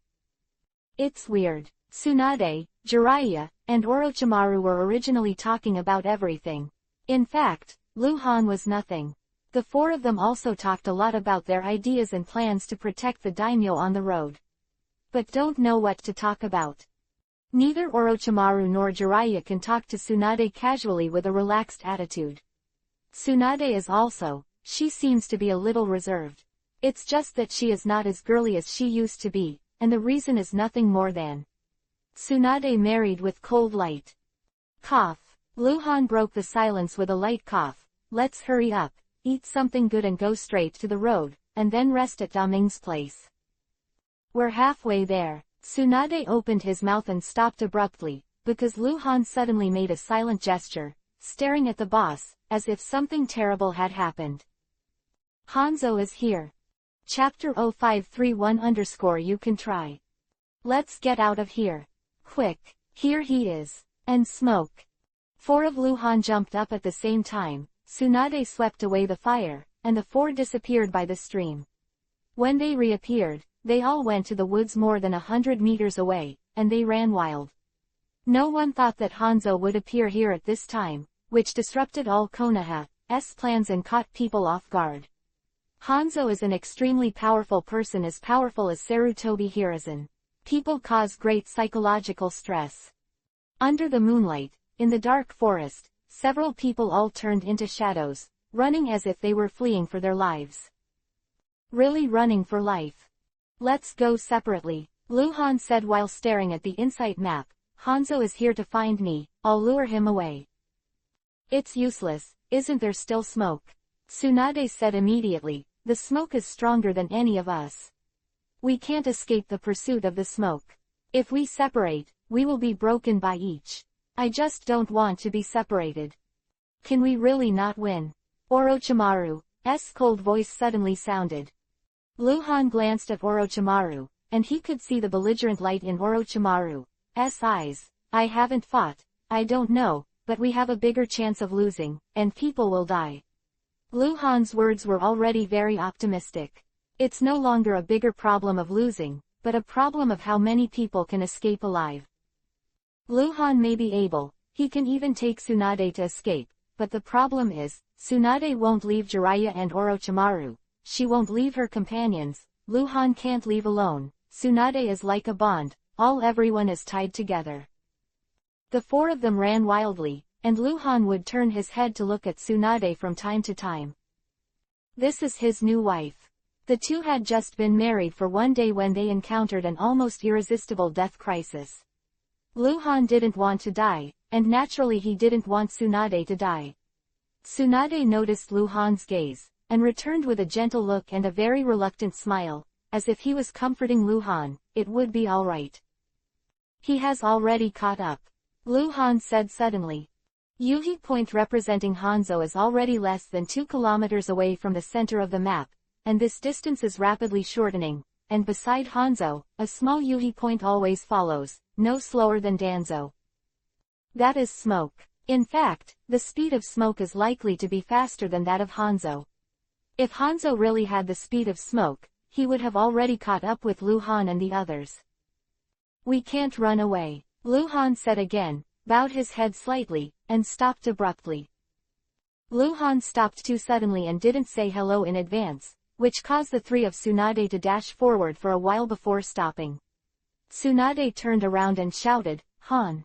It's weird. Tsunade, Jiraiya, and Orochimaru were originally talking about everything. In fact, Luhan was nothing. The four of them also talked a lot about their ideas and plans to protect the daimyo on the road. But don't know what to talk about. Neither Orochimaru nor Jiraiya can talk to Tsunade casually with a relaxed attitude. Tsunade is also, she seems to be a little reserved. It's just that she is not as girly as she used to be, and the reason is nothing more than Tsunade married with cold light. Cough. Luhan broke the silence with a light cough. Let's hurry up, eat something good and go straight to the road, and then rest at Daming's place. We're halfway there. Tsunade opened his mouth and stopped abruptly, because Luhan suddenly made a silent gesture, staring at the boss, as if something terrible had happened. Hanzo is here. Chapter 0531 _ you can try. Let's get out of here. Quick, here he is. And smoke. Four of Luhan jumped up at the same time, Tsunade swept away the fire, and the four disappeared by the stream. When they reappeared, they all went to the woods more than 100 meters away, and they ran wild. No one thought that Hanzo would appear here at this time, which disrupted all Konoha's plans and caught people off guard. Hanzo is an extremely powerful person, as powerful as Sarutobi Hiruzen. People cause great psychological stress. Under the moonlight, in the dark forest, several people all turned into shadows, running as if they were fleeing for their lives. Really running for life. Let's go separately, Luhan said while staring at the insight map. Hanzo is here to find me, I'll lure him away. It's useless, isn't there still smoke? Tsunade said immediately, the smoke is stronger than any of us. We can't escape the pursuit of the smoke. If we separate, we will be broken by each. I just don't want to be separated. Can we really not win? Orochimaru's cold voice suddenly sounded. Luhan glanced at Orochimaru, and he could see the belligerent light in Orochimaru's eyes. I haven't fought, I don't know, but we have a bigger chance of losing, and people will die. Luhan's words were already very optimistic. It's no longer a bigger problem of losing, but a problem of how many people can escape alive. Luhan may be able, he can even take Tsunade to escape, but the problem is, Tsunade won't leave Jiraiya and Orochimaru, she won't leave her companions, Luhan can't leave alone, Tsunade is like a bond, everyone is tied together. The four of them ran wildly, and Luhan would turn his head to look at Tsunade from time to time. This is his new wife. The two had just been married for one day when they encountered an almost irresistible death crisis. Luhan didn't want to die, and naturally he didn't want Tsunade to die. Tsunade noticed Luhan's gaze, and returned with a gentle look and a very reluctant smile, as if he was comforting Luhan, it would be alright. He has already caught up. Luhan said suddenly. Yuhi Point representing Hanzo is already less than 2 kilometers away from the center of the map, and this distance is rapidly shortening, and beside Hanzo, a small Yuhi Point always follows, no slower than Danzo. That is smoke. In fact, the speed of smoke is likely to be faster than that of Hanzo. If Hanzo really had the speed of smoke, he would have already caught up with Luhan and the others. We can't run away, Luhan said again, bowed his head slightly, and stopped abruptly. Luhan stopped too suddenly and didn't say hello in advance, which caused the three of Tsunade to dash forward for a while before stopping. Tsunade turned around and shouted, Han!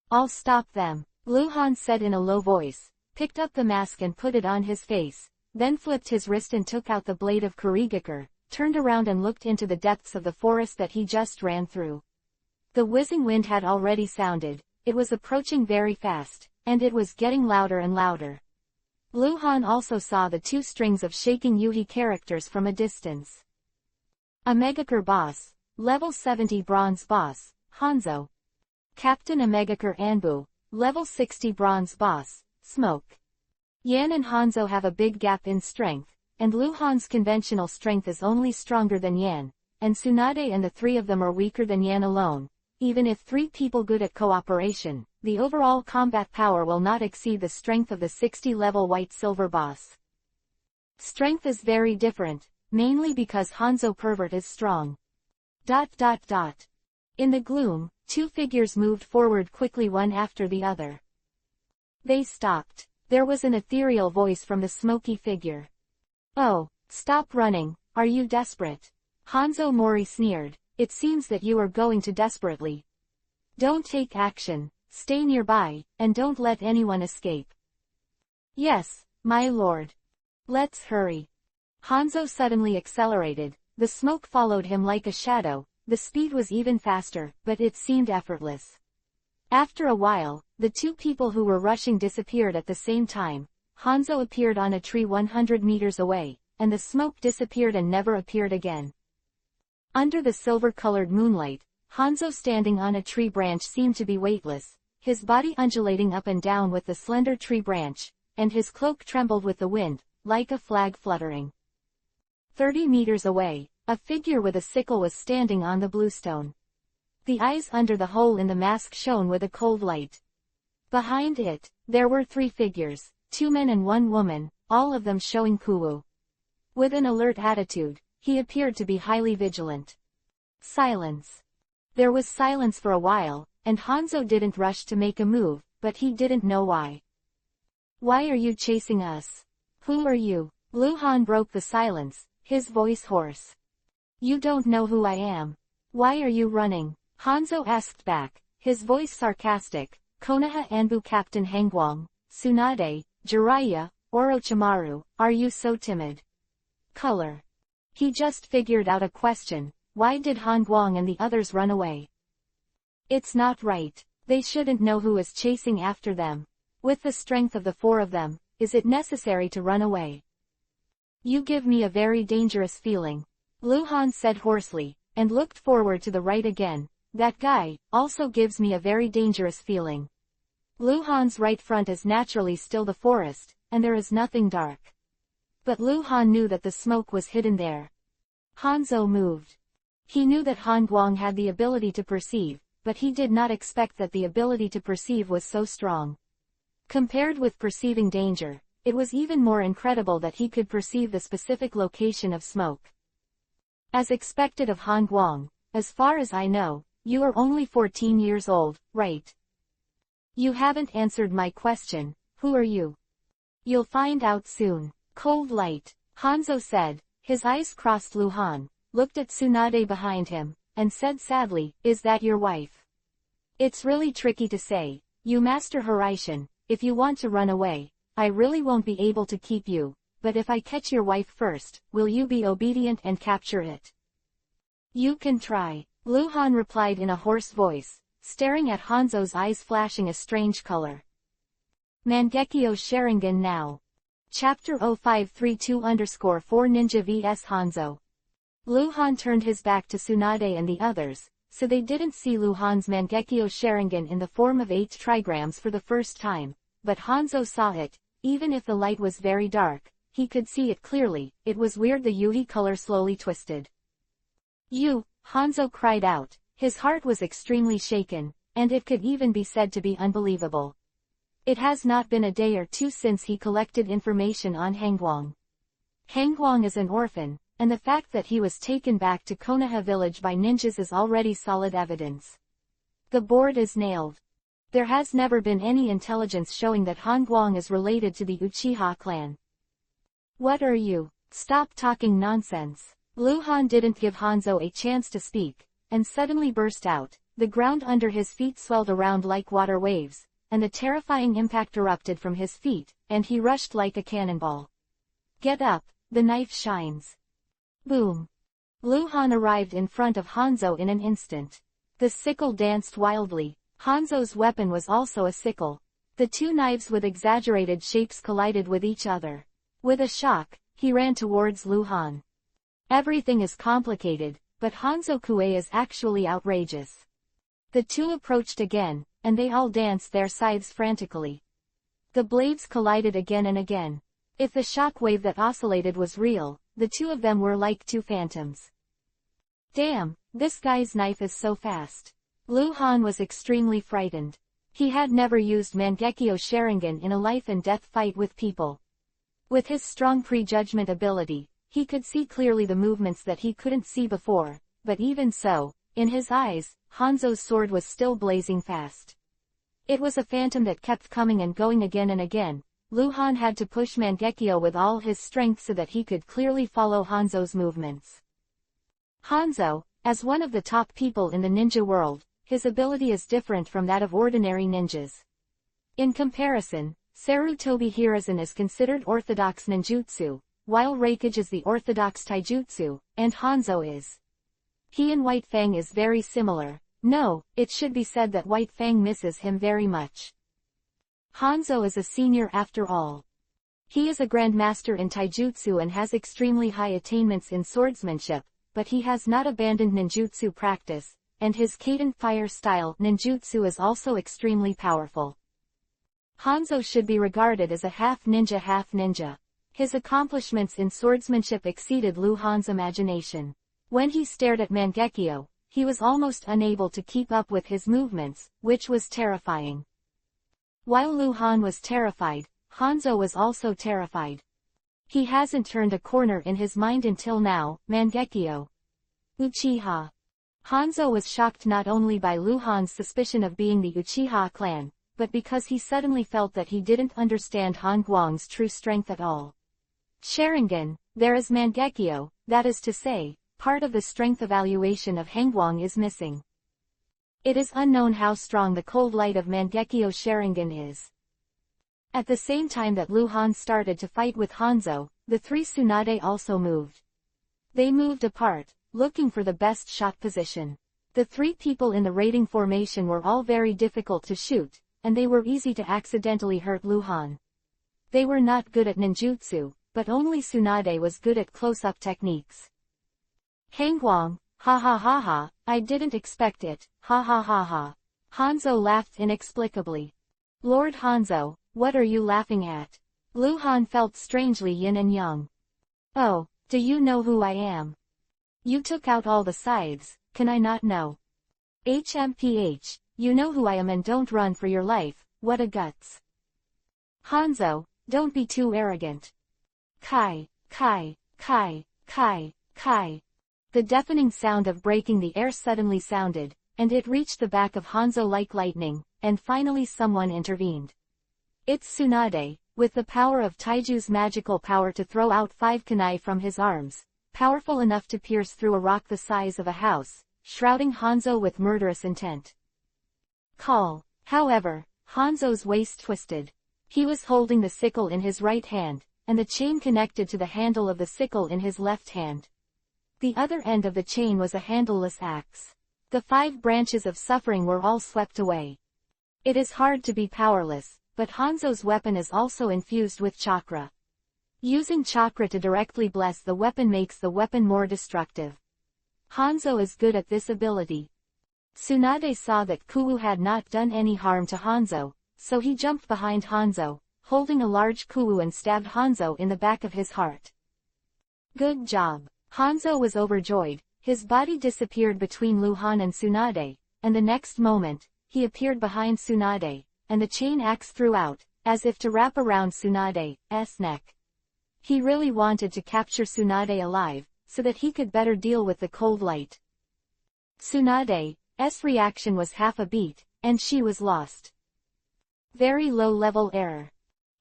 I'll stop them, Luhan said in a low voice, picked up the mask and put it on his face, then flipped his wrist and took out the blade of Kurigakure, turned around and looked into the depths of the forest that he just ran through. The whizzing wind had already sounded, it was approaching very fast, and it was getting louder and louder. Luhan also saw the 2 strings of shaking Yuhi characters from a distance. Omegakure Boss, Level 70 Bronze Boss, Hanzo. Captain Omegakure Anbu, Level 60 Bronze Boss, Smoke. Yan and Hanzo have a big gap in strength, and Lu Han's conventional strength is only stronger than Yan, and Tsunade and the three of them are weaker than Yan alone. Even if 3 people good at cooperation, the overall combat power will not exceed the strength of the 60-level white-silver boss. Strength is very different, mainly because Hanzo Pervert is strong. ... In the gloom, 2 figures moved forward quickly one after the other. They stopped. There was an ethereal voice from the smoky figure. "Oh, stop running, are you desperate?" Hanzo Mori sneered. "It seems that you are going to desperately. Don't take action, stay nearby, and don't let anyone escape." "Yes, my lord. Let's hurry." Hanzo suddenly accelerated. The smoke followed him like a shadow. The speed was even faster, but it seemed effortless. After a while, the 2 people who were rushing disappeared at the same time. Hanzo appeared on a tree 100 meters away, and the smoke disappeared and never appeared again. Under the silver-colored moonlight, Hanzo standing on a tree branch seemed to be weightless, his body undulating up and down with the slender tree branch, and his cloak trembled with the wind, like a flag fluttering. 30 meters away, a figure with a sickle was standing on the bluestone. The eyes under the hole in the mask shone with a cold light. Behind it, there were 3 figures, 2 men and 1 woman, all of them showing kuwu. With an alert attitude, he appeared to be highly vigilant. Silence. There was silence for a while, and Hanzo didn't rush to make a move, but he didn't know why. "Why are you chasing us? Who are you?" Lu Han broke the silence, his voice hoarse. "You don't know who I am. Why are you running?" Hanzo asked back, his voice sarcastic. "Konoha Anbu Captain Hangwang, Tsunade, Jiraiya, Orochimaru, are you so timid?" Color. He just figured out a question. Why did Hangwang and the others run away? It's not right. They shouldn't know who is chasing after them. With the strength of the 4 of them, is it necessary to run away? "You give me a very dangerous feeling," Lu Han said hoarsely, and looked forward to the right again. "That guy also gives me a very dangerous feeling." Lu Han's right front is naturally still the forest, and there is nothing dark. But Lu Han knew that the smoke was hidden there. Hanzo moved. He knew that Hangwang had the ability to perceive, but he did not expect that the ability to perceive was so strong. Compared with perceiving danger, it was even more incredible that he could perceive the specific location of smoke. "As expected of Hangwang, as far as I know, you are only 14 years old, right? You haven't answered my question. Who are you?" "You'll find out soon." Cold light, Hanzo said. His eyes crossed Lu Han, looked at Tsunade behind him, and said sadly, "Is that your wife?" "It's really tricky to say. You Master Horaishin, if you want to run away, I really won't be able to keep you, but if I catch your wife first, will you be obedient and capture it?" "You can try," Lu Han replied in a hoarse voice, staring at Hanzo's eyes flashing a strange color. Mangekyo Sharingan now. Chapter 0532-4 Ninja vs Hanzo. Lu Han turned his back to Tsunade and the others, so they didn't see Lu Han's Mangekyo Sharingan in the form of 8 trigrams for the first time, but Hanzo saw it. Even if the light was very dark, he could see it clearly. It was weird. The Yuhi color slowly twisted. "You!" Hanzo cried out. His heart was extremely shaken, and it could even be said to be unbelievable. It has not been a day or 2 since he collected information on Hangwang. Hangwang is an orphan, and the fact that he was taken back to Konoha village by ninjas is already solid evidence. The board is nailed. There has never been any intelligence showing that Hangwang is related to the Uchiha clan. "What are you? Stop talking nonsense." Lu Han didn't give Hanzo a chance to speak, and suddenly burst out. The ground under his feet swelled around like water waves, and a terrifying impact erupted from his feet, and he rushed like a cannonball. "Get up, the knife shines." Boom. Lu Han arrived in front of Hanzo in an instant. The sickle danced wildly. Hanzo's weapon was also a sickle. The 2 knives with exaggerated shapes collided with each other. With a shock, he ran towards Lu Han. Everything is complicated, but Hanzo Kue is actually outrageous. The 2 approached again, and they all danced their scythes frantically. The blades collided again and again. If the shock wave that oscillated was real, the two of them were like two phantoms. Damn, this guy's knife is so fast. Lu Han was extremely frightened. He had never used Mangekyo Sharingan in a life-and-death fight with people. With his strong prejudgment ability, he could see clearly the movements that he couldn't see before, but even so, in his eyes, Hanzo's sword was still blazing fast. It was a phantom that kept coming and going again and again. Lu Han had to push Mangekyo with all his strength so that he could clearly follow Hanzo's movements. Hanzo, as one of the top people in the ninja world, his ability is different from that of ordinary ninjas. In comparison, Sarutobi Hiruzen is considered orthodox ninjutsu, while Reikage is the orthodox taijutsu, and Hanzo is. He and White Fang is very similar. No, it should be said that White Fang misses him very much. Hanzo is a senior after all. He is a grandmaster in taijutsu and has extremely high attainments in swordsmanship, but he has not abandoned ninjutsu practice, and his Kaden fire style ninjutsu is also extremely powerful. Hanzo should be regarded as a half ninja. His accomplishments in swordsmanship exceeded Lu Han's imagination. When he stared at Mangekyo, he was almost unable to keep up with his movements, which was terrifying. While Lu Han was terrified, Hanzo was also terrified. He hasn't turned a corner in his mind until now. Mangekyo Uchiha. Hanzo was shocked not only by Lu Han's suspicion of being the Uchiha clan, but because he suddenly felt that he didn't understand Han Guang's true strength at all. Sharingan, there is Mangekyo, that is to say, part of the strength evaluation of Hangguang is missing. It is unknown how strong the cold light of Mangekyo Sharingan is. At the same time that Lu Han started to fight with Hanzo, the three Tsunade also moved. They moved apart, looking for the best shot position. The three people in the raiding formation were all very difficult to shoot, and they were easy to accidentally hurt Lu Han. They were not good at ninjutsu, but only Tsunade was good at close-up techniques. Hangguang, ha ha ha ha, I didn't expect it, ha ha ha ha. Hanzo laughed inexplicably. Lord Hanzo, what are you laughing at? Lu Han felt strangely yin and yang. Oh, do you know who I am? You took out all the scythes, can I not know? HMPH, you know who I am and don't run for your life, what a guts. Hanzo, don't be too arrogant. Kai, Kai, Kai, Kai, Kai. The deafening sound of breaking the air suddenly sounded, and it reached the back of Hanzo like lightning, and finally someone intervened. It's Tsunade, with the power of Taiju's magical power to throw out 5 kunai from his arms, powerful enough to pierce through a rock the size of a house, shrouding Hanzo with murderous intent. Call. However, Hanzo's waist twisted. He was holding the sickle in his right hand, and the chain connected to the handle of the sickle in his left hand. The other end of the chain was a handleless axe. The 5 branches of suffering were all swept away. It is hard to be powerless, but Hanzo's weapon is also infused with chakra. Using chakra to directly bless the weapon makes the weapon more destructive. Hanzo is good at this ability. Tsunade saw that Kuwu had not done any harm to Hanzo, so he jumped behind Hanzo, holding a large Kuwu and stabbed Hanzo in the back of his heart. Good job. Hanzo was overjoyed, his body disappeared between Lu Han and Tsunade, and the next moment, he appeared behind Tsunade, and the chain axe threw out, as if to wrap around Tsunade's neck. He really wanted to capture Tsunade alive, so that he could better deal with the cold light. Tsunade's reaction was half a beat, and she was lost. Very low-level error.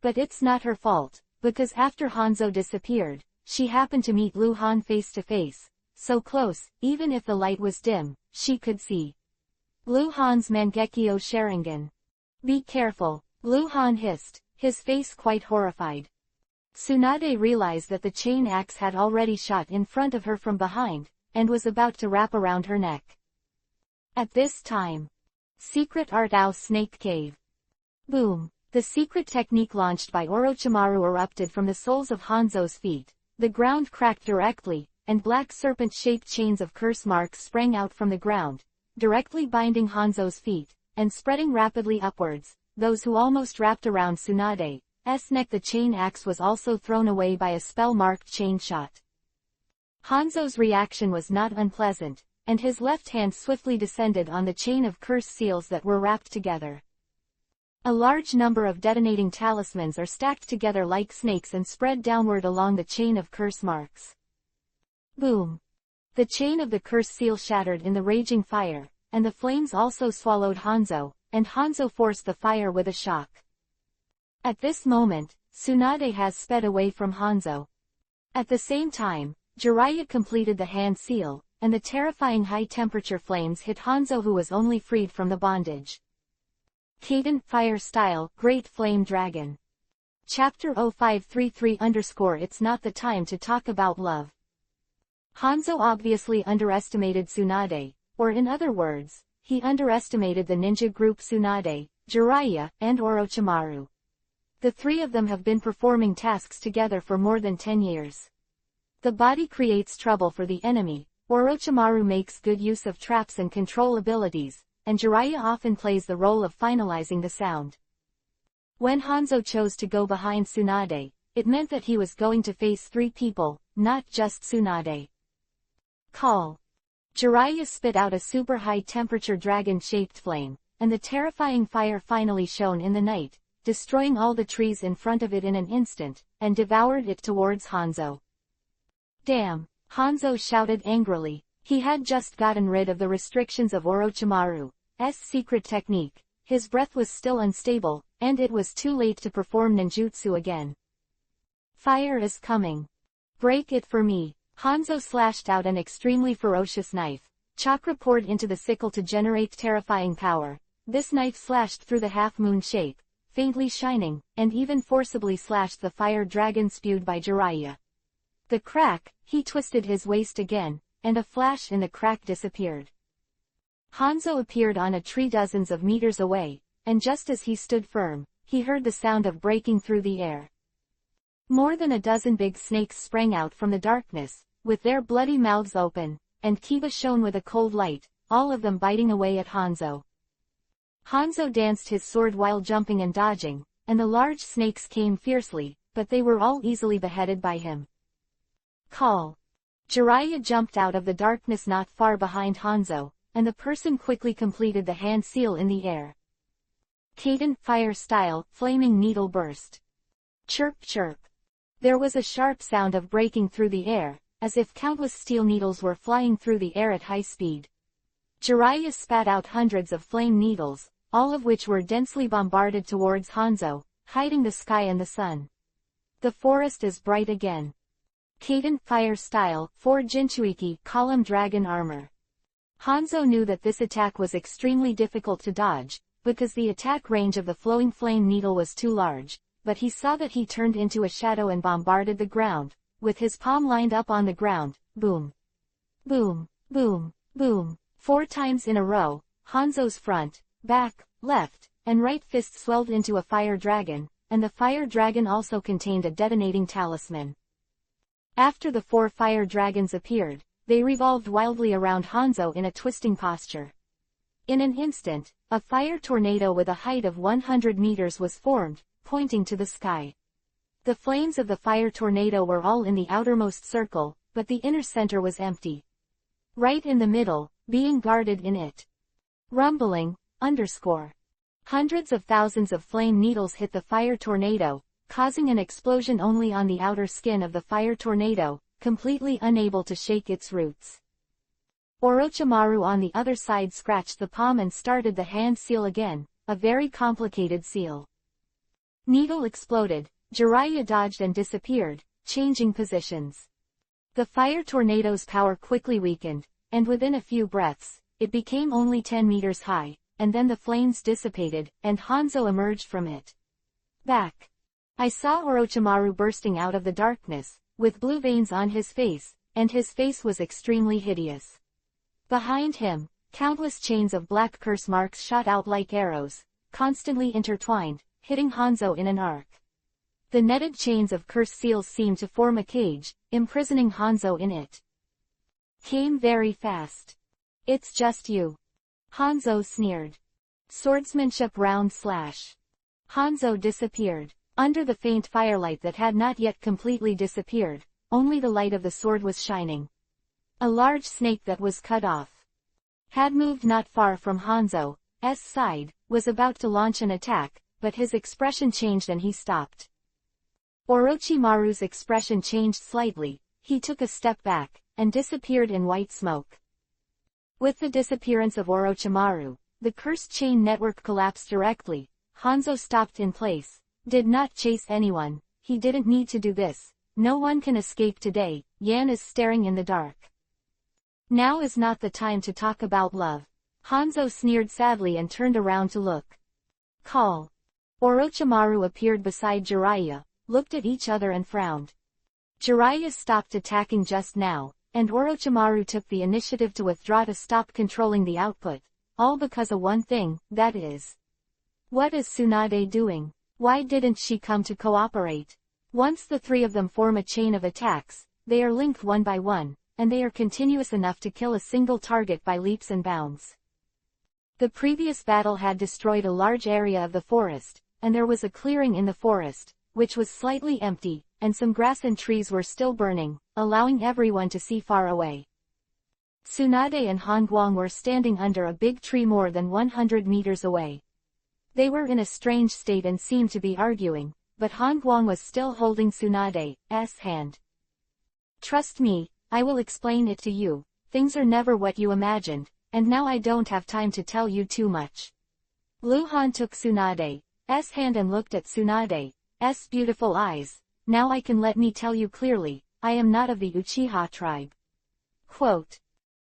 But it's not her fault, because after Hanzo disappeared, she happened to meet Lu Han face to face, so close, even if the light was dim, she could see. Lu Han's Mangekyo Sharingan. Be careful, Lu Han hissed, his face quite horrified. Tsunade realized that the chain axe had already shot in front of her from behind, and was about to wrap around her neck. At this time, Secret Art Owl Snake Cave. Boom! The secret technique launched by Orochimaru erupted from the soles of Hanzo's feet. The ground cracked directly, and black serpent-shaped chains of curse marks sprang out from the ground, directly binding Hanzo's feet, and spreading rapidly upwards. Those who almost wrapped around Tsunade, neck. The chain axe was also thrown away by a spell-marked chain shot. Hanzo's reaction was not unpleasant, and his left hand swiftly descended on the chain of curse seals that were wrapped together. A large number of detonating talismans are stacked together like snakes and spread downward along the chain of curse marks. Boom! The chain of the curse seal shattered in the raging fire, and the flames also swallowed Hanzo, and Hanzo forced the fire with a shock. At this moment, Tsunade has sped away from Hanzo. At the same time, Jiraiya completed the hand seal, and the terrifying high-temperature flames hit Hanzo, who was only freed from the bondage. Kaden, Fire Style, Great Flame Dragon. Chapter 0533_ It's not the time to talk about love. Hanzo obviously underestimated Tsunade, or in other words, he underestimated the ninja group Tsunade, Jiraiya, and Orochimaru. The three of them have been performing tasks together for more than 10 years. The body creates trouble for the enemy, Orochimaru makes good use of traps and control abilities, and Jiraiya often plays the role of finalizing the sound. When Hanzo chose to go behind Tsunade, it meant that he was going to face three people, not just Tsunade. Call. Jiraiya spit out a super high-temperature dragon-shaped flame, and the terrifying fire finally shone in the night, destroying all the trees in front of it in an instant, and devoured it towards Hanzo. Damn! Hanzo shouted angrily. He had just gotten rid of the restrictions of Orochimaru's secret technique. His breath was still unstable, and it was too late to perform ninjutsu again. Fire is coming. Break it for me. Hanzo slashed out an extremely ferocious knife. Chakra poured into the sickle to generate terrifying power. This knife slashed through the half-moon shape, faintly shining, and even forcibly slashed the fire dragon spewed by Jiraiya. The crack, he twisted his waist again, and a flash in the crack disappeared. Hanzo appeared on a tree dozens of meters away, and just as he stood firm, he heard the sound of breaking through the air. More than a dozen big snakes sprang out from the darkness, with their bloody mouths open, and Kiba shone with a cold light, all of them biting away at Hanzo. Hanzo danced his sword while jumping and dodging, and the large snakes came fiercely, but they were all easily beheaded by him. Call. Jiraiya jumped out of the darkness not far behind Hanzo, and the person quickly completed the hand seal in the air. Kaden, Fire Style, Flaming Needle Burst. Chirp chirp. There was a sharp sound of breaking through the air, as if countless steel needles were flying through the air at high speed. Jiraiya spat out hundreds of flame needles, all of which were densely bombarded towards Hanzo, hiding the sky and the sun. The forest is bright again. Kaden, Fire Style, 4 Jinchuiki, Column Dragon Armor. Hanzo knew that this attack was extremely difficult to dodge, because the attack range of the flowing flame needle was too large, but he saw that he turned into a shadow and bombarded the ground, with his palm lined up on the ground. Boom. Boom, boom, boom. 4 times in a row, Hanzo's front, back, left, and right fist swelled into a fire dragon, and the fire dragon also contained a detonating talisman. After the 4 fire dragons appeared, they revolved wildly around Hanzo in a twisting posture. In an instant, a fire tornado with a height of 100 meters was formed, pointing to the sky. The flames of the fire tornado were all in the outermost circle, but the inner center was empty. Right in the middle, being guarded in it. Rumbling, _. Hundreds of thousands of flame needles hit the fire tornado, causing an explosion only on the outer skin of the fire tornado, completely unable to shake its roots. Orochimaru on the other side scratched the palm and started the hand seal again, a very complicated seal. Needle exploded, Jiraiya dodged and disappeared, changing positions. The fire tornado's power quickly weakened, and within a few breaths, it became only 10 meters high, and then the flames dissipated, and Hanzo emerged from it. Back. I saw Orochimaru bursting out of the darkness, with blue veins on his face, and his face was extremely hideous. Behind him, countless chains of black curse marks shot out like arrows, constantly intertwined, hitting Hanzo in an arc. The netted chains of curse seals seemed to form a cage, imprisoning Hanzo in it. Came very fast. It's just you. Hanzo sneered. Swordsmanship round slash. Hanzo disappeared. Under the faint firelight that had not yet completely disappeared, only the light of the sword was shining. A large snake that was cut off had moved not far from Hanzo's side, was about to launch an attack, but his expression changed and he stopped. Orochimaru's expression changed slightly, he took a step back, and disappeared in white smoke. With the disappearance of Orochimaru, the cursed chain network collapsed directly. Hanzo stopped in place, did not chase anyone, he didn't need to do this, no one can escape today, Yan is staring in the dark. Now is not the time to talk about love. Hanzo sneered sadly and turned around to look. Call. Orochimaru appeared beside Jiraiya, looked at each other and frowned. Jiraiya stopped attacking just now, and Orochimaru took the initiative to withdraw to stop controlling the output, all because of one thing, that is. What is Tsunade doing? Why didn't she come to cooperate? Once the three of them form a chain of attacks, they are linked one by one, and they are continuous enough to kill a single target by leaps and bounds. The previous battle had destroyed a large area of the forest, and there was a clearing in the forest, which was slightly empty, and some grass and trees were still burning, allowing everyone to see far away. Tsunade and Han Guang were standing under a big tree more than 100 meters away. They were in a strange state and seemed to be arguing, but Han Guang was still holding Tsunade's hand. Trust me, I will explain it to you, things are never what you imagined, and now I don't have time to tell you too much. Lu Han took Tsunade's hand and looked at Tsunade's beautiful eyes. Now let me tell you clearly, I am not of the Uchiha tribe. Quote.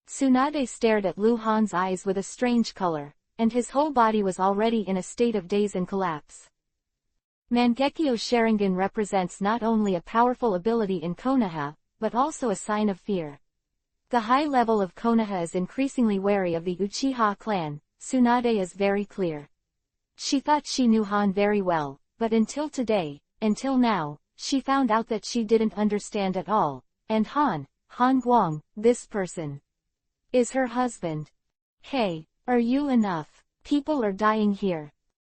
Tsunade stared at Lu Han's eyes with a strange color, and his whole body was already in a state of daze and collapse. Mangekyo Sharingan represents not only a powerful ability in Konoha, but also a sign of fear. The high level of Konoha is increasingly wary of the Uchiha clan. Tsunade is very clear. She thought she knew Han very well, but until now, she found out that she didn't understand at all, and Han Guang, this person, is her husband. Hey, are you enough? People are dying here.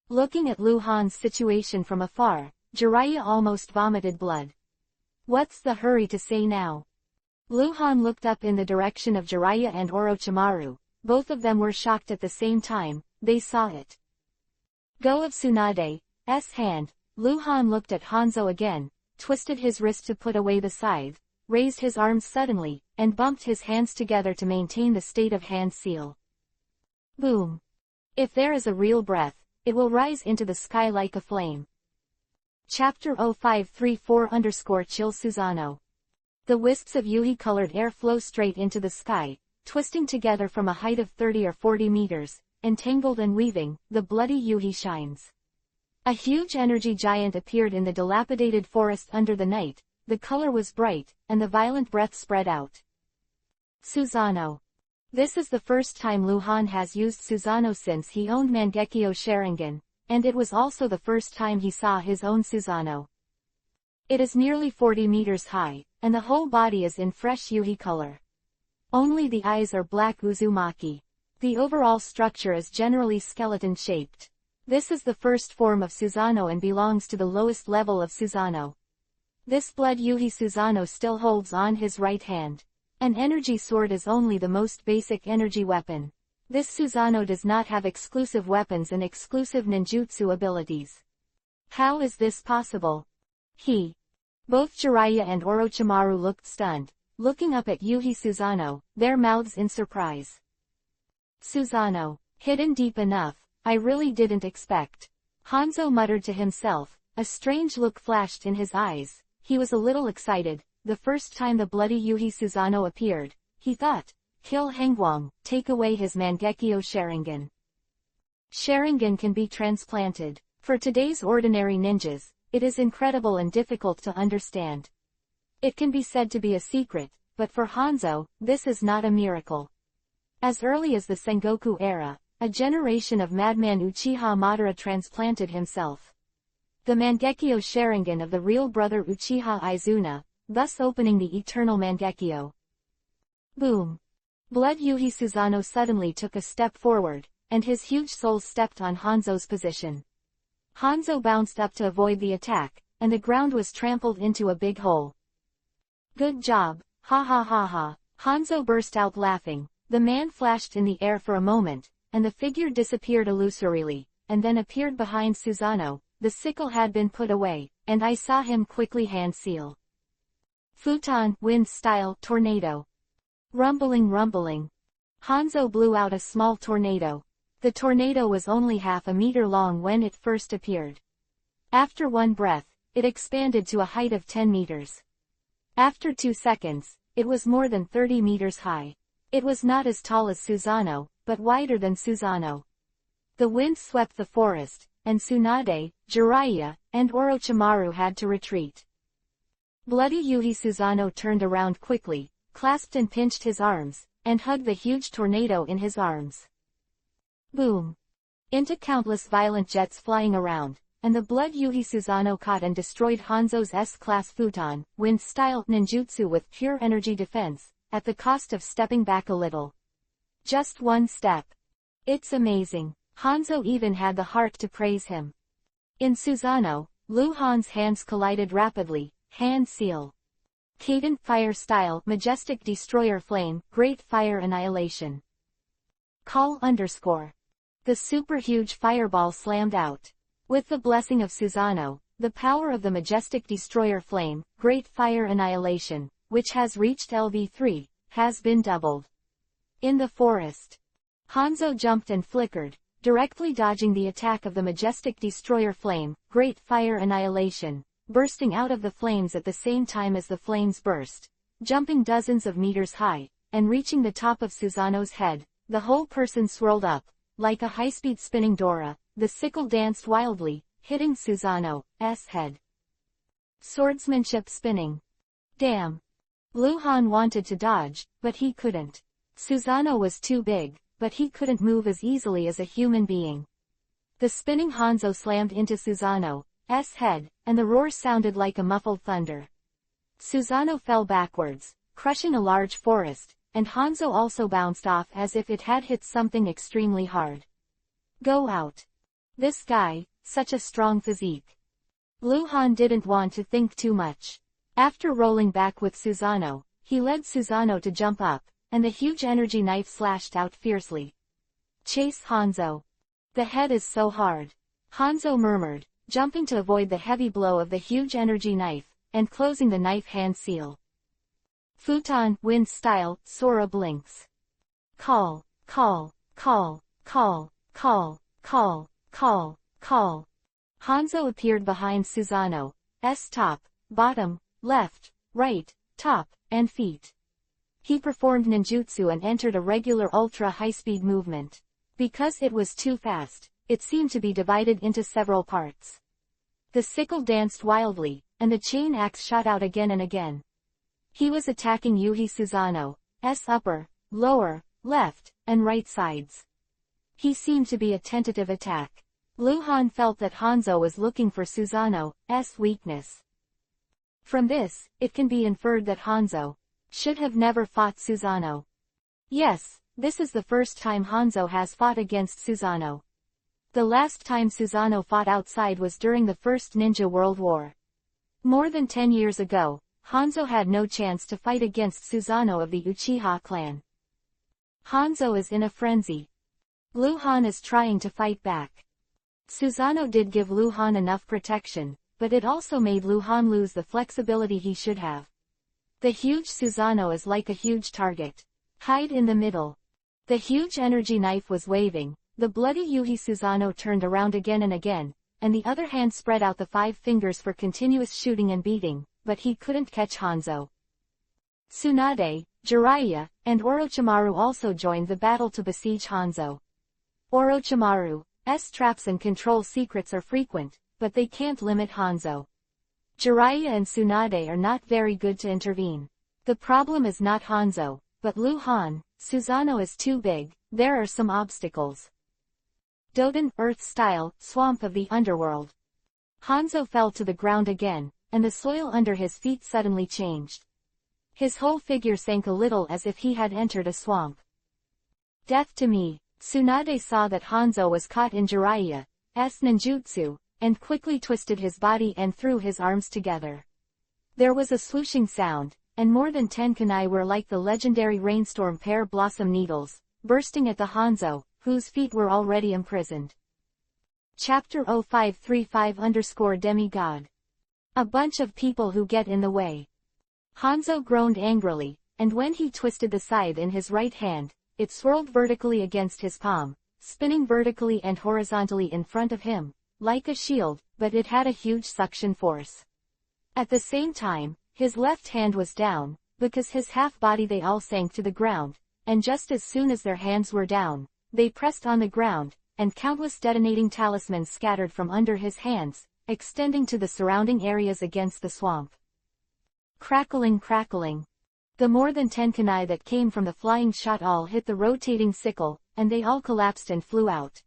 Looking at Lu Han's situation from afar, Jiraiya almost vomited blood. What's the hurry to say now? Lu Han looked up in the direction of Jiraiya and Orochimaru, both of them were shocked at the same time, they saw it. Go of Tsunade's hand. Lu Han looked at Hanzo again, twisted his wrist to put away the scythe, raised his arms suddenly, and bumped his hands together to maintain the state of hand seal. Boom! If there is a real breath, it will rise into the sky like a flame. Chapter 0534_Chill Susanoo. The wisps of Yuhi-colored air flow straight into the sky, twisting together from a height of 30 or 40 meters, entangled and weaving, the bloody Yuhi shines. A huge energy giant appeared in the dilapidated forest under the night, the color was bright, and the violent breath spread out. Susanoo. This is the first time Lu Han has used Susanoo since he owned Mangekyo Sharingan, and it was also the first time he saw his own Susanoo. It is nearly 40 meters high, and the whole body is in fresh Yuhi color. Only the eyes are black Uzumaki. The overall structure is generally skeleton-shaped. This is the first form of Susanoo and belongs to the lowest level of Susanoo. This blood Yuhi Susanoo still holds on his right hand. An energy sword is only the most basic energy weapon. This Susanoo does not have exclusive weapons and exclusive ninjutsu abilities. How is this possible? Both Jiraiya and Orochimaru looked stunned, looking up at Yuhi Susanoo, their mouths in surprise. Susanoo, hidden deep enough, I really didn't expect. Hanzo muttered to himself, a strange look flashed in his eyes, he was a little excited, the first time the bloody Yuhi Susanoo appeared, he thought, kill Hangguang, take away his Mangekyo Sharingan. Sharingan can be transplanted. For today's ordinary ninjas, it is incredible and difficult to understand. It can be said to be a secret, but for Hanzo, this is not a miracle. As early as the Sengoku era, a generation of madman Uchiha Madara transplanted himself the Mangekyo Sharingan of the real brother Uchiha Izuna, thus opening the eternal Mangekyo. Boom! Blood Yuhi Susanoo suddenly took a step forward, and his huge soul stepped on Hanzo's position. Hanzo bounced up to avoid the attack, and the ground was trampled into a big hole. Good job, ha ha ha ha. Hanzo burst out laughing. The man flashed in the air for a moment, and the figure disappeared illusorily, and then appeared behind Susanoo. The sickle had been put away, and I saw him quickly hand seal. Futon, wind style, tornado. Rumbling rumbling. Hanzo blew out a small tornado. The tornado was only half a meter long when it first appeared. After one breath, it expanded to a height of 10 meters. After 2 seconds, it was more than 30 meters high. It was not as tall as Susanoo, but wider than Susanoo. The wind swept the forest, and Tsunade, Jiraiya, and Orochimaru had to retreat. Bloody Yuhi Susanoo turned around quickly, clasped and pinched his arms, and hugged the huge tornado in his arms. Boom! Into countless violent jets flying around, and the blood Yuhi Susanoo caught and destroyed Hanzo's S-class futon, wind-style ninjutsu with pure energy defense, at the cost of stepping back a little. Just one step. It's amazing. Hanzo even had the heart to praise him. In Susanoo, Luhan's hands collided rapidly, hand seal. Cadent fire style, majestic destroyer flame, great fire annihilation. Call _. The super huge fireball slammed out. With the blessing of Susanoo, the power of the majestic destroyer flame, great fire annihilation, which has reached LV3, has been doubled. In the forest, Hanzo jumped and flickered, directly dodging the attack of the majestic destroyer flame, great fire annihilation, bursting out of the flames at the same time as the flames burst, jumping dozens of meters high, and reaching the top of Susanoo's head. The whole person swirled up, like a high-speed spinning Dora. The sickle danced wildly, hitting Susanoo's head. Swordsmanship spinning. Damn. Luhan wanted to dodge, but he couldn't. Susanoo was too big, but he couldn't move as easily as a human being. The spinning Hanzo slammed into Susanoo's head, and the roar sounded like a muffled thunder. Susanoo fell backwards, crushing a large forest, and Hanzo also bounced off as if it had hit something extremely hard. Go out. This guy, such a strong physique. Luhan didn't want to think too much. After rolling back with Susanoo, he led Susanoo to jump up, and the huge energy knife slashed out fiercely. Chase Hanzo. The head is so hard. Hanzo murmured, jumping to avoid the heavy blow of the huge energy knife, and closing the knife hand seal. Futon, wind style, Sora blinks. Call, call, call, call, call, call, call, call. Hanzo appeared behind Susanoo's top, bottom, left, right, top, and feet. He performed ninjutsu and entered a regular ultra-high-speed movement. Because it was too fast, it seemed to be divided into several parts. The sickle danced wildly, and the chain axe shot out again and again. He was attacking Yuhi Susanoo's upper, lower, left, and right sides. He seemed to be a tentative attack. Luhan felt that Hanzo was looking for Susanoo's weakness. From this, it can be inferred that Hanzo should have never fought Susanoo. Yes, this is the first time Hanzo has fought against Susanoo. The last time Susanoo fought outside was during the First Ninja World War. More than 10 years ago, Hanzo had no chance to fight against Susanoo of the Uchiha clan. Hanzo is in a frenzy. Luhan is trying to fight back. Susanoo did give Luhan enough protection, but it also made Luhan lose the flexibility he should have. The huge Susanoo is like a huge target. Hide in the middle. The huge energy knife was waving. The bloody Yuhi Susanoo turned around again and again, and the other hand spread out the 5 fingers for continuous shooting and beating, but he couldn't catch Hanzo. Tsunade, Jiraiya, and Orochimaru also joined the battle to besiege Hanzo. Orochimaru's traps and control secrets are frequent, but they can't limit Hanzo. Jiraiya and Tsunade are not very good to intervene. The problem is not Hanzo, but Luhan. Susanoo is too big. There are some obstacles. Doden, Earth-style, swamp of the underworld. Hanzo fell to the ground again, and the soil under his feet suddenly changed. His whole figure sank a little as if he had entered a swamp. Death to me. Tsunade saw that Hanzo was caught in Jiraiya's ninjutsu, and quickly twisted his body and threw his arms together. There was a swooshing sound, and more than 10 kunai were like the legendary rainstorm pear blossom needles, bursting at the Hanzo, whose feet were already imprisoned. Chapter 0535_Demigod. A bunch of people who get in the way. Hanzo groaned angrily, and when he twisted the scythe in his right hand, it swirled vertically against his palm, spinning vertically and horizontally in front of him, like a shield, but it had a huge suction force. At the same time, his left hand was down, because his half-body they all sank to the ground, and just as soon as their hands were down, they pressed on the ground, and countless detonating talismans scattered from under his hands, extending to the surrounding areas against the swamp. Crackling, crackling. The more than 10 kunai that came from the flying shot all hit the rotating sickle, and they all collapsed and flew out.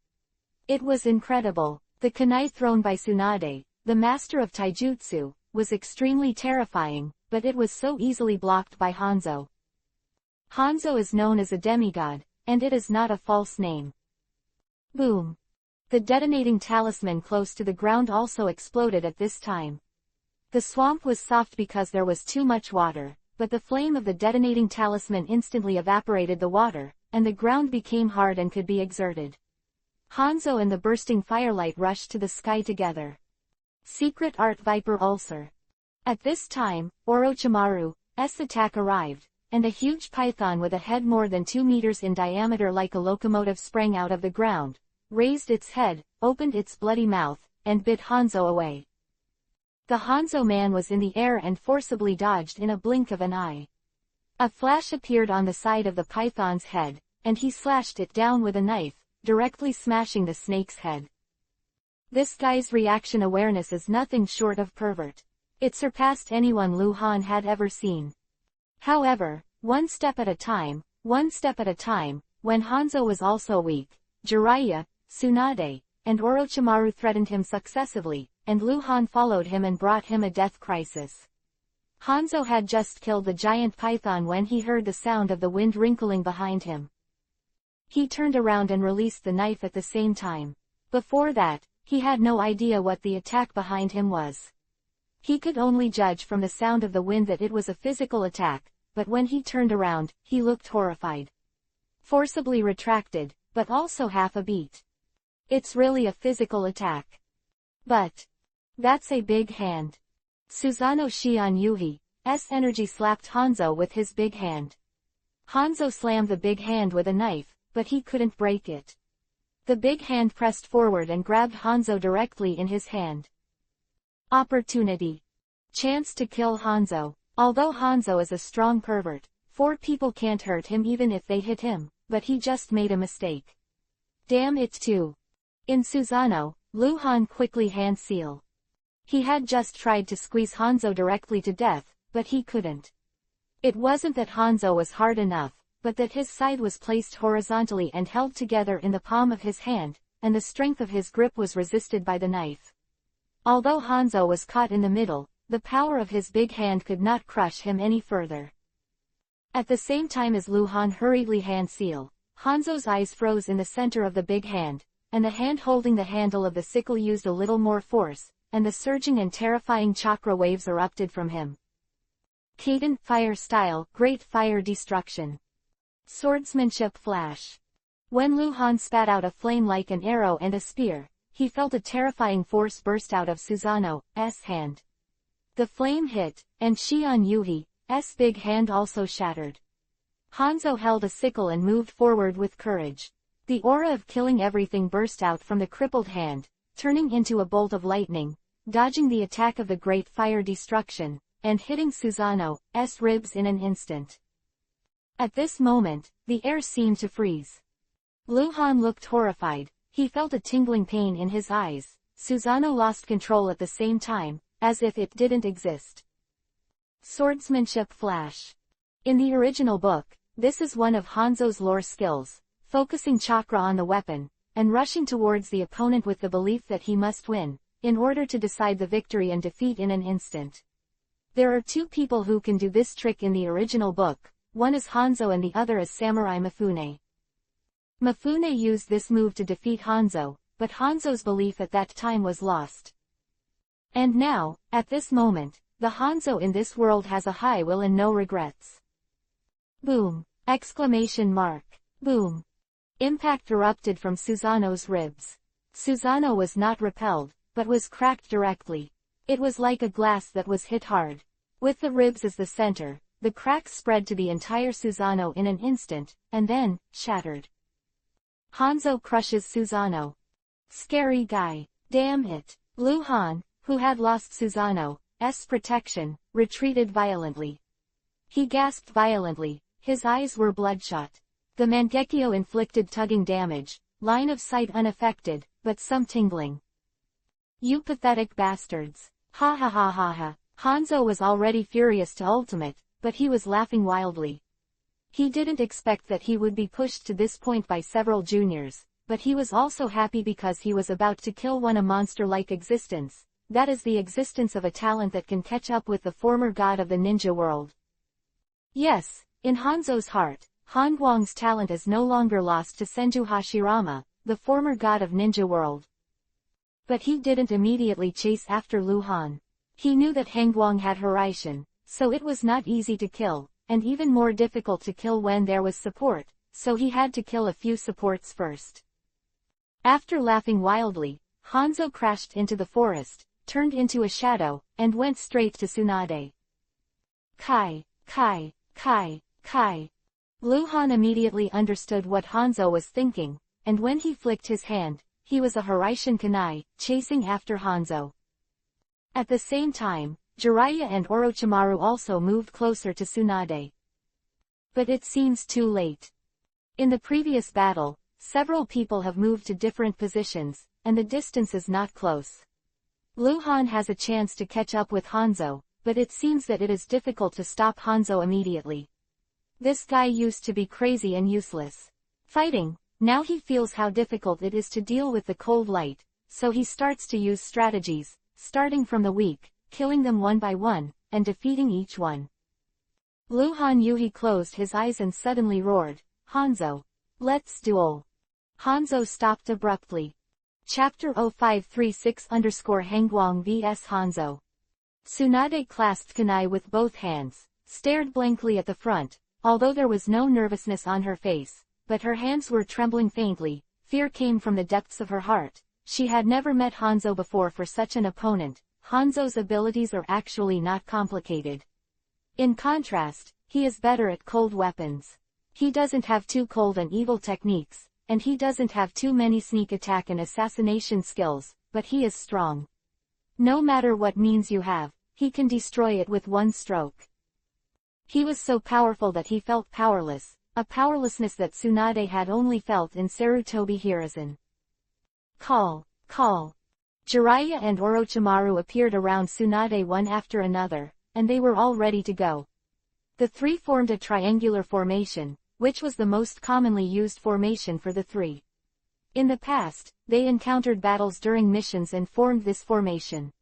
It was incredible. The kunai thrown by Tsunade, the master of taijutsu, was extremely terrifying, but it was so easily blocked by Hanzo. Hanzo is known as a demigod, and it is not a false name. Boom. The detonating talisman close to the ground also exploded at this time. The swamp was soft because there was too much water, but the flame of the detonating talisman instantly evaporated the water, and the ground became hard and could be exerted. Hanzo and the bursting firelight rushed to the sky together. Secret Art Viper Ulcer. At this time, Orochimaru's attack arrived, and a huge python with a head more than 2 meters in diameter like a locomotive sprang out of the ground, raised its head, opened its bloody mouth, and bit Hanzo away. The Hanzo man was in the air and forcibly dodged in a blink of an eye. A flash appeared on the side of the python's head, and he slashed it down with a knife, directly smashing the snake's head. This guy's reaction awareness is nothing short of pervert. It surpassed anyone Luhan had ever seen. However, one step at a time, when Hanzo was also weak, Jiraiya, Tsunade, and Orochimaru threatened him successively, and Luhan followed him and brought him a death crisis. Hanzo had just killed the giant python when he heard the sound of the wind wrinkling behind him. He turned around and released the knife at the same time. Before that, he had no idea what the attack behind him was. He could only judge from the sound of the wind that it was a physical attack, but when he turned around, he looked horrified. Forcibly retracted, but also half a beat. It's really a physical attack. But that's a big hand. Susanoo Shion Yuhi's energy slapped Hanzo with his big hand. Hanzo slammed the big hand with a knife, but he couldn't break it. The big hand pressed forward and grabbed Hanzo directly in his hand. Opportunity. Chance to kill Hanzo. Although Hanzo is a strong pervert, 4 people can't hurt him even if they hit him, but he just made a mistake. Damn it too. In Susanoo, Luhan quickly hand seal. He had just tried to squeeze Hanzo directly to death, but he couldn't. It wasn't that Hanzo was hard enough, but that his side was placed horizontally and held together in the palm of his hand, and the strength of his grip was resisted by the knife. Although Hanzo was caught in the middle, the power of his big hand could not crush him any further. At the same time as Luhan hurriedly hand seal, Hanzo's eyes froze in the center of the big hand, and the hand holding the handle of the sickle used a little more force, and the surging and terrifying chakra waves erupted from him. Kaden Fire Style, Great Fire Destruction. Swordsmanship Flash. When Luhan spat out a flame like an arrow and a spear, he felt a terrifying force burst out of Susanoo's hand. The flame hit, and Shion Yuhi's big hand also shattered. Hanzo held a sickle and moved forward with courage. The aura of killing everything burst out from the crippled hand, turning into a bolt of lightning, dodging the attack of the Great Fire Destruction, and hitting Susanoo's ribs in an instant. At this moment, the air seemed to freeze. Luhan looked horrified. He felt a tingling pain in his eyes. Susanoo lost control at the same time, as if it didn't exist. Swordsmanship Flash. In the original book, this is one of Hanzo's lore skills, focusing chakra on the weapon, and rushing towards the opponent with the belief that he must win, in order to decide the victory and defeat in an instant. There are 2 people who can do this trick in the original book, one is Hanzo and the other is Samurai Mifune. Mifune used this move to defeat Hanzo, but Hanzo's belief at that time was lost. And now, at this moment, the Hanzo in this world has a high will and no regrets. Boom! Exclamation mark. Boom! Impact erupted from Susanoo's ribs. Susanoo was not repelled, but was cracked directly. It was like a glass that was hit hard. With the ribs as the center, the cracks spread to the entire Susanoo in an instant, and then, shattered. Hanzo crushes Susanoo. Scary guy. Damn it. Luhan, who had lost Susanoo's protection, retreated violently. He gasped violently, his eyes were bloodshot. The Mangekyo inflicted tugging damage, line of sight unaffected, but some tingling. You pathetic bastards. Ha ha ha ha ha. Hanzo was already furious to ultimate, but he was laughing wildly. He didn't expect that he would be pushed to this point by several juniors, but he was also happy because he was about to kill one a monster-like existence, that is the existence of a talent that can catch up with the former god of the ninja world. Yes, in Hanzo's heart, Han Guang's talent is no longer lost to Senju Hashirama, the former god of ninja world. But he didn't immediately chase after Luhan. He knew that Hangguang had Horaishin, so it was not easy to kill, and even more difficult to kill when there was support, so he had to kill a few supports first. After laughing wildly, Hanzo crashed into the forest, turned into a shadow, and went straight to Tsunade. Kai, Kai, Kai, Kai. Luhan immediately understood what Hanzo was thinking, and when he flicked his hand, he was a Horaishin Kunai, chasing after Hanzo. At the same time, Jiraiya and Orochimaru also moved closer to Tsunade. But it seems too late. In the previous battle, several people have moved to different positions, and the distance is not close. Luhan has a chance to catch up with Hanzo, but it seems that it is difficult to stop Hanzo immediately. This guy used to be crazy and useless. Fighting, now he feels how difficult it is to deal with the cold light, so he starts to use strategies, starting from the weak, killing them one by one, and defeating each one. Luhan Yuhi closed his eyes and suddenly roared, Hanzo. Let's duel. Hanzo stopped abruptly. Chapter 0536_Hangguang vs Hanzo. Tsunade clasped kunai with both hands, stared blankly at the front, although there was no nervousness on her face, but her hands were trembling faintly, fear came from the depths of her heart. She had never met Hanzo before for such an opponent. Hanzo's abilities are actually not complicated. In contrast, he is better at cold weapons. He doesn't have too cold and evil techniques, and he doesn't have too many sneak attack and assassination skills, but he is strong. No matter what means you have, he can destroy it with one stroke. He was so powerful that he felt powerless, a powerlessness that Tsunade had only felt in Sarutobi Hiruzen. Call, call. Jiraiya and Orochimaru appeared around Tsunade one after another, and they were all ready to go. The three formed a triangular formation, which was the most commonly used formation for the three. In the past, they encountered battles during missions and formed this formation.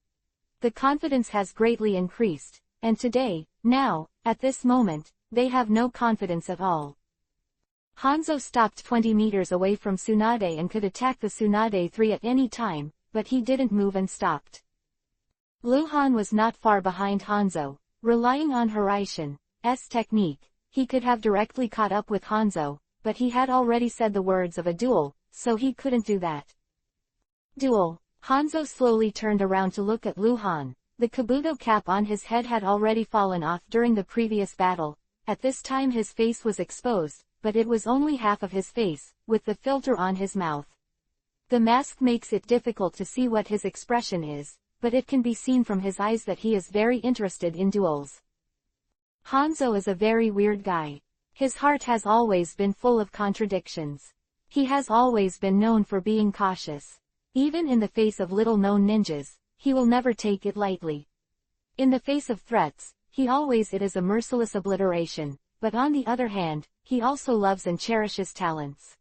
The confidence has greatly increased, and today, now, at this moment, they have no confidence at all. Hanzo stopped 20 meters away from Tsunade and could attack the Tsunade 3 at any time, but he didn't move and stopped. Luhan was not far behind Hanzo. Relying on Horaishin's technique, he could have directly caught up with Hanzo, but he had already said the words of a duel, so he couldn't do that. Duel. Hanzo slowly turned around to look at Luhan. The kabuto cap on his head had already fallen off during the previous battle. At this time his face was exposed, but it was only half of his face, with the filter on his mouth. The mask makes it difficult to see what his expression is, but it can be seen from his eyes that he is very interested in duels. Hanzo is a very weird guy. His heart has always been full of contradictions. He has always been known for being cautious. Even in the face of little-known ninjas, he will never take it lightly. In the face of threats, he always it is a merciless obliteration, but on the other hand, he also loves and cherishes talents.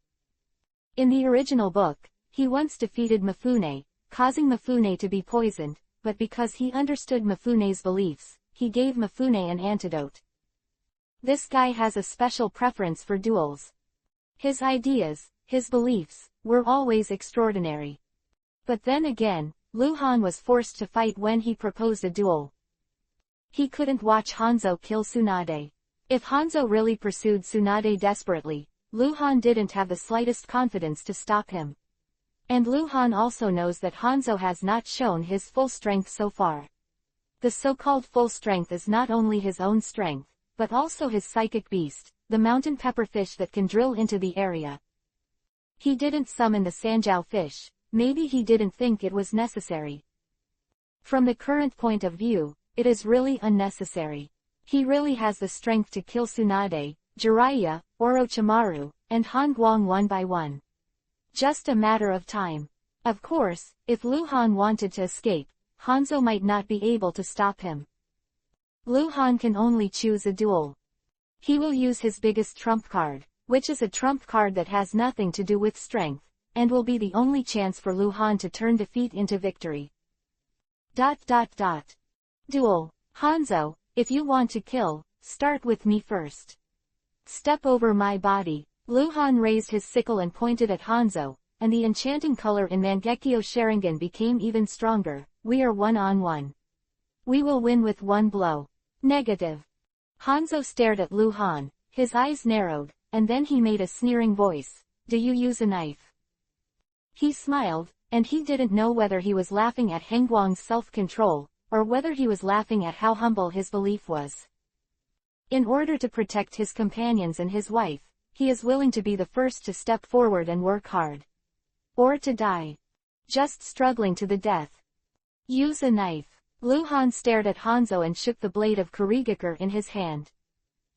In the original book, he once defeated Mifune, causing Mifune to be poisoned, but because he understood Mifune's beliefs, he gave Mifune an antidote. This guy has a special preference for duels. His ideas, his beliefs, were always extraordinary. But then again, Luhan was forced to fight when he proposed a duel. He couldn't watch Hanzo kill Tsunade. If Hanzo really pursued Tsunade desperately, Luhan didn't have the slightest confidence to stop him. And Luhan also knows that Hanzo has not shown his full strength so far. The so-called full strength is not only his own strength, but also his psychic beast, the mountain pepperfish that can drill into the area. He didn't summon the Sanjiao fish, maybe he didn't think it was necessary. From the current point of view, it is really unnecessary. He really has the strength to kill Tsunade, Jiraiya, Orochimaru, and Han Guang one by one. Just a matter of time. Of course, if Luhan wanted to escape, Hanzo might not be able to stop him. Luhan can only choose a duel. He will use his biggest trump card, which is a trump card that has nothing to do with strength, and will be the only chance for Luhan to turn defeat into victory. Duel. Hanzo, if you want to kill, start with me first. Step over my body. Luhan raised his sickle and pointed at Hanzo, and the enchanting color in Mangekyo Sharingan became even stronger. We are one-on-one. We will win with one blow. Negative. Hanzo stared at Luhan, his eyes narrowed, and then he made a sneering voice. Do you use a knife? He smiled, and he didn't know whether he was laughing at Hengguang's self-control, or whether he was laughing at how humble his belief was. In order to protect his companions and his wife, he is willing to be the first to step forward and work hard. Or to die. Just struggling to the death. Use a knife. Luhan stared at Hanzo and shook the blade of Kurigakure in his hand.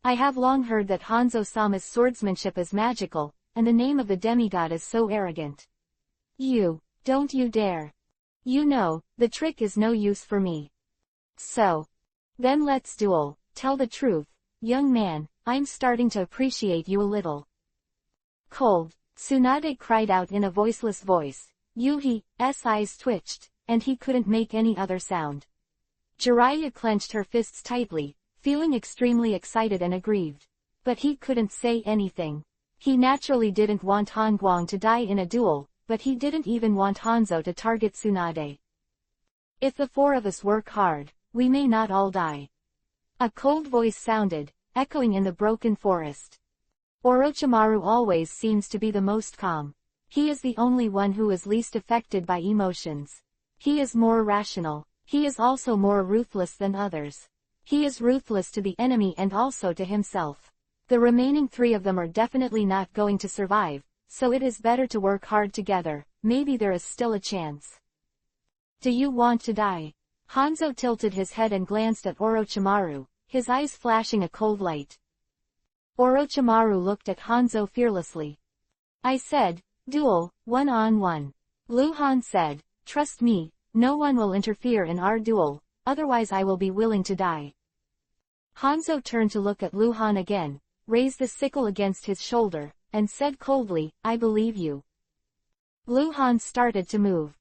I have long heard that Hanzo-sama's swordsmanship is magical, and the name of the demigod is so arrogant. Don't you dare. You know, the trick is no use for me. So. Then let's duel. Tell the truth, young man, I'm starting to appreciate you a little. Cold. Tsunade cried out in a voiceless voice. Yuhi's eyes twitched, and he couldn't make any other sound. Jiraiya clenched her fists tightly, feeling extremely excited and aggrieved. But he couldn't say anything. He naturally didn't want Han Guang to die in a duel, but he didn't even want Hanzo to target Tsunade. If the four of us work hard, we may not all die. A cold voice sounded, echoing in the broken forest. Orochimaru always seems to be the most calm. He is the only one who is least affected by emotions. He is more rational. He is also more ruthless than others. He is ruthless to the enemy and also to himself. The remaining three of them are definitely not going to survive, so it is better to work hard together. Maybe there is still a chance. Do you want to die? Hanzo tilted his head and glanced at Orochimaru, his eyes flashing a cold light. Orochimaru looked at Hanzo fearlessly. I said, duel, one-on-one. Luhan said, trust me, no one will interfere in our duel, otherwise I will be willing to die. Hanzo turned to look at Luhan again, raised the sickle against his shoulder, and said coldly, I believe you. Luhan started to move.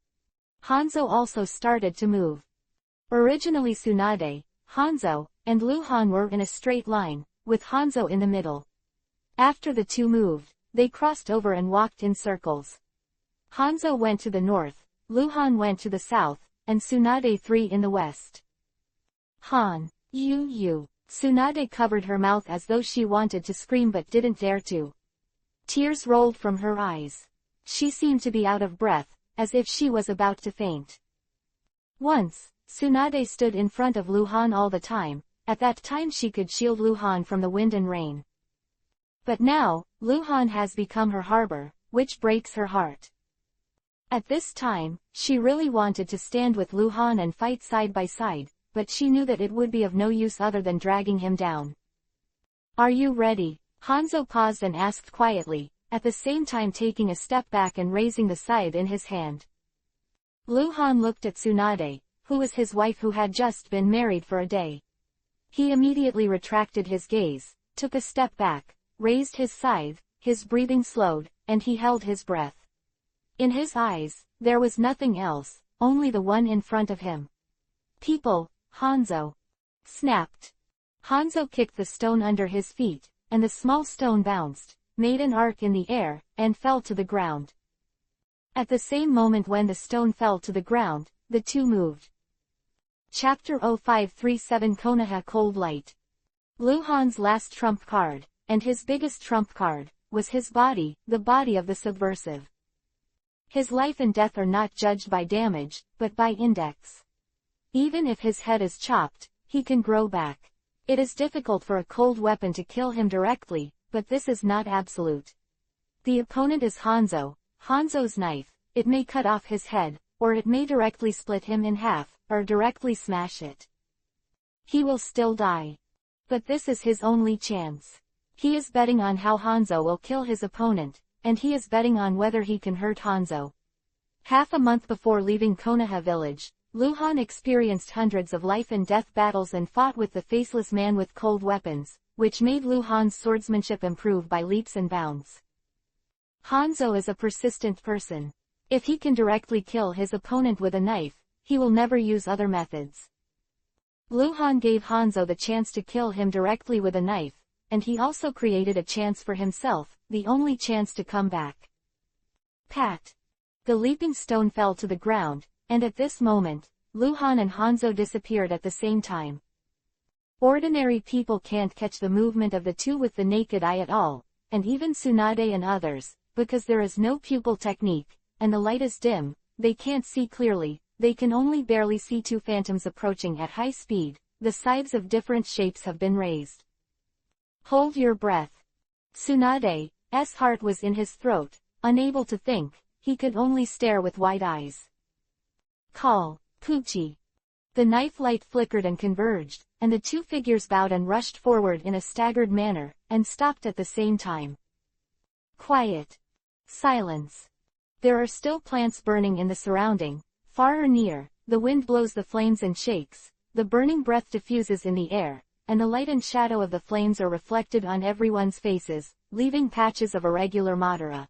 Hanzo also started to move. Originally Tsunade, Hanzo, and Luhan were in a straight line, with Hanzo in the middle. After the two moved, they crossed over and walked in circles. Hanzo went to the north, Luhan went to the south, and Tsunade 3 in the west. Tsunade covered her mouth as though she wanted to scream but didn't dare to. Tears rolled from her eyes. She seemed to be out of breath, as if she was about to faint. Once, Tsunade stood in front of Luhan all the time. At that time she could shield Luhan from the wind and rain. But now, Luhan has become her harbor, which breaks her heart. At this time, she really wanted to stand with Luhan and fight side by side, but she knew that it would be of no use other than dragging him down. Are you ready? Hanzo paused and asked quietly, at the same time taking a step back and raising the scythe in his hand. Luhan looked at Tsunade, who was his wife who had just been married for a day. He immediately retracted his gaze, took a step back, raised his scythe, his breathing slowed, and he held his breath. In his eyes, there was nothing else, only the one in front of him. People, Hanzo. Snapped. Hanzo kicked the stone under his feet, and the small stone bounced, made an arc in the air, and fell to the ground. At the same moment when the stone fell to the ground, the two moved. Chapter 0537 Konoha Cold Light. Luhan's last trump card, and his biggest trump card, was his body, the body of the subversive. His life and death are not judged by damage, but by index. Even if his head is chopped, he can grow back. It is difficult for a cold weapon to kill him directly, but this is not absolute. The opponent is Hanzo. Hanzo's knife, it may cut off his head, or it may directly split him in half, or directly smash it. He will still die. But this is his only chance. He is betting on how Hanzo will kill his opponent, and he is betting on whether he can hurt Hanzo. Half a month before leaving Konoha village, Luhan experienced hundreds of life and death battles and fought with the faceless man with cold weapons, which made Luhan's swordsmanship improve by leaps and bounds. Hanzo is a persistent person. If he can directly kill his opponent with a knife, he will never use other methods. Luhan gave Hanzo the chance to kill him directly with a knife, and he also created a chance for himself, the only chance to come back. Pat! The leaping stone fell to the ground, and at this moment, Luhan and Hanzo disappeared at the same time. Ordinary people can't catch the movement of the two with the naked eye at all, and even Tsunade and others, because there is no pupil technique, and the light is dim, they can't see clearly, they can only barely see two phantoms approaching at high speed. The scythes of different shapes have been raised. Hold your breath. Tsunade's heart was in his throat, unable to think, he could only stare with wide eyes. Call, Pucci. The knife light flickered and converged, and the two figures bowed and rushed forward in a staggered manner, and stopped at the same time. Quiet. Silence. There are still plants burning in the surrounding. Far or near, the wind blows the flames and shakes, the burning breath diffuses in the air, and the light and shadow of the flames are reflected on everyone's faces, leaving patches of irregular Madara.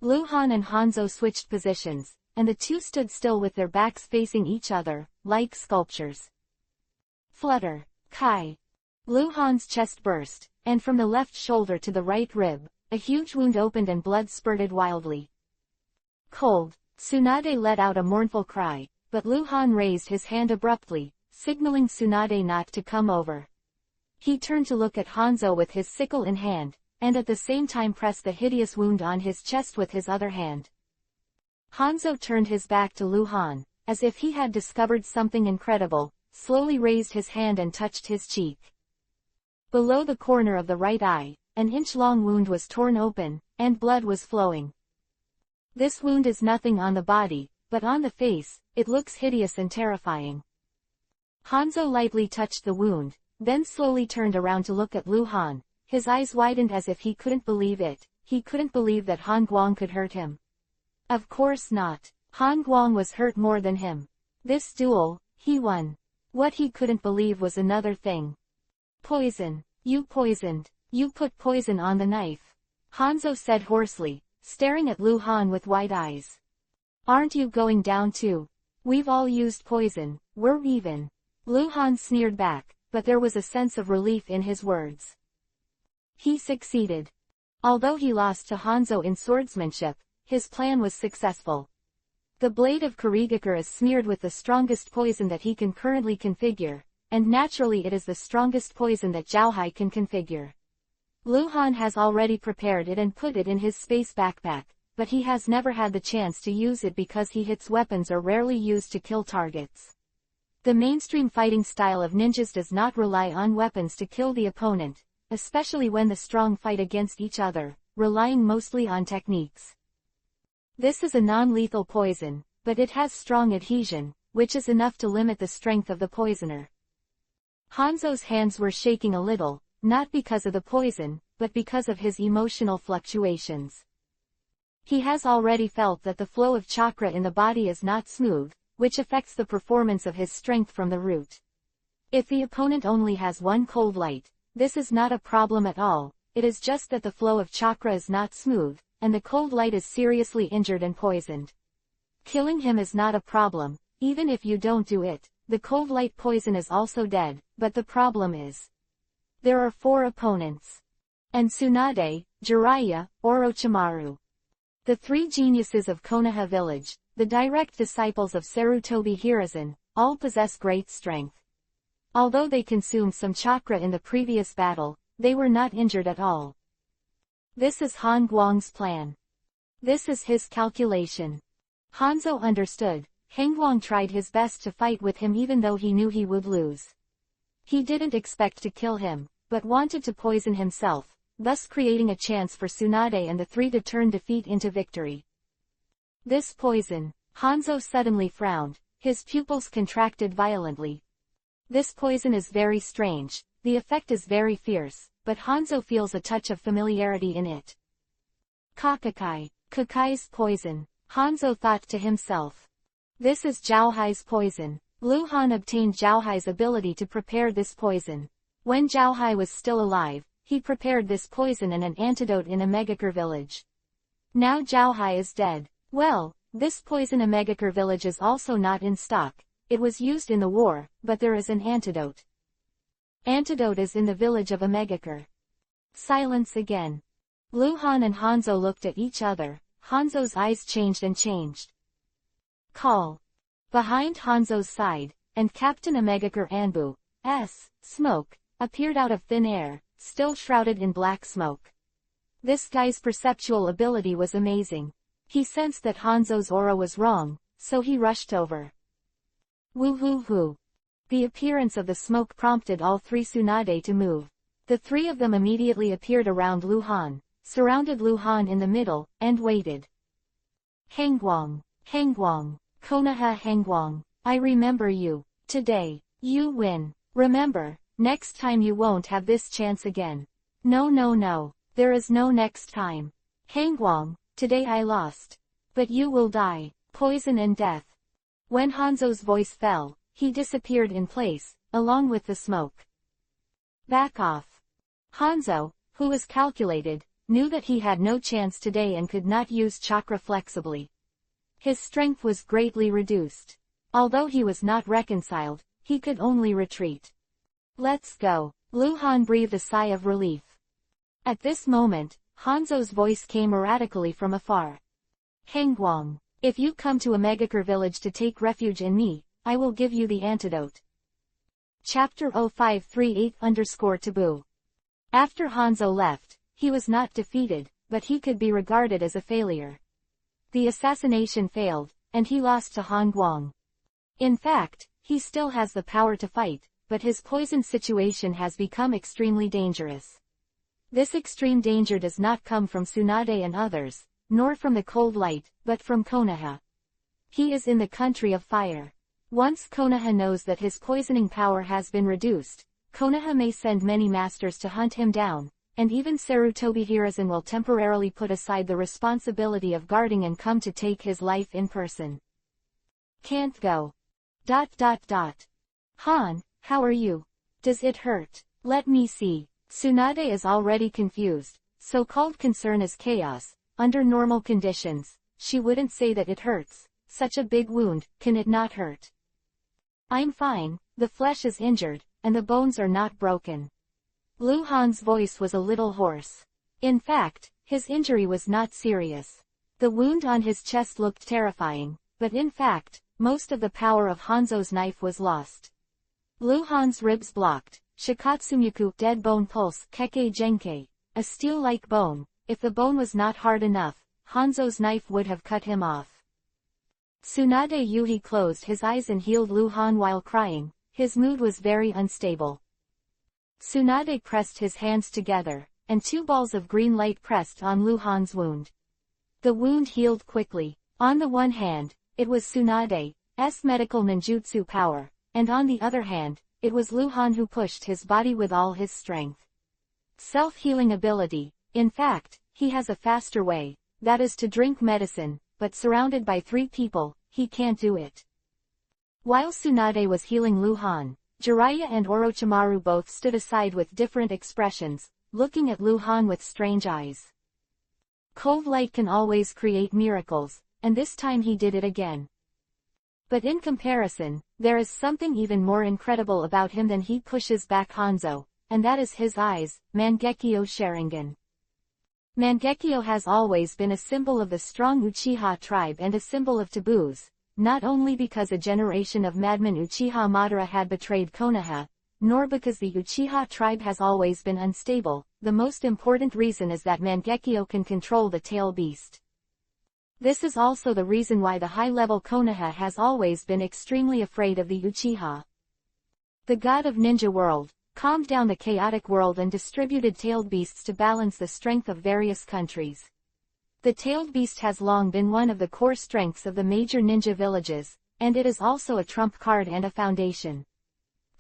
Luhan and Hanzo switched positions, and the two stood still with their backs facing each other, like sculptures. Flutter. Kai. Luhan's chest burst, and from the left shoulder to the right rib, a huge wound opened and blood spurted wildly. Cold. Tsunade let out a mournful cry, but Luhan raised his hand abruptly, signaling Tsunade not to come over. He turned to look at Hanzo with his sickle in hand, and at the same time pressed the hideous wound on his chest with his other hand. Hanzo turned his back to Luhan, as if he had discovered something incredible, slowly raised his hand and touched his cheek. Below the corner of the right eye, an inch-long wound was torn open, and blood was flowing. This wound is nothing on the body, but on the face, it looks hideous and terrifying. Hanzo lightly touched the wound, then slowly turned around to look at Luhan. His eyes widened as if he couldn't believe it. He couldn't believe that Han Guang could hurt him. Of course not. Han Guang was hurt more than him. This duel, he won. What he couldn't believe was another thing. Poison. You poisoned. You put poison on the knife. Hanzo said hoarsely, staring at Luhan with wide eyes. Aren't you going down too? We've all used poison, we're even. Luhan sneered back, but there was a sense of relief in his words. He succeeded. Although he lost to Hanzo in swordsmanship, his plan was successful. The blade of Kurigakure is smeared with the strongest poison that he can currently configure, and naturally it is the strongest poison that Zhaohai can configure. Luhan has already prepared it and put it in his space backpack, but he has never had the chance to use it because he hits weapons are rarely used to kill targets. The mainstream fighting style of ninjas does not rely on weapons to kill the opponent, especially when the strong fight against each other, relying mostly on techniques. This is a non-lethal poison, but it has strong adhesion, which is enough to limit the strength of the poisoner. Hanzo's hands were shaking a little, not because of the poison, but because of his emotional fluctuations. He has already felt that the flow of chakra in the body is not smooth, which affects the performance of his strength from the root. If the opponent only has one cold light, this is not a problem at all, it is just that the flow of chakra is not smooth, and the cold light is seriously injured and poisoned. Killing him is not a problem, even if you don't do it, the cold light poison is also dead, but the problem is. There are 4 opponents. And Tsunade, Jiraiya, Orochimaru. The three geniuses of Konoha village, the direct disciples of Sarutobi Hiruzen, all possess great strength. Although they consumed some chakra in the previous battle, they were not injured at all. This is Han Guang's plan. This is his calculation. Hanzo understood. Hangguang tried his best to fight with him even though he knew he would lose. He didn't expect to kill him, but wanted to poison himself, thus creating a chance for Tsunade and the three to turn defeat into victory. This poison, Hanzo suddenly frowned, his pupils contracted violently. This poison is very strange, the effect is very fierce, but Hanzo feels a touch of familiarity in it. Kakai's poison, Hanzo thought to himself. This is Zhaohai's poison. Lu Han obtained Zhaohai's ability to prepare this poison. When Zhaohai was still alive, he prepared this poison and an antidote in a Megakure village. Now Zhaohai is dead. Well, this poison in Megakure village is also not in stock. It was used in the war, but there is an antidote. Antidote is in the village of Megakure. Silence again. Lu Han and Hanzo looked at each other. Hanzo's eyes changed and changed. Call. Behind Hanzo's side, and Captain Megakure Anbu's smoke appeared out of thin air, still shrouded in black smoke. This guy's perceptual ability was amazing. He sensed that Hanzo's aura was wrong, so he rushed over. Woo-hoo-hoo. The appearance of the smoke prompted all three Tsunade to move. The three of them immediately appeared around Lu Han, surrounded Lu Han in the middle, and waited. Hangguang, Konoha Hangguang, I remember you. Today, you win. Remember, next time you won't have this chance again. No, there is no next time. Hangguang, today I lost. But you will die, poison and death. When Hanzo's voice fell, he disappeared in place, along with the smoke. Back off. Hanzo, who was calculated, knew that he had no chance today and could not use chakra flexibly. His strength was greatly reduced. Although he was not reconciled, he could only retreat. Let's go. Lu Han breathed a sigh of relief. At this moment, Hanzo's voice came erratically from afar. Hangguang, if you come to a Megakure village to take refuge in me, I will give you the antidote. Chapter 0538_Taboo. After Hanzo left, he was not defeated, but he could be regarded as a failure. The assassination failed, and he lost to Hangguang. In fact, he still has the power to fight, but his poison situation has become extremely dangerous. This extreme danger does not come from Tsunade and others, nor from the cold light, but from Konoha. He is in the country of fire. Once Konoha knows that his poisoning power has been reduced, Konoha may send many masters to hunt him down, and even Sarutobi Hiruzen will temporarily put aside the responsibility of guarding and come to take his life in person. Can't go. Han, how are you? Does it hurt? Let me see. Tsunade is already confused. So-called concern is chaos. Under normal conditions, she wouldn't say that it hurts. Such a big wound, can it not hurt? I'm fine, the flesh is injured, and the bones are not broken. Lu Han's voice was a little hoarse. In fact, his injury was not serious. The wound on his chest looked terrifying, but in fact, most of the power of Hanzo's knife was lost. Lu Han's ribs blocked, Shikatsumyaku dead bone pulse Keke Genkei, a steel-like bone. If the bone was not hard enough, Hanzo's knife would have cut him off. Tsunade Yuhi closed his eyes and healed Lu Han while crying. His mood was very unstable. Tsunade pressed his hands together, and two balls of green light pressed on Lu Han's wound. The wound healed quickly. On the one hand, it was Tsunade's medical ninjutsu power, and on the other hand, it was Lu Han who pushed his body with all his strength. Self-healing ability. In fact, he has a faster way, that is to drink medicine, but surrounded by three people, he can't do it. While Tsunade was healing Lu Han, Jiraiya and Orochimaru both stood aside with different expressions, looking at Lu Han with strange eyes. Cold light can always create miracles, and this time he did it again. But in comparison, there is something even more incredible about him than he pushes back Hanzo, and that is his eyes, Mangekyo Sharingan. Mangekyo has always been a symbol of the strong Uchiha tribe and a symbol of taboos, not only because a generation of madman Uchiha Madara had betrayed Konoha, nor because the Uchiha tribe has always been unstable. The most important reason is that Mangekyo can control the tail beast. This is also the reason why the high-level Konoha has always been extremely afraid of the Uchiha. The god of ninja world calmed down the chaotic world and distributed tailed beasts to balance the strength of various countries. The tailed beast has long been one of the core strengths of the major ninja villages, and it is also a trump card and a foundation.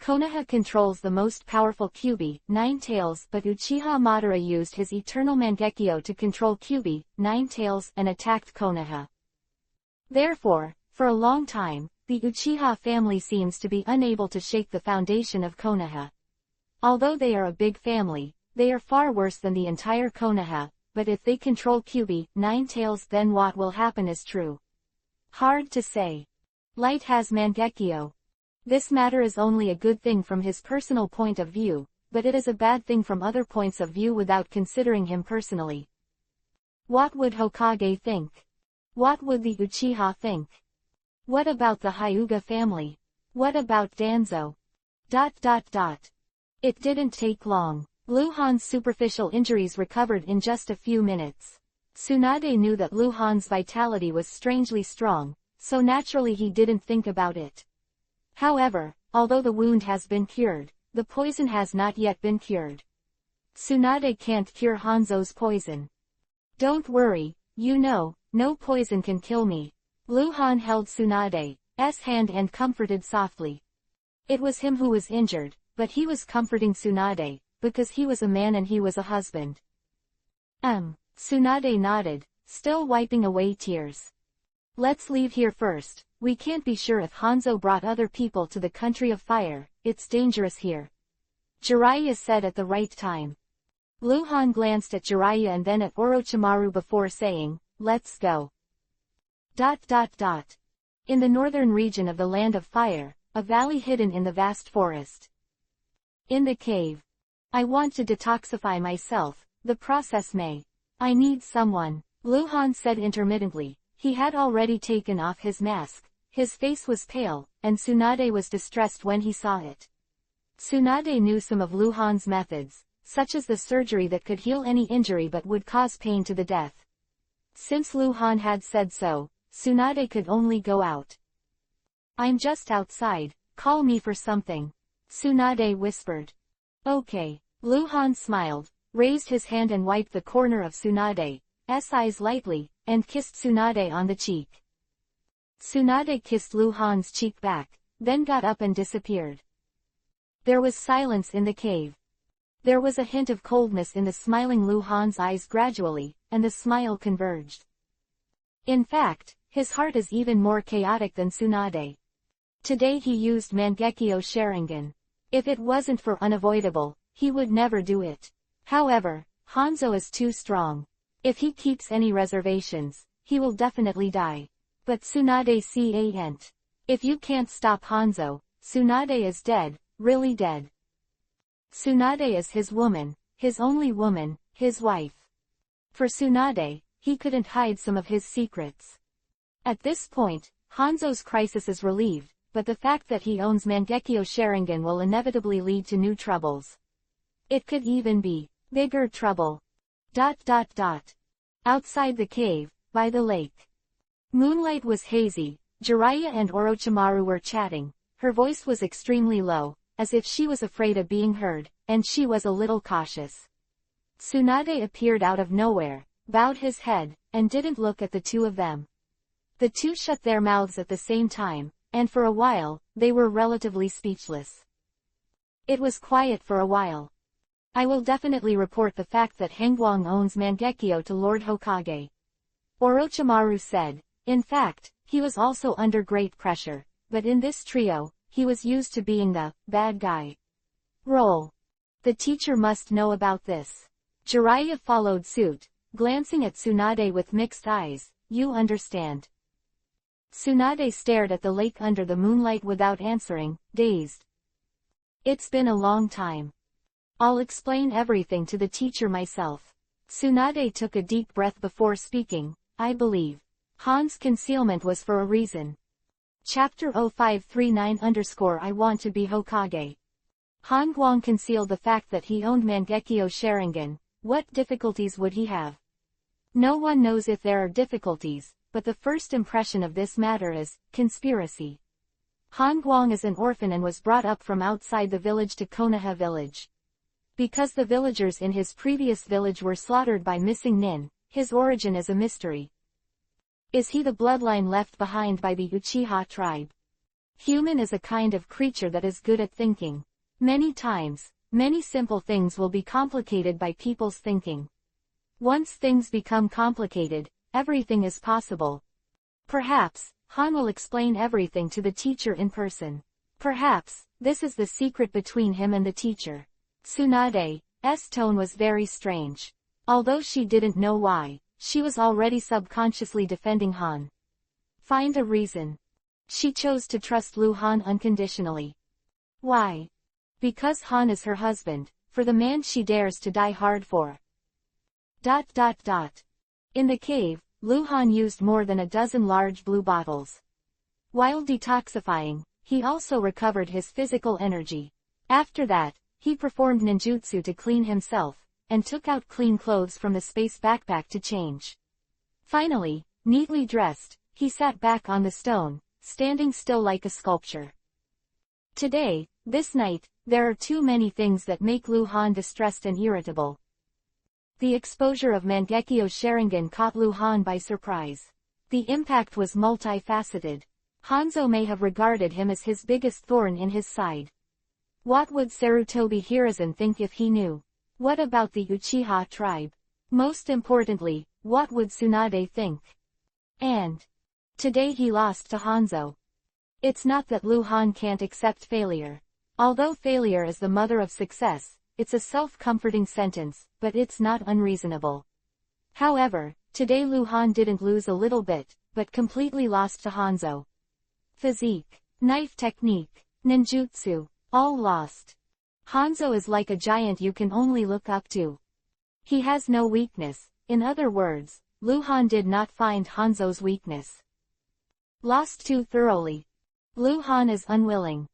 Konoha controls the most powerful Kyuubi, 9 tails, but Uchiha Madara used his eternal Mangekyo to control Kyuubi, 9 tails, and attacked Konoha. Therefore, for a long time, the Uchiha family seems to be unable to shake the foundation of Konoha. Although they are a big family, they are far worse than the entire Konoha, but if they control Kyuubi, 9 tails, then what will happen is true. Hard to say. Light has Mangekyo. This matter is only a good thing from his personal point of view, but it is a bad thing from other points of view without considering him personally. What would Hokage think? What would the Uchiha think? What about the Hyuga family? What about Danzo? It didn't take long. Luhan's superficial injuries recovered in just a few minutes. Tsunade knew that Luhan's vitality was strangely strong, so naturally he didn't think about it. However, although the wound has been cured, the poison has not yet been cured. Tsunade can't cure Hanzo's poison. Don't worry, no poison can kill me. Luhan held Tsunade's hand and comforted softly. It was him who was injured, but he was comforting Tsunade, because he was a man and he was a husband. Tsunade nodded, still wiping away tears. Let's leave here first. We can't be sure if Hanzo brought other people to the country of fire. It's dangerous here. Jiraiya said at the right time. Luhan glanced at Jiraiya and then at Orochimaru before saying, let's go. In the northern region of the Land of Fire, a valley hidden in the vast forest. In the cave. I want to detoxify myself. The process may. I need someone. Luhan said intermittently. He had already taken off his mask. His face was pale, and Tsunade was distressed when he saw it. Tsunade knew some of Luhan's methods, such as the surgery that could heal any injury but would cause pain to the death. Since Luhan had said so, Tsunade could only go out. I'm just outside, call me for something. Tsunade whispered. Okay. Luhan smiled, raised his hand and wiped the corner of Tsunade's eyes lightly, and kissed Tsunade on the cheek. Tsunade kissed Luhan's cheek back, then got up and disappeared. There was silence in the cave. There was a hint of coldness in the smiling Luhan's eyes gradually, and the smile converged. In fact, his heart is even more chaotic than Tsunade. Today he used Mangekyo Sharingan. If it wasn't for unavoidable, he would never do it. However, Hanzo is too strong. If he keeps any reservations, he will definitely die. But Tsunade can't. If you can't stop Hanzo, Tsunade is dead, really dead. Tsunade is his woman, his only woman, his wife. For Tsunade, he couldn't hide some of his secrets. At this point, Hanzo's crisis is relieved, but the fact that he owns Mangekyo Sharingan will inevitably lead to new troubles. It could even be bigger trouble. Outside the cave, by the lake. Moonlight was hazy. Jiraiya and Orochimaru were chatting. Her voice was extremely low, as if she was afraid of being heard, and she was a little cautious. Tsunade appeared out of nowhere, bowed his head, and didn't look at the two of them. The two shut their mouths at the same time, and for a while, they were relatively speechless. It was quiet for a while. I will definitely report the fact that Hengguang owns Mangekyo to Lord Hokage. Orochimaru said. In fact, he was also under great pressure, but in this trio, he was used to being the bad guy. Roll. The teacher must know about this. Jiraiya followed suit, glancing at Tsunade with mixed eyes. You understand. Tsunade stared at the lake under the moonlight without answering, dazed. It's been a long time. I'll explain everything to the teacher myself. Tsunade took a deep breath before speaking. I believe Han's concealment was for a reason. Chapter 0539_I want to be Hokage. Han Guang concealed the fact that he owned Mangekyo Sharingan. What difficulties would he have? No one knows if there are difficulties, but the first impression of this matter is conspiracy. Han Guang is an orphan and was brought up from outside the village to Konoha village. Because the villagers in his previous village were slaughtered by missing nin, his origin is a mystery. Is he the bloodline left behind by the Uchiha tribe? Human is a kind of creature that is good at thinking. Many times, many simple things will be complicated by people's thinking. Once things become complicated, everything is possible. Perhaps, Han will explain everything to the teacher in person. Perhaps, this is the secret between him and the teacher. Tsunade's tone was very strange. Although she didn't know why, she was already subconsciously defending Han. Find a reason. She chose to trust Lu Han unconditionally. Why? Because Han is her husband, for the man she dares to die hard for. In the cave, Lu Han used more than a dozen large blue bottles. While detoxifying, he also recovered his physical energy. After that, he performed ninjutsu to clean himself, and took out clean clothes from the space backpack to change. Finally, neatly dressed, he sat back on the stone, standing still like a sculpture. Today, this night, there are too many things that make Lu Han distressed and irritable. The exposure of Mangekyo Sharingan caught Lu Han by surprise. The impact was multifaceted. Hanzo may have regarded him as his biggest thorn in his side. What would Sarutobi Hiruzen think if he knew? What about the Uchiha tribe? Most importantly, what would Tsunade think? And today he lost to Hanzo. It's not that Lu Han can't accept failure. Although failure is the mother of success, it's a self-comforting sentence, but it's not unreasonable. However, today Lu Han didn't lose a little bit, but completely lost to Hanzo. Physique, knife technique, ninjutsu, all lost. Hanzo is like a giant you can only look up to. He has no weakness. In other words, Lu Han did not find Hanzo's weakness. Lost too thoroughly. Lu Han is unwilling.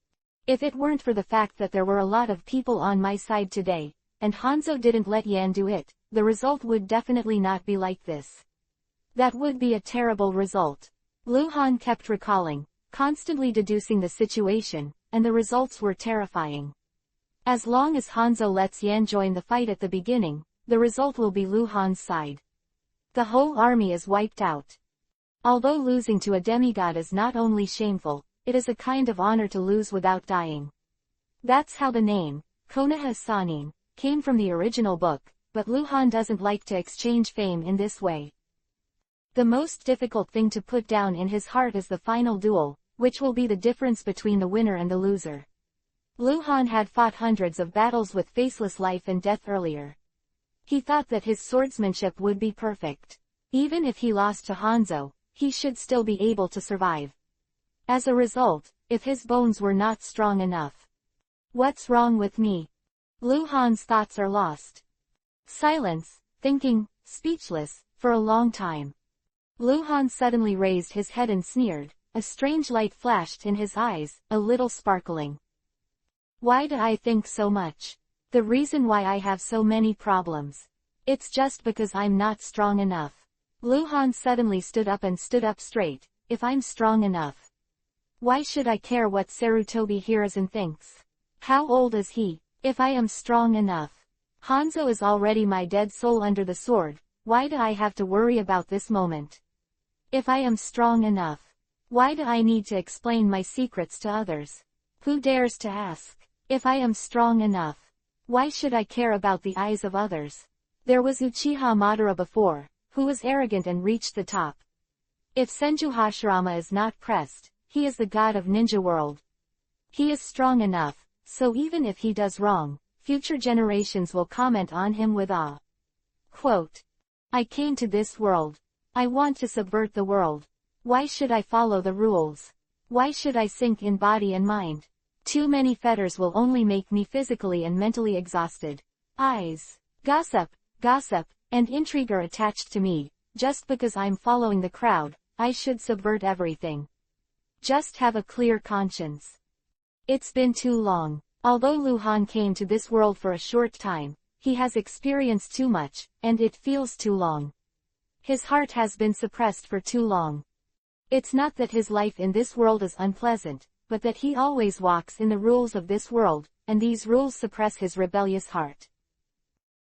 If it weren't for the fact that there were a lot of people on my side today, and Hanzo didn't let Yan do it, the result would definitely not be like this. That would be a terrible result. Lu Han kept recalling, constantly deducing the situation, and the results were terrifying. As long as Hanzo lets Yan join the fight at the beginning, the result will be Lu Han's side. The whole army is wiped out. Although losing to a demigod is not only shameful, it is a kind of honor to lose without dying. That's how the name, Konoha Sanin, came from the original book, but Lu Han doesn't like to exchange fame in this way. The most difficult thing to put down in his heart is the final duel, which will be the difference between the winner and the loser. Lu Han had fought hundreds of battles with faceless life and death earlier. He thought that his swordsmanship would be perfect. Even if he lost to Hanzo, he should still be able to survive. As a result, if his bones were not strong enough. What's wrong with me? Lu Han's thoughts are lost. Silence, thinking, speechless, for a long time. Lu Han suddenly raised his head and sneered. A strange light flashed in his eyes, a little sparkling. Why do I think so much? The reason why I have so many problems. It's just because I'm not strong enough. Lu Han suddenly stood up and stood up straight. If I'm strong enough, why should I care what Sarutobi Hiruzen thinks? How old is he? If I am strong enough. Hanzo is already my dead soul under the sword. Why do I have to worry about this moment? If I am strong enough. Why do I need to explain my secrets to others? Who dares to ask? If I am strong enough. Why should I care about the eyes of others? There was Uchiha Madara before, who was arrogant and reached the top. If Senju Hashirama is not pressed, he is the god of ninja world. He is strong enough, so even if he does wrong, future generations will comment on him with awe. Quote, I came to this world. I want to subvert the world. Why should I follow the rules? Why should I sink in body and mind? Too many fetters will only make me physically and mentally exhausted. Eyes. Gossip gossip, and intrigue are attached to me. Just because I'm following the crowd, I should subvert everything. Just have a clear conscience. It's been too long. Although Lu Han came to this world for a short time, he has experienced too much, and it feels too long. His heart has been suppressed for too long. It's not that his life in this world is unpleasant, but that he always walks in the rules of this world, and these rules suppress his rebellious heart.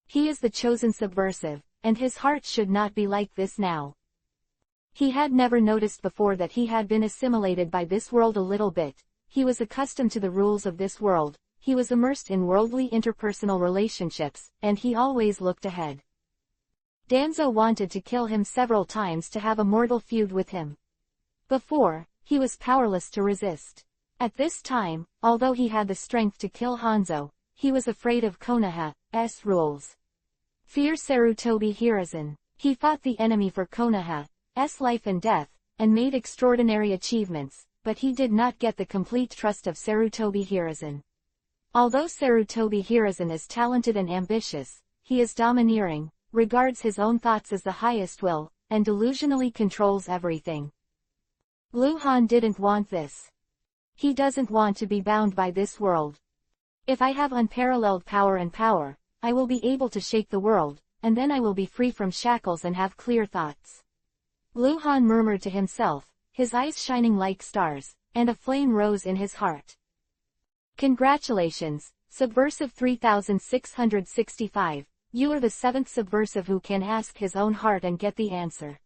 He is the chosen subversive, and his heart should not be like this now. He had never noticed before that he had been assimilated by this world a little bit. He was accustomed to the rules of this world, he was immersed in worldly interpersonal relationships, and he always looked ahead. Danzo wanted to kill him several times to have a mortal feud with him. Before, he was powerless to resist. At this time, although he had the strength to kill Hanzo, he was afraid of Konoha's rules. Fear Sarutobi Hiruzen. He fought the enemy for Konoha's life and death, and made extraordinary achievements, but he did not get the complete trust of Sarutobi Hiruzen. Although Sarutobi Hiruzen is talented and ambitious, he is domineering, regards his own thoughts as the highest will, and delusionally controls everything. Lu Han didn't want this. He doesn't want to be bound by this world. If I have unparalleled power, I will be able to shake the world, and then I will be free from shackles and have clear thoughts. Lu Han murmured to himself, his eyes shining like stars, and a flame rose in his heart. Congratulations, Subversive 3665, you are the 7th subversive who can ask his own heart and get the answer.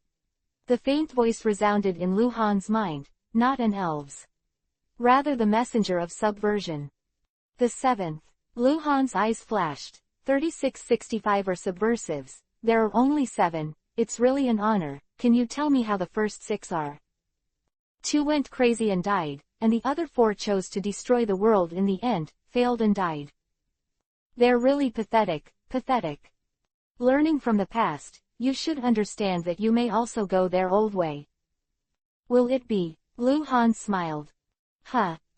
The faint voice resounded in Lu Han's mind, not an elf's. Rather the messenger of subversion. The 7th. Lu Han's eyes flashed. 3665 are subversives, there are only 7, it's really an honor, can you tell me how the first 6 are? 2 went crazy and died, and the other 4 chose to destroy the world in the end, failed and died. They're really pathetic. Learning from the past, you should understand that you may also go their old way. Will it be? Lu Han smiled.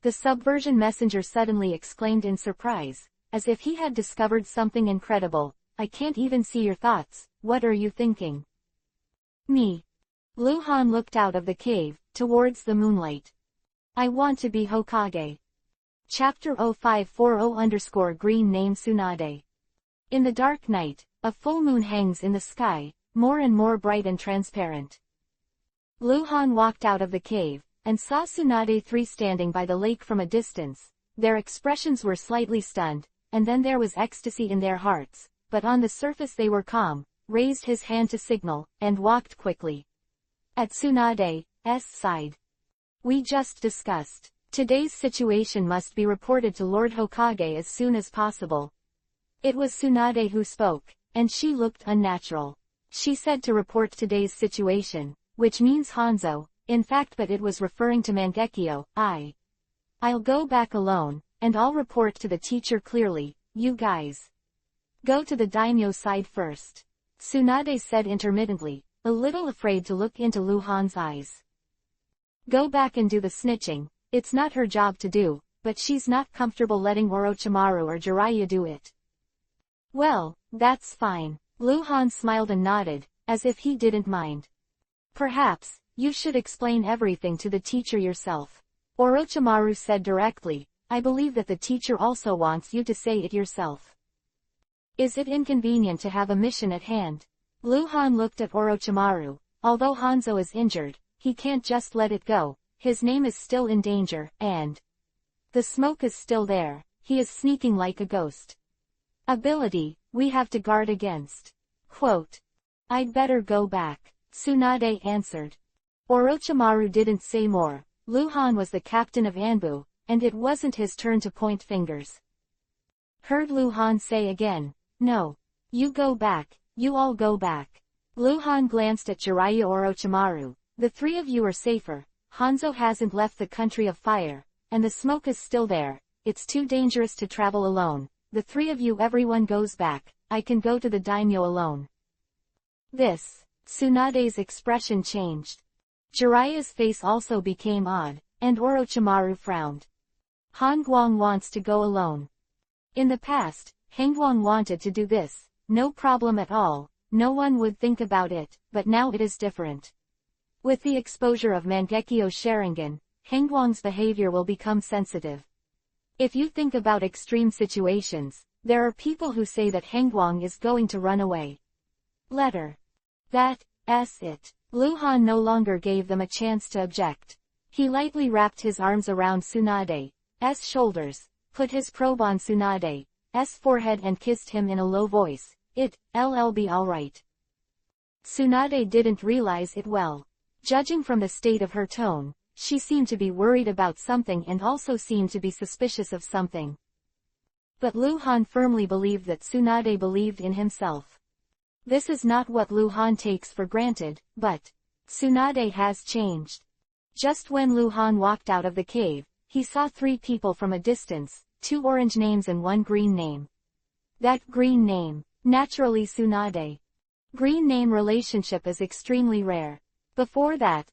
The subversion messenger suddenly exclaimed in surprise, as if he had discovered something incredible, I can't even see your thoughts, what are you thinking? Me. Lu Han looked out of the cave, towards the moonlight. I want to be Hokage. Chapter 0540_green name Tsunade. In the dark night, a full moon hangs in the sky, more and more bright and transparent. Lu Han walked out of the cave, and saw Tsunade 3 standing by the lake from a distance. Their expressions were slightly stunned, and then there was ecstasy in their hearts, but on the surface they were calm, raised his hand to signal, and walked quickly. At Tsunade's side. We just discussed. Today's situation must be reported to Lord Hokage as soon as possible. It was Tsunade who spoke, and she looked unnatural. She said to report today's situation, which means Hanzo, in fact, but it was referring to Mangekyo. I'll go back alone, and I'll report to the teacher clearly, you guys. Go to the daimyo side first. Tsunade said intermittently, a little afraid to look into Lu Han's eyes. Go back and do the snitching, it's not her job to do, but she's not comfortable letting Orochimaru or Jiraiya do it. Well, that's fine. Lu Han smiled and nodded, as if he didn't mind. Perhaps, you should explain everything to the teacher yourself. Orochimaru said directly, I believe that the teacher also wants you to say it yourself. Is it inconvenient to have a mission at hand? Lu Han looked at Orochimaru. Although Hanzo is injured, he can't just let it go, his name is still in danger, and the smoke is still there, he is sneaking like a ghost. Ability, we have to guard against. Quote. I'd better go back, Tsunade answered. Orochimaru didn't say more. Lu Han was the captain of Anbu, and it wasn't his turn to point fingers. Heard Lu Han say again, no. You go back, you all go back. Lu Han glanced at Jiraiya Orochimaru, the 3 of you are safer, Hanzo hasn't left the country of fire, and the smoke is still there, it's too dangerous to travel alone, the 3 of you everyone goes back, I can go to the daimyo alone. Tsunade's expression changed. Jiraiya's face also became odd, and Orochimaru frowned. Han Guang wants to go alone. In the past, Han Guang wanted to do this, no problem at all, no one would think about it, but now it is different. With the exposure of Mangekyo Sharingan, Hengwang's behavior will become sensitive. If you think about extreme situations, there are people who say that Hengwang is going to run away. Letter. That's it. Luhan no longer gave them a chance to object. He lightly wrapped his arms around Tsunade's shoulders, put his probe on Tsunade's forehead and kissed him in a low voice. It'll be alright. Tsunade didn't realize it well. Judging from the state of her tone, she seemed to be worried about something and also seemed to be suspicious of something. But Luhan firmly believed that Tsunade believed in himself. This is not what Luhan takes for granted, but Tsunade has changed. Just when Luhan walked out of the cave, he saw 3 people from a distance, 2 orange names and 1 green name. That green name, naturally Tsunade. Green name relationship is extremely rare. Before that,